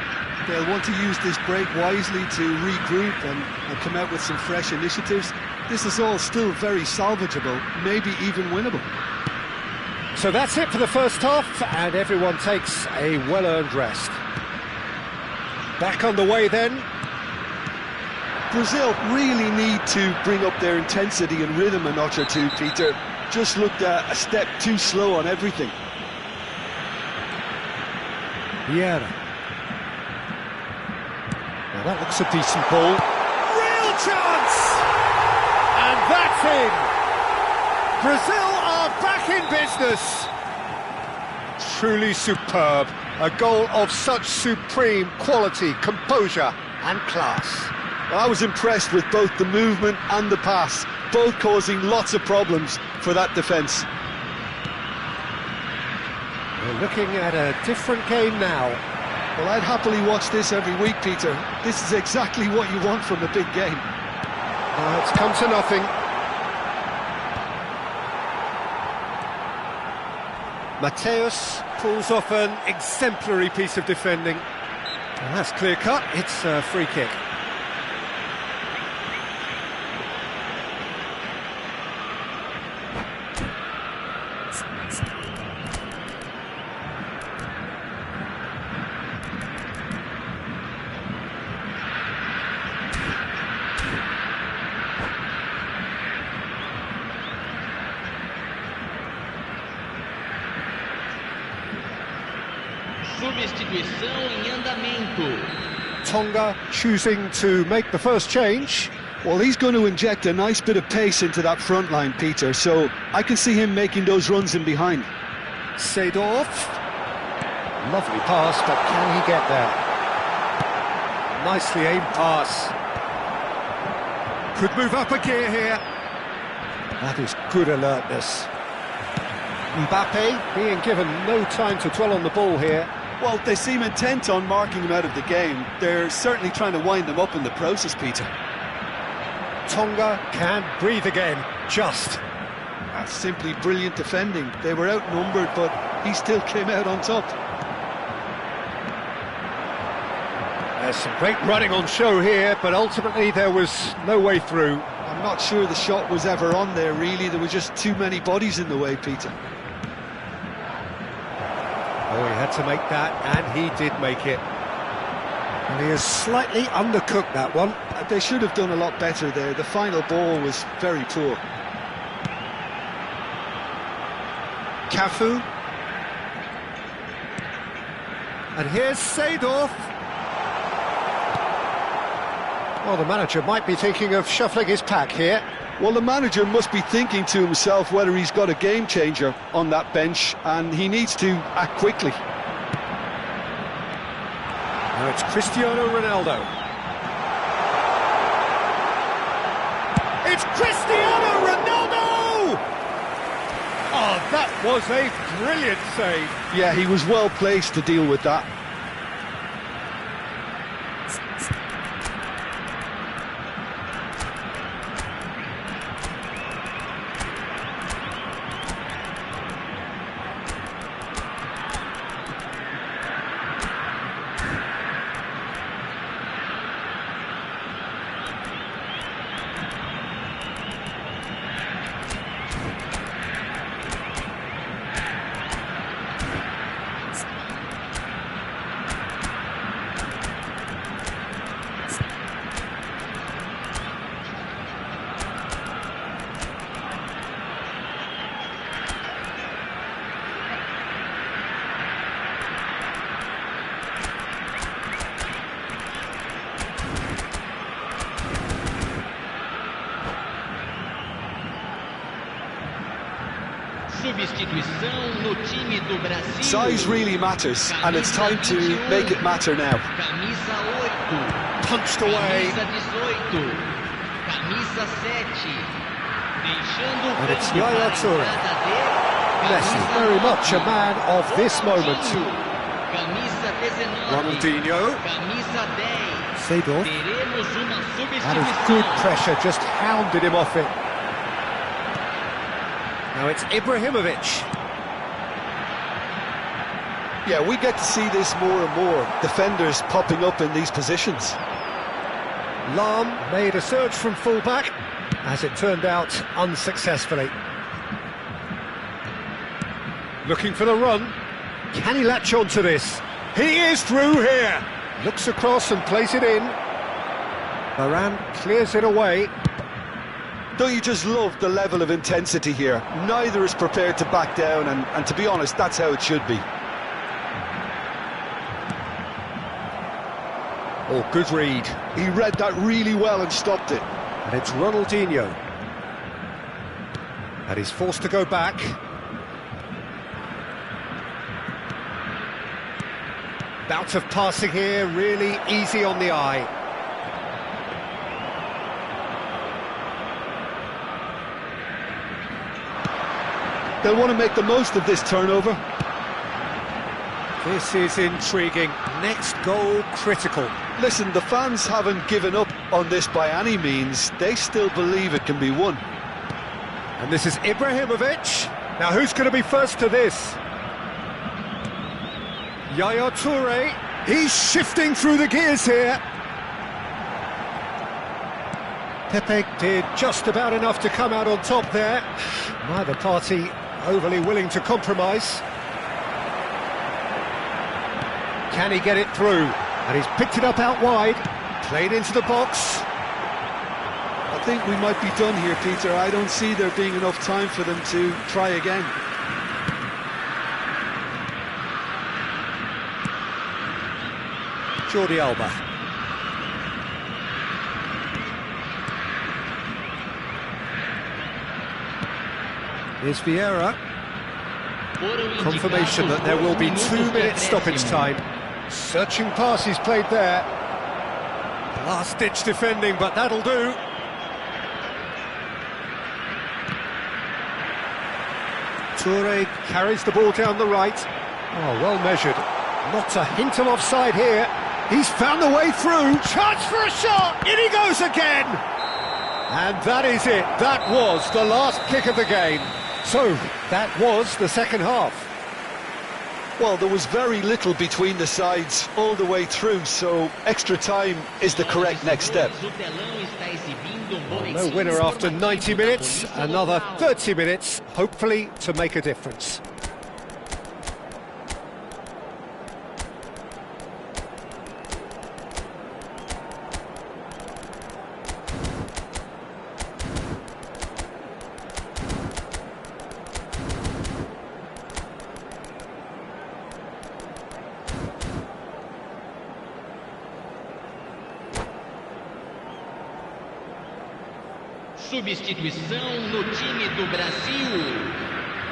They'll want to use this break wisely to regroup and come out with some fresh initiatives. This is all still very salvageable, maybe even winnable. So that's it for the first half, and everyone takes a well-earned rest. Back underway then. Brazil really need to bring up their intensity and rhythm a notch or two, Peter. Just looked a step too slow on everything. Vieira. Now that looks a decent ball. Real chance! And that's in! Brazil are back in business! Truly superb. A goal of such supreme quality, composure and class. Well, I was impressed with both the movement and the pass, both causing lots of problems for that defence. We're looking at a different game now. Well, I'd happily watch this every week, Peter. This is exactly what you want from a big game. It's come to nothing. Mateus pulls off an exemplary piece of defending. And that's clear cut, it's a free kick. Substituição em andamento. Tonga choosing to make the first change. Well, he's going to inject a nice bit of pace into that front line, Peter, so I can see him making those runs in behind. Seedorf. Lovely pass, but can he get there? Nicely aimed pass. Could move up a gear here. That is good alertness. Mbappe being given no time to dwell on the ball here. Well, they seem intent on marking him out of the game. They're certainly trying to wind him up in the process, Peter. Tonga can breathe again, just. That's simply brilliant defending. They were outnumbered, but he still came out on top. There's some great running on show here, but ultimately there was no way through. I'm not sure the shot was ever on there, really. There were just too many bodies in the way, Peter. Oh, he had to make that, and he did make it. And he has slightly undercooked that one. They should have done a lot better there. The final ball was very poor. Cafu. And here's Seedorf. Well, the manager might be thinking of shuffling his pack here. Well, the manager must be thinking to himself whether he's got a game changer on that bench, and he needs to act quickly. Now it's Cristiano Ronaldo. It's Cristiano Ronaldo! Oh, that was a brilliant save. Yeah, he was well placed to deal with that. Substituição no time do Brasil. Size really matters, and it's time to make it matter now. Camisa 8. Punched away. Camisa 18. Camisa 7. Deixando o And it's campo Yaya para a Touré. entrada dele. Messi, Camisa very much a 9. man of this moment. Camisa 19. Ronaldinho. Camisa 10. Seedorf. Teremos uma That is substituição. good pressure, just hounded him off it. Now it's Ibrahimovic. Yeah, we get to see this more and more. Defenders popping up in these positions. Lahm made a surge from full-back, as it turned out unsuccessfully. Looking for the run. Can he latch on to this? He is through here. Looks across and plays it in. Varane clears it away. Don't you just love the level of intensity here? Neither is prepared to back down, and to be honest, that's how it should be. Oh, good read. He read that really well and stopped it. And it's Ronaldinho. And he's forced to go back. Bout of passing here, really easy on the eye. They'll want to make the most of this turnover. This is intriguing. Next goal critical. Listen, the fans haven't given up on this by any means. They still believe it can be won. And this is Ibrahimovic. Now who's going to be first to this? Yaya Touré. He's shifting through the gears here. Pepe did just about enough to come out on top there. Neither party overly willing to compromise. Can he get it through? And he's picked it up out wide. Played into the box. I think we might be done here, Peter. I don't see there being enough time for them to try again. Jordi Alba. Here's Vieira. Confirmation that there will be 2 minutes stoppage time. Searching passes played there. Last-ditch defending, but that'll do. Touré carries the ball down the right. Oh, well measured. Not a hint of offside here. He's found a way through. Chance for a shot. In he goes again. And that is it. That was the last kick of the game. So, that was the second half. Well, there was very little between the sides all the way through, so extra time is the correct next step. No winner after 90 minutes, another 30 minutes, hopefully to make a difference. Substituição no time do Brasil.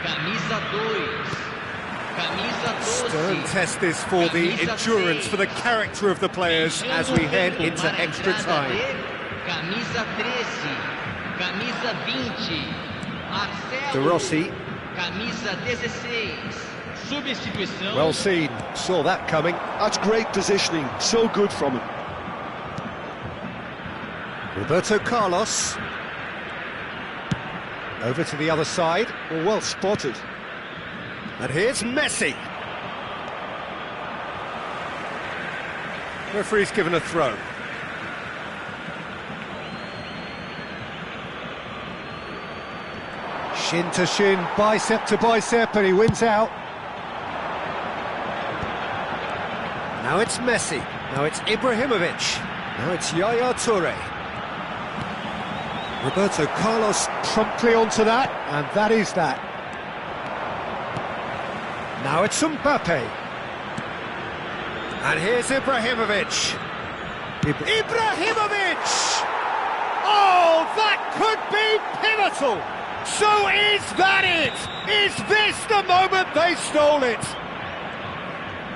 Camisa 2. Camisa 12. Stern test this for the endurance, for the character of the players as we head into extra time. Camisa 13. Camisa 20. De Marcelo. Rossi, Camisa 16. Substituição. well seen, saw that coming. That's great positioning, so good from him. Roberto Carlos. Over to the other side. Well spotted. And here's Messi. Referee's given a throw. Shin to shin, bicep to bicep, and he wins out. Now it's Messi. Now it's Ibrahimovic. Now it's Yaya Toure. Roberto Carlos promptly onto that, and that is that. Now it's Mbappe. And here's Ibrahimovic. Ibrahimovic! Oh, that could be pivotal! So is that it? Is this the moment they stole it?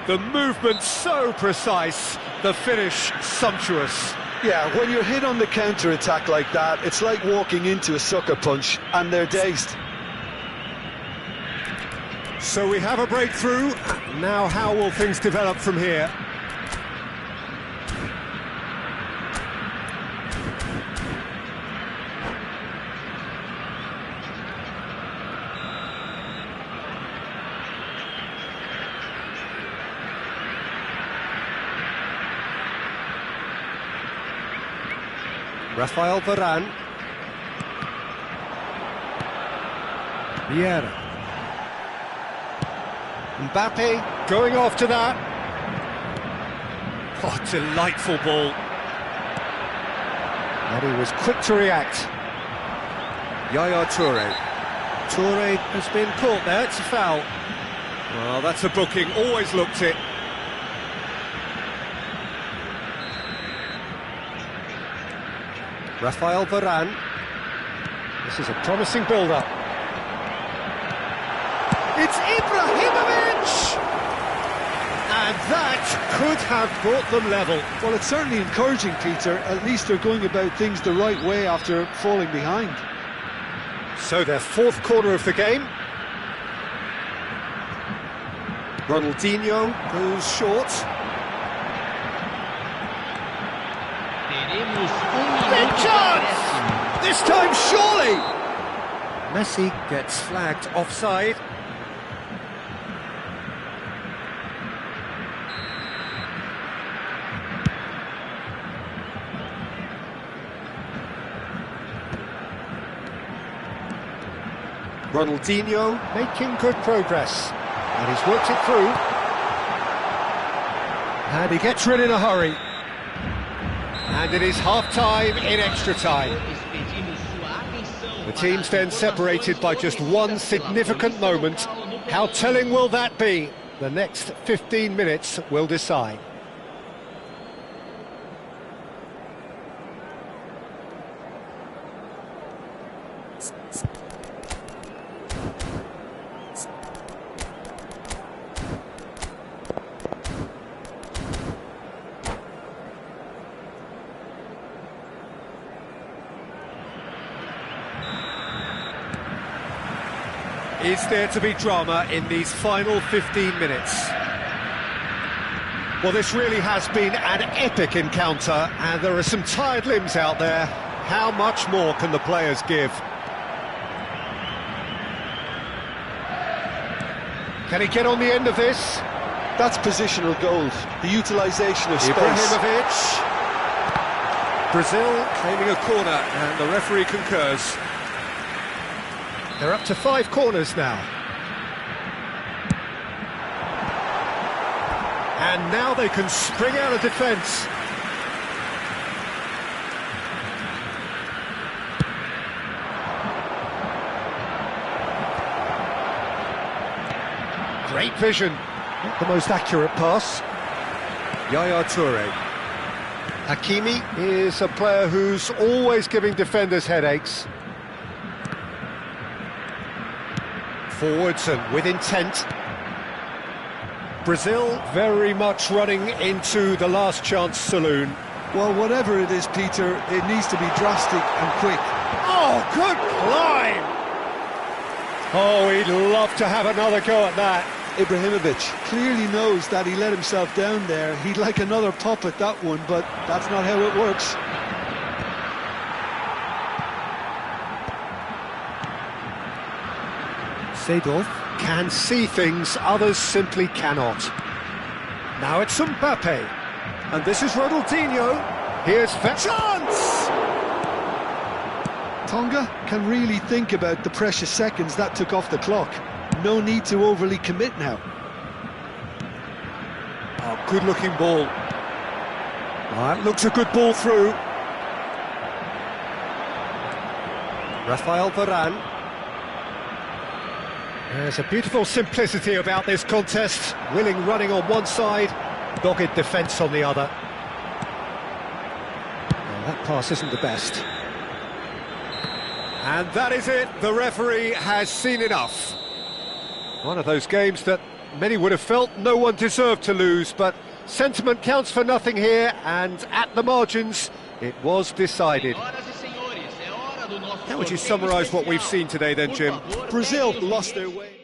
The movement so precise, the finish sumptuous. Yeah, when you're hit on the counter-attack like that, it's like walking into a sucker punch, and they're dazed. So we have a breakthrough. Now how will things develop from here? Rafael Varane. Vieira. Mbappe going after that. Oh, delightful ball. And he was quick to react. Yaya Toure. Toure has been caught there, it's a foul. Well, that's a booking, always looked it. Rafael Varane. This is a promising build-up. It's Ibrahimovic! And that could have brought them level. Well, it's certainly encouraging, Peter. At least they're going about things the right way after falling behind. So their fourth corner of the game. Ronaldinho goes short. Big chance! This time, surely! Messi gets flagged offside. Ronaldinho making good progress, and he's worked it through. And he gets rid in a hurry. And it is half-time in extra time. The teams then separated by just one significant moment. How telling will that be? The next 15 minutes will decide. Is there to be drama in these final 15 minutes? Well, this really has been an epic encounter, and there are some tired limbs out there. How much more can the players give? Can he get on the end of this? That's positional gold, the utilisation of space. Ibrahimovic. Brazil claiming a corner, and the referee concurs. They're up to 5 corners now. And now they can spring out of defence. Great vision. Not the most accurate pass. Yaya Toure. Hakimi. Is a player who's always giving defenders headaches. Forwards and with intent. Brazil very much running into the last chance saloon. Well, whatever it is, Peter, it needs to be drastic and quick. Oh, good climb! Oh, he'd love to have another go at that. Ibrahimovic clearly knows that he let himself down there. He'd like another pop at that one, but that's not how it works. Seedorf can see things others simply cannot. Now it's Mbappe, and this is Ronaldinho. Here's chance! Tonga can really think about the precious seconds that took off the clock. No need to overly commit now. Oh, good-looking ball. That looks a good ball through. Rafael Varane. There's a beautiful simplicity about this contest. Willing running on one side, dogged defence on the other. Well, that pass isn't the best. And that is it. The referee has seen enough. One of those games that many would have felt no one deserved to lose, but sentiment counts for nothing here, and at the margins, it was decided. How would you summarise what we've seen today then, Jim? Brazil lost their way.